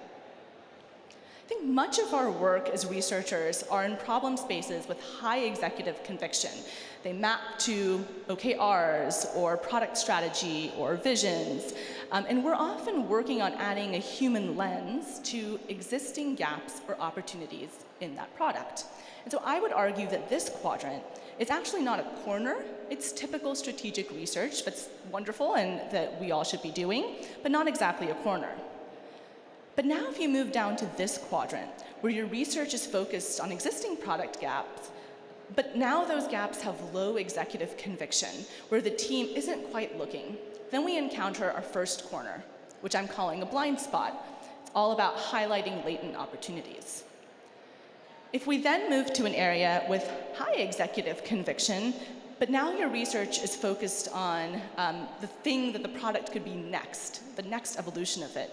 I think much of our work as researchers are in problem spaces with high executive conviction. They map to OKRs or product strategy or visions. And we're often working on adding a human lens to existing gaps or opportunities in that product. And so I would argue that this quadrant is actually not a corner. It's typical strategic research that's wonderful and that we all should be doing, but not exactly a corner. But now if you move down to this quadrant, where your research is focused on existing product gaps, but now those gaps have low executive conviction, where the team isn't quite looking, then we encounter our first corner, which I'm calling a blind spot. It's all about highlighting latent opportunities. If we then move to an area with high executive conviction, but now your research is focused on the thing that the product could be next, the next evolution of it,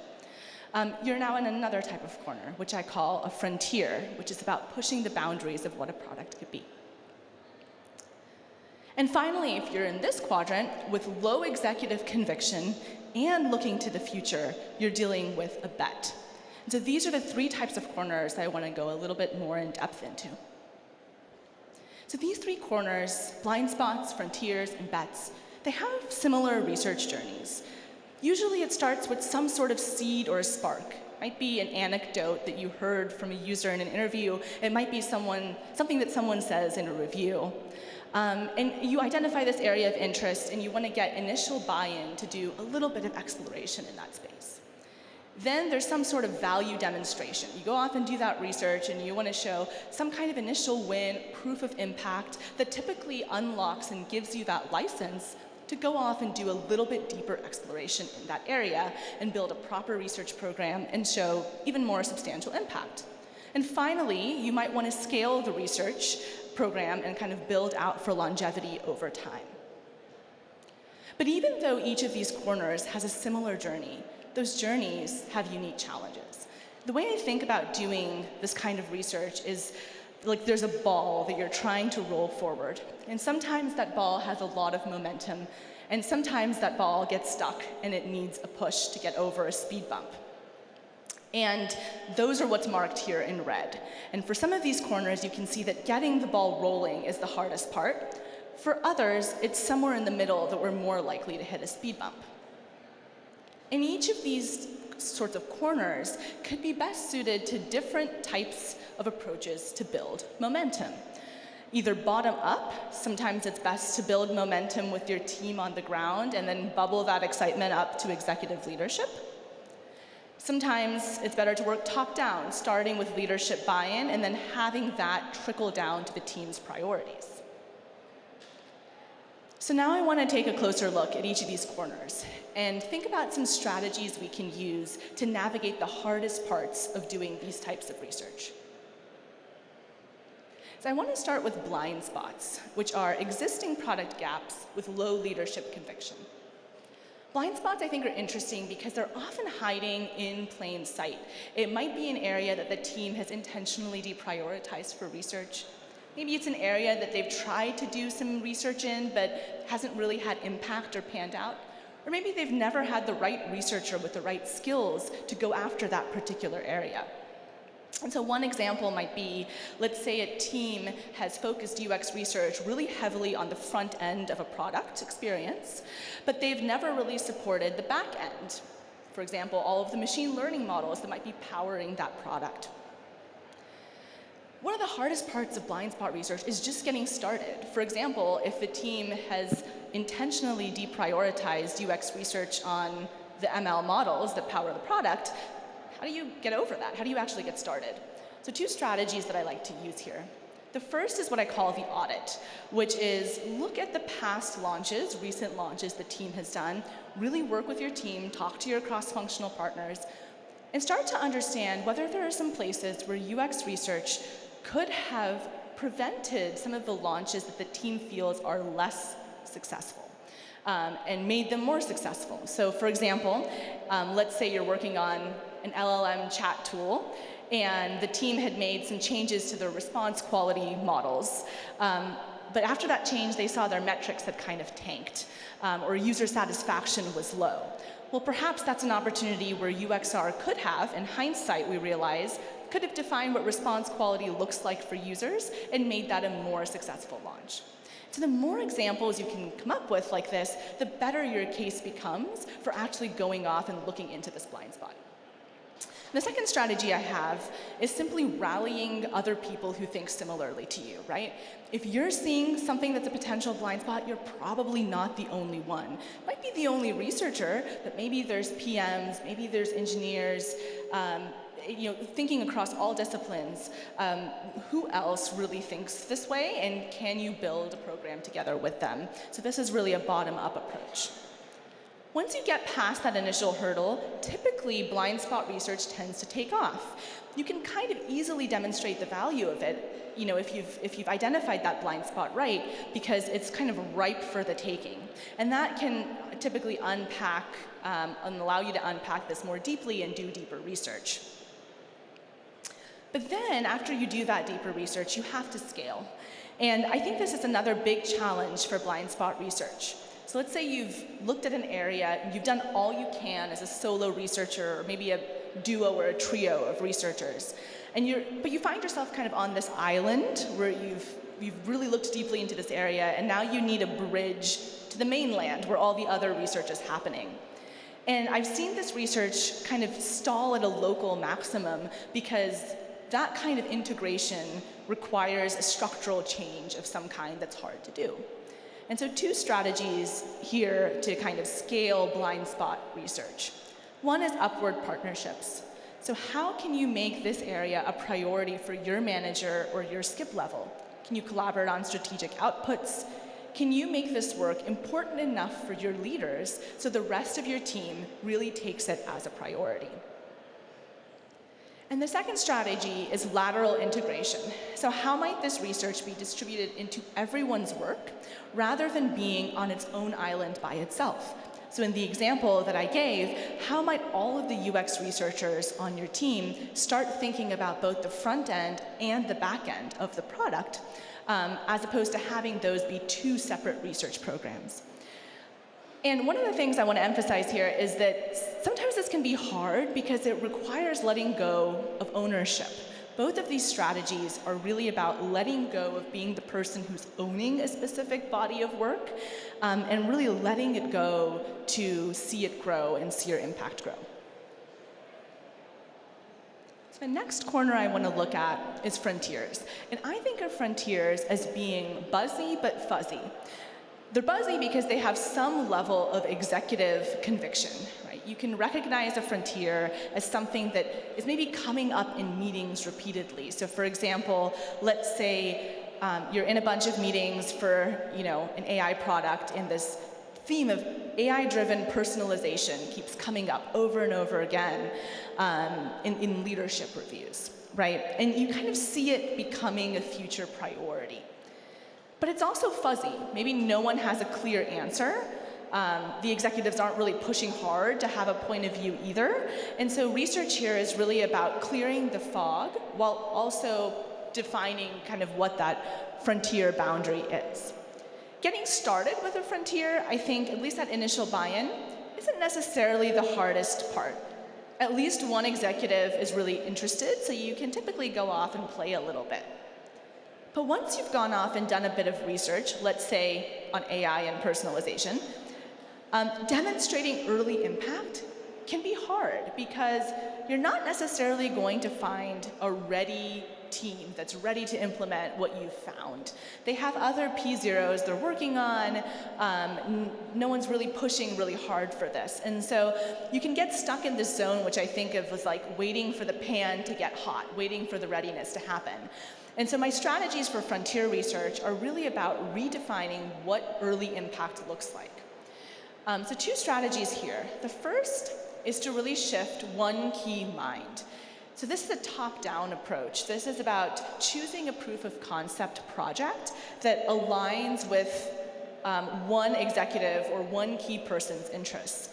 you're now in another type of corner, which I call a frontier, which is about pushing the boundaries of what a product could be. And finally, if you're in this quadrant with low executive conviction and looking to the future, you're dealing with a bet. And so these are the three types of corners that I want to go a little bit more in depth into. So these three corners, blind spots, frontiers, and bets, they have similar research journeys. Usually it starts with some sort of seed or a spark. It might be an anecdote that you heard from a user in an interview. It might be something that someone says in a review. And you identify this area of interest, and you want to get initial buy-in to do a little bit of exploration in that space. Then there's some sort of value demonstration. You go off and do that research, and you want to show some kind of initial win, proof of impact, that typically unlocks and gives you that license to go off and do a little bit deeper exploration in that area and build a proper research program and show even more substantial impact. And finally, you might want to scale the research program and kind of build out for longevity over time. But even though each of these corners has a similar journey, those journeys have unique challenges. The way I think about doing this kind of research is like there's a ball that you're trying to roll forward. And sometimes that ball has a lot of momentum, and sometimes that ball gets stuck and it needs a push to get over a speed bump. And those are what's marked here in red. And for some of these corners, you can see that getting the ball rolling is the hardest part. For others, it's somewhere in the middle that we're more likely to hit a speed bump. And each of these sorts of corners could be best suited to different types of approaches to build momentum. Either bottom up, sometimes it's best to build momentum with your team on the ground and then bubble that excitement up to executive leadership. Sometimes it's better to work top down, starting with leadership buy-in and then having that trickle down to the team's priorities. So now I want to take a closer look at each of these corners and think about some strategies we can use to navigate the hardest parts of doing these types of research. So I want to start with blind spots, which are existing product gaps with low leadership conviction. Blind spots, I think, are interesting because they're often hiding in plain sight. It might be an area that the team has intentionally deprioritized for research. Maybe it's an area that they've tried to do some research in, but hasn't really had impact or panned out. Or maybe they've never had the right researcher with the right skills to go after that particular area. And so one example might be, let's say a team has focused UX research really heavily on the front end of a product experience, but they've never really supported the back end. For example, all of the machine learning models that might be powering that product. One of the hardest parts of blind spot research is just getting started. For example, if the team has intentionally deprioritized UX research on the ML models that power the product, how do you get over that? How do you actually get started? So two strategies that I like to use here. The first is what I call the audit, which is look at the past launches, recent launches the team has done, really work with your team, talk to your cross-functional partners, and start to understand whether there are some places where UX research could have prevented some of the launches that the team feels are less successful and made them more successful. So for example, let's say you're working on an LLM chat tool and the team had made some changes to their response quality models. But after that change, they saw their metrics had kind of tanked or user satisfaction was low. Well, perhaps that's an opportunity where UXR could have, in hindsight, we realize, could have defined what response quality looks like for users and made that a more successful launch. So the more examples you can come up with like this, the better your case becomes for actually going off and looking into this blind spot. The second strategy I have is simply rallying other people who think similarly to you, right? If you're seeing something that's a potential blind spot, you're probably not the only one. Might be the only researcher, but maybe there's PMs, maybe there's engineers, thinking across all disciplines, who else really thinks this way, and can you build a program together with them? So this is really a bottom-up approach. Once you get past that initial hurdle, typically blind spot research tends to take off. You can kind of easily demonstrate the value of it, if you've identified that blind spot right, because it's kind of ripe for the taking. And that can typically unpack and allow you to unpack this more deeply and do deeper research. But then, after you do that deeper research, you have to scale. And I think this is another big challenge for blind spot research. So let's say you've looked at an area, you've done all you can as a solo researcher, or maybe a duo or a trio of researchers. But you find yourself kind of on this island where you've really looked deeply into this area, and now you need a bridge to the mainland where all the other research is happening. And I've seen this research kind of stall at a local maximum because that kind of integration requires a structural change of some kind that's hard to do. And so two strategies here to kind of scale blind spot research. One is upward partnerships. So how can you make this area a priority for your manager or your skip level? Can you collaborate on strategic outputs? Can you make this work important enough for your leaders so the rest of your team really takes it as a priority? And the second strategy is lateral integration. So how might this research be distributed into everyone's work rather than being on its own island by itself? So in the example that I gave, how might all of the UX researchers on your team start thinking about both the front end and the back end of the product, as opposed to having those be two separate research programs? And one of the things I want to emphasize here is that sometimes this can be hard because it requires letting go of ownership. Both of these strategies are really about letting go of being the person who's owning a specific body of work, and really letting it go to see it grow and see your impact grow. So the next corner I want to look at is frontiers. And I think of frontiers as being buzzy but fuzzy. They're buzzy because they have some level of executive conviction, right? You can recognize a frontier as something that is maybe coming up in meetings repeatedly. So for example, let's say you're in a bunch of meetings for an AI product, and this theme of AI-driven personalization keeps coming up over and over again in leadership reviews, right? And you kind of see it becoming a future priority. But it's also fuzzy. Maybe no one has a clear answer. The executives aren't really pushing hard to have a point of view either. And so research here is really about clearing the fog while also defining kind of what that frontier boundary is. Getting started with a frontier, I think, at least that initial buy-in, isn't necessarily the hardest part. At least one executive is really interested, so you can typically go off and play a little bit. But once you've gone off and done a bit of research, let's say on AI and personalization, demonstrating early impact can be hard because you're not necessarily going to find a ready team that's ready to implement what you've found. They have other P0s they're working on. No one's really pushing really hard for this. And so you can get stuck in this zone, which I think of as like waiting for the pan to get hot, waiting for the readiness to happen. And so my strategies for frontier research are really about redefining what early impact looks like. So two strategies here. The first is to really shift one key mind. So this is a top-down approach. This is about choosing a proof of concept project that aligns with one executive or one key person's interests.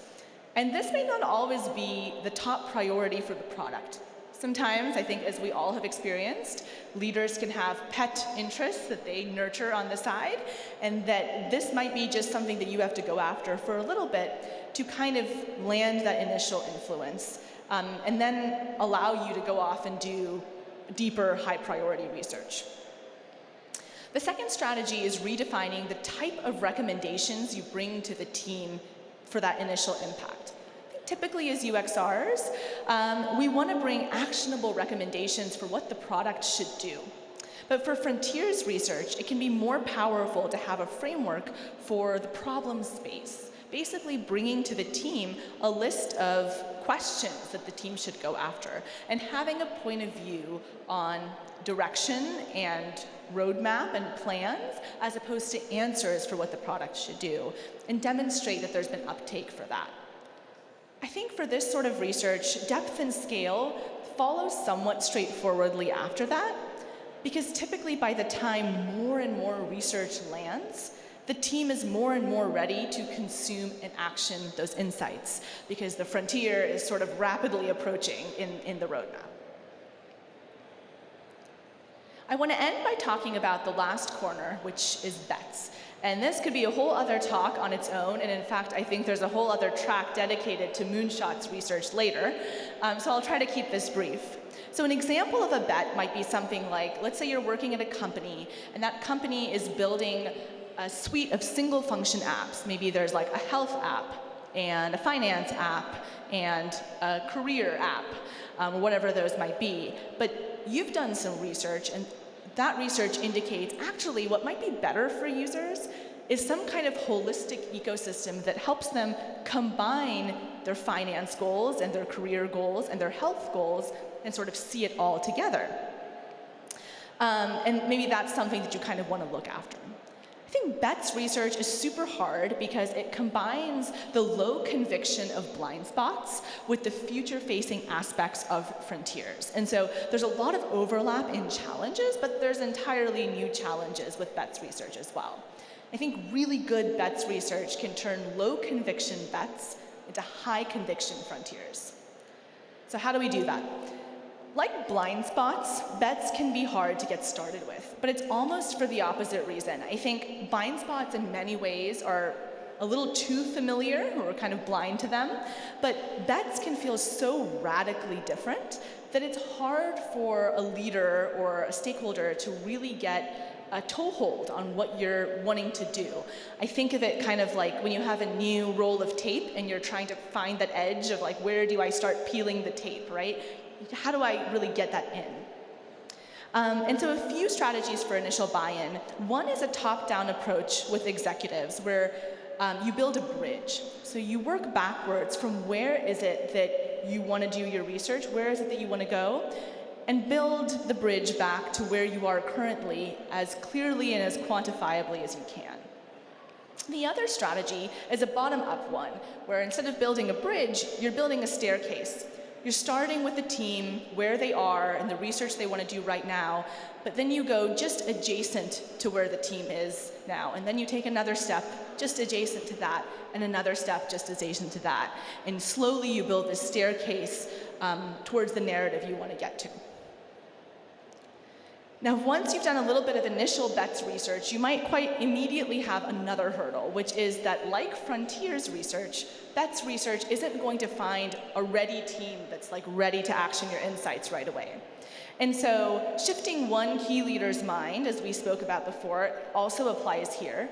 And this may not always be the top priority for the product. Sometimes, I think, as we all have experienced, leaders can have pet interests that they nurture on the side, and that this might be just something that you have to go after for a little bit to kind of land that initial influence, and then allow you to go off and do deeper, high-priority research. The second strategy is redefining the type of recommendations you bring to the team for that initial impact. Typically, as UXRs, we want to bring actionable recommendations for what the product should do. But for frontiers research, it can be more powerful to have a framework for the problem space, basically bringing to the team a list of questions that the team should go after, and having a point of view on direction and roadmap and plans, as opposed to answers for what the product should do, and demonstrate that there's been uptake for that. I think for this sort of research, depth and scale follows somewhat straightforwardly after that, because typically by the time more and more research lands, the team is more and more ready to consume and action those insights, because the frontier is sort of rapidly approaching in the roadmap. I want to end by talking about the last corner, which is bets. And this could be a whole other talk on its own, and in fact, I think there's a whole other track dedicated to moonshots research later, so I'll try to keep this brief. So an example of a bet might be something like, let's say you're working at a company, and that company is building a suite of single function apps. Maybe there's like a health app, and a finance app, and a career app, or whatever those might be. But you've done some research, and that research indicates actually what might be better for users is some kind of holistic ecosystem that helps them combine their finance goals and their career goals and their health goals and sort of see it all together. And maybe that's something that you kind of want to look after. I I think bets research is super hard because it combines the low conviction of blind spots with the future-facing aspects of frontiers. And so there's a lot of overlap in challenges, but there's entirely new challenges with bets research as well. I think really good bets research can turn low conviction bets into high conviction frontiers. So how do we do that? Like blind spots, bets can be hard to get started with, but it's almost for the opposite reason. I think blind spots in many ways are a little too familiar, or we're kind of blind to them, but bets can feel so radically different that it's hard for a leader or a stakeholder to really get a toehold on what you're wanting to do. I think of it kind of like when you have a new roll of tape and you're trying to find that edge of like, where do I start peeling the tape, right? How do I really get that in? And so a few strategies for initial buy-in. One is a top-down approach with executives where you build a bridge. So you work backwards from where is it that you want to do your research, where is it that you want to go, and build the bridge back to where you are currently as clearly and as quantifiably as you can. The other strategy is a bottom-up one, where instead of building a bridge, you're building a staircase. You're starting with the team, where they are, and the research they want to do right now, but then you go just adjacent to where the team is now, and then you take another step just adjacent to that, and another step just adjacent to that. And slowly you build this staircase towards the narrative you want to get to. Now, once you've done a little bit of initial bets research, you might quite immediately have another hurdle, which is that like frontiers research, bets research isn't going to find a ready team that's like ready to action your insights right away. And so shifting one key leader's mind, as we spoke about before, also applies here.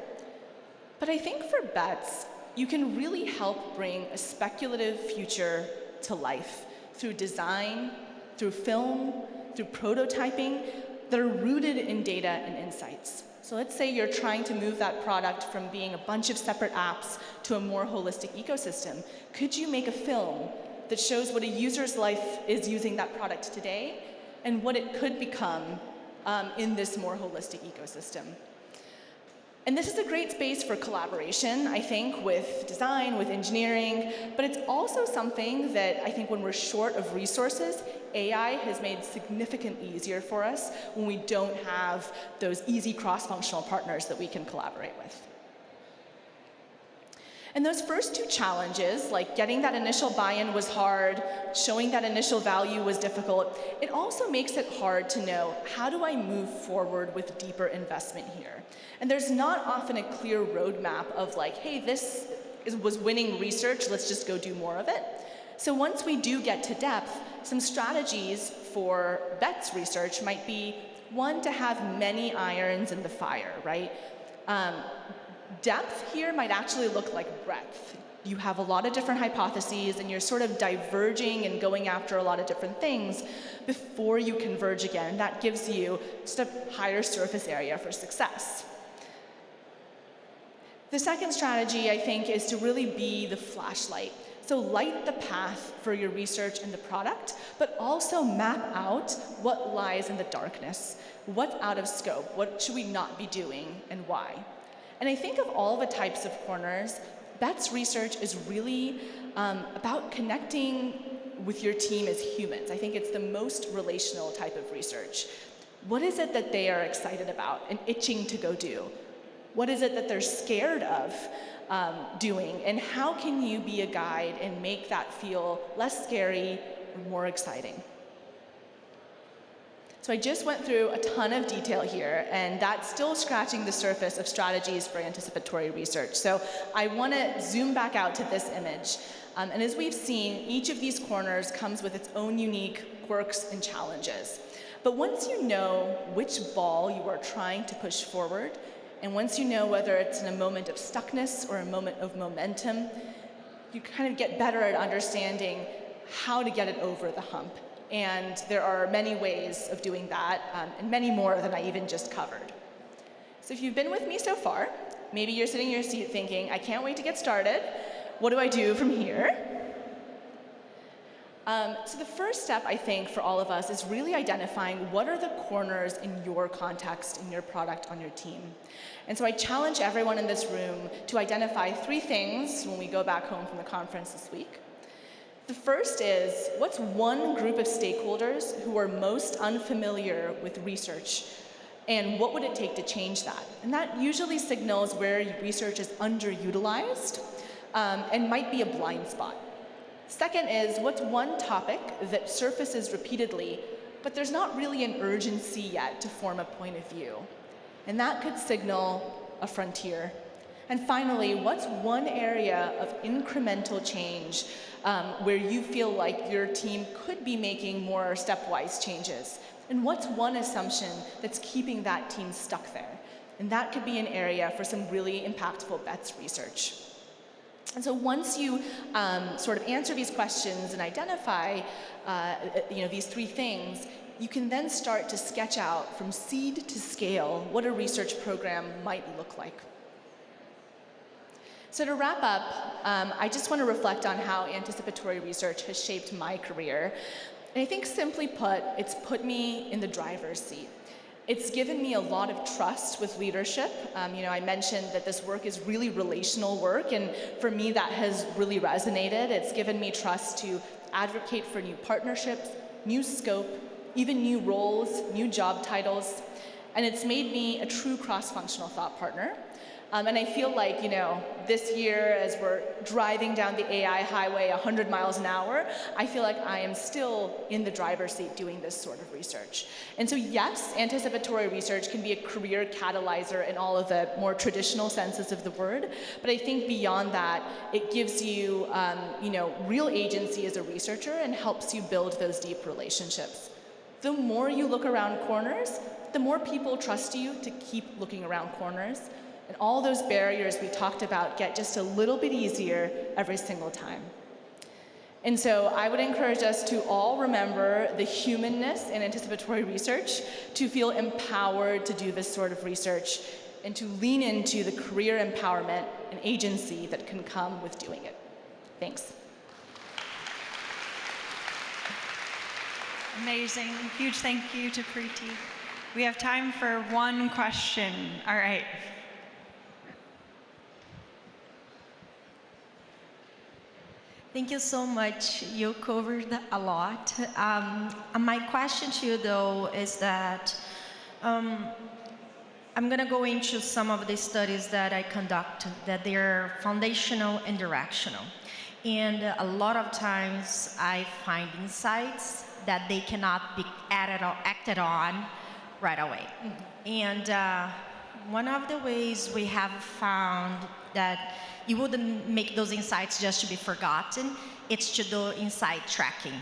But I think for bets, you can really help bring a speculative future to life through design, through film, through prototyping, that are rooted in data and insights. So let's say you're trying to move that product from being a bunch of separate apps to a more holistic ecosystem. Could you make a film that shows what a user's life is using that product today and what it could become in this more holistic ecosystem? And this is a great space for collaboration, I think, with design, with engineering, but it's also something that I think when we're short of resources, AI has made significantly easier for us when we don't have those easy cross-functional partners that we can collaborate with. And those first two challenges, like getting that initial buy-in was hard, showing that initial value was difficult, it also makes it hard to know, how do I move forward with deeper investment here? And there's not often a clear roadmap of like, hey, this was winning research, let's just go do more of it. So once we do get to depth, some strategies for bets research might be, one, to have many irons in the fire, right? Depth here might actually look like breadth. You have a lot of different hypotheses and you're sort of diverging and going after a lot of different things before you converge again. That gives you just a higher surface area for success. The second strategy, I think, is to really be the flashlight. So light the path for your research and the product, but also map out what lies in the darkness. What's out of scope? What should we not be doing and why? And I think of all the types of corners, bets research is really about connecting with your team as humans. I think it's the most relational type of research. What is it that they are excited about and itching to go do? What is it that they're scared of doing? And how can you be a guide and make that feel less scary or more exciting? So I just went through a ton of detail here, and that's still scratching the surface of strategies for anticipatory research. So I want to zoom back out to this image. And as we've seen, each of these corners comes with its own unique quirks and challenges. But once you know which ball you are trying to push forward, and once you know whether it's in a moment of stuckness or a moment of momentum, you kind of get better at understanding how to get it over the hump. And there are many ways of doing that, and many more than I even just covered. So if you've been with me so far, maybe you're sitting in your seat thinking, I can't wait to get started. What do I do from here? So the first step, I think, for all of us is really identifying what are the corners in your context, in your product, on your team. And so I challenge everyone in this room to identify 3 things when we go back home from the conference this week. The first is, what's one group of stakeholders who are most unfamiliar with research, and what would it take to change that? And that usually signals where research is underutilized and might be a blind spot. Second is, what's one topic that surfaces repeatedly, but there's not really an urgency yet to form a point of view? And that could signal a frontier. And finally, what's one area of incremental change where you feel like your team could be making more stepwise changes? And what's one assumption that's keeping that team stuck there? And that could be an area for some really impactful bets research. And so once you sort of answer these questions and identify these 3 things, you can then start to sketch out from seed to scale what a research program might look like. So to wrap up, I just want to reflect on how anticipatory research has shaped my career. And I think simply put, it's put me in the driver's seat. It's given me a lot of trust with leadership. I mentioned that this work is really relational work, and for me that has really resonated. It's given me trust to advocate for new partnerships, new scope, even new roles, new job titles, and it's made me a true cross-functional thought partner. And I feel like, this year as we're driving down the AI highway 100 miles an hour, I feel like I am still in the driver's seat doing this sort of research. And so yes, anticipatory research can be a career catalyzer in all of the more traditional senses of the word, but I think beyond that, it gives you, real agency as a researcher and helps you build those deep relationships. The more you look around corners, the more people trust you to keep looking around corners. And all those barriers we talked about get just a little bit easier every single time. And so I would encourage us to all remember the humanness in anticipatory research, to feel empowered to do this sort of research, and to lean into the career empowerment and agency that can come with doing it. Thanks. Amazing. Huge thank you to Preeti. We have time for one question. All right. Thank you so much. You covered a lot. My question to you, though, is that I'm going to go into some of the studies that I conduct, that they're foundational and directional. And a lot of times I find insights that they cannot be acted on right away. And one of the ways we have found that you wouldn't make those insights just to be forgotten, it's to do insight tracking.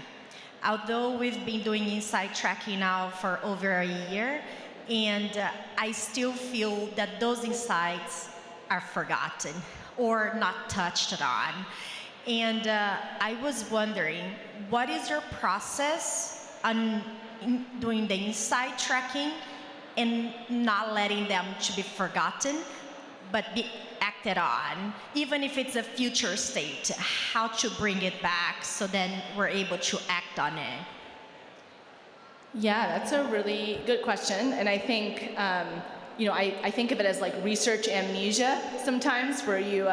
Although we've been doing insight tracking now for over a year, and I still feel that those insights are forgotten or not touched on. And I was wondering, what is your process on doing the insight tracking and not letting them to be forgotten, but be acted on, even if it's a future state, how to bring it back so then we're able to act on it? Yeah, that's a really good question. And I think, I think of it as like research amnesia sometimes, where you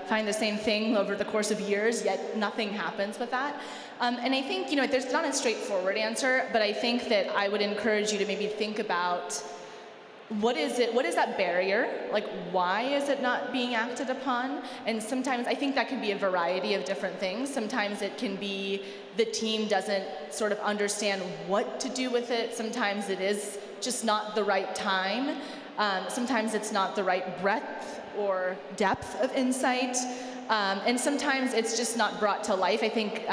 find the same thing over the course of years, yet nothing happens with that. And I think, there's not a straightforward answer, but I think that I would encourage you to maybe think about what is that barrier? Like, why is it not being acted upon? And sometimes I think that can be a variety of different things. Sometimes it can be the team doesn't sort of understand what to do with it. Sometimes it is just not the right time. Sometimes it's not the right breadth or depth of insight. And sometimes it's just not brought to life. I think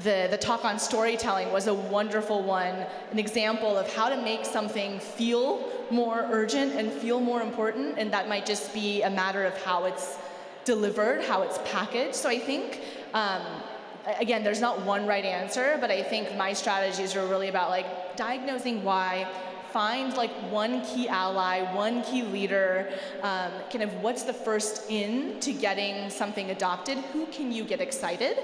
the talk on storytelling was a wonderful one, an example of how to make something feel more urgent and feel more important, and that might just be a matter of how it's delivered, how it's packaged. So I think, again, there's not one right answer, but I think my strategies are really about like diagnosing why, find like one key ally, one key leader, kind of what's the first in to getting something adopted, who can you get excited,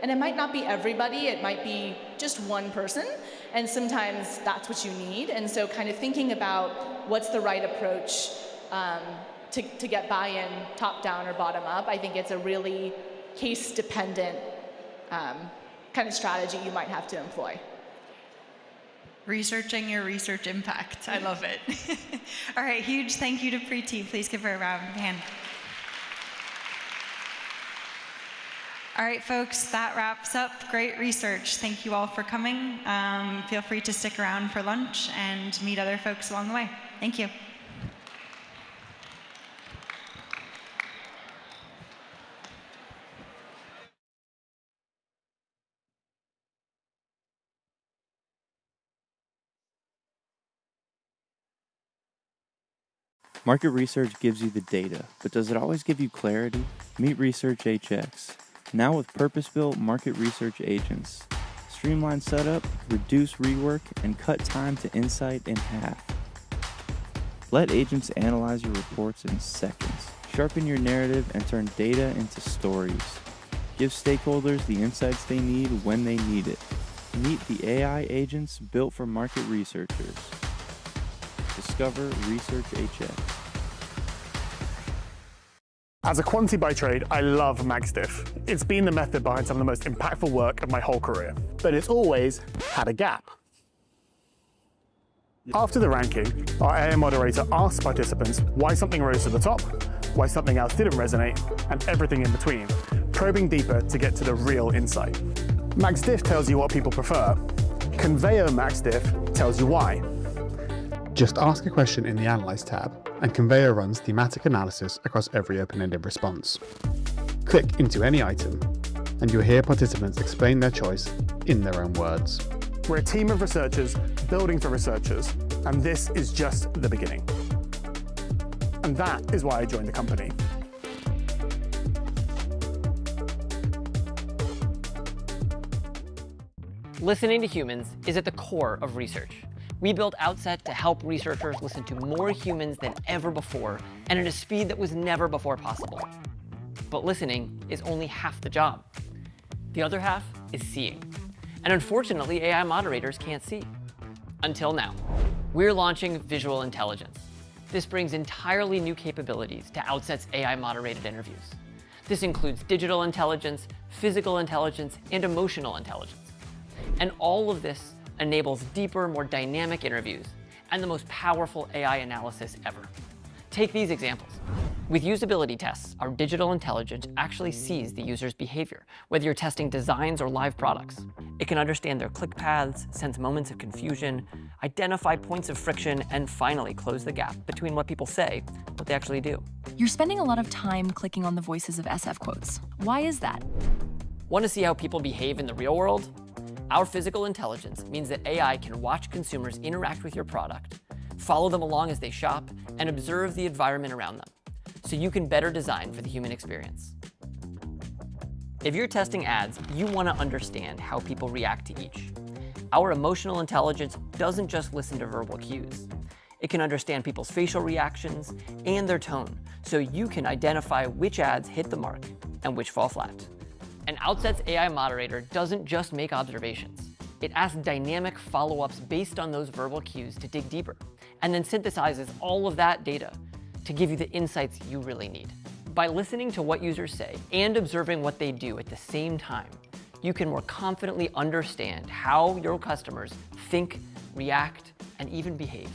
And it might not be everybody, it might be just one person, and sometimes that's what you need. And so kind of thinking about what's the right approach to get buy-in top down or bottom up, I think it's a really case-dependent kind of strategy you might have to employ. Researching your research impact. I love it. All right, huge thank you to Preeti. Please give her a round of hand. All right, folks, that wraps up great research. Thank you all for coming. Feel free to stick around for lunch and meet other folks along the way. Thank you. Market research gives you the data, but does it always give you clarity? Meet Research HX, now with purpose-built market research agents. Streamline setup, reduce rework, and cut time to insight in half. Let agents analyze your reports in seconds. Sharpen your narrative and turn data into stories. Give stakeholders the insights they need when they need it. Meet the AI agents built for market researchers. Discover Research HX. As a quantity by trade, I love MagStiff. It's been the method behind some of the most impactful work of my whole career, but it's always had a gap. After the ranking, our AI moderator asks participants why something rose to the top, why something else didn't resonate, and everything in between, probing deeper to get to the real insight. MagStiff tells you what people prefer. Conveyor MagStiff tells you why. Just ask a question in the Analyze tab, and Conveyor runs thematic analysis across every open-ended response. Click into any item, and you'll hear participants explain their choice in their own words. We're a team of researchers building for researchers, and this is just the beginning. And that is why I joined the company. Listening to humans is at the core of research. We built Outset to help researchers listen to more humans than ever before, and at a speed that was never before possible. But listening is only half the job. The other half is seeing. And unfortunately, AI moderators can't see. Until now. We're launching visual intelligence. This brings entirely new capabilities to Outset's AI moderated interviews. This includes digital intelligence, physical intelligence, and emotional intelligence. And all of this enables deeper, more dynamic interviews and the most powerful AI analysis ever. Take these examples. With usability tests, our digital intelligence actually sees the user's behavior, whether you're testing designs or live products. It can understand their click paths, sense moments of confusion, identify points of friction, and finally close the gap between what people say and what they actually do. You're spending a lot of time clicking on the voices of SF quotes. Why is that? Want to see how people behave in the real world? Our physical intelligence means that AI can watch consumers interact with your product, follow them along as they shop, and observe the environment around them, so you can better design for the human experience. If you're testing ads, you want to understand how people react to each. Our emotional intelligence doesn't just listen to verbal cues. It can understand people's facial reactions and their tone, so you can identify which ads hit the mark and which fall flat. And Outset's AI moderator doesn't just make observations. It asks dynamic follow-ups based on those verbal cues to dig deeper, and then synthesizes all of that data to give you the insights you really need. By listening to what users say and observing what they do at the same time, you can more confidently understand how your customers think, react, and even behave.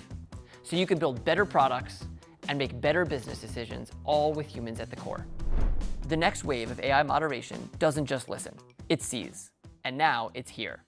So you can build better products and make better business decisions, all with humans at the core. The next wave of AI moderation doesn't just listen, it sees. And now it's here.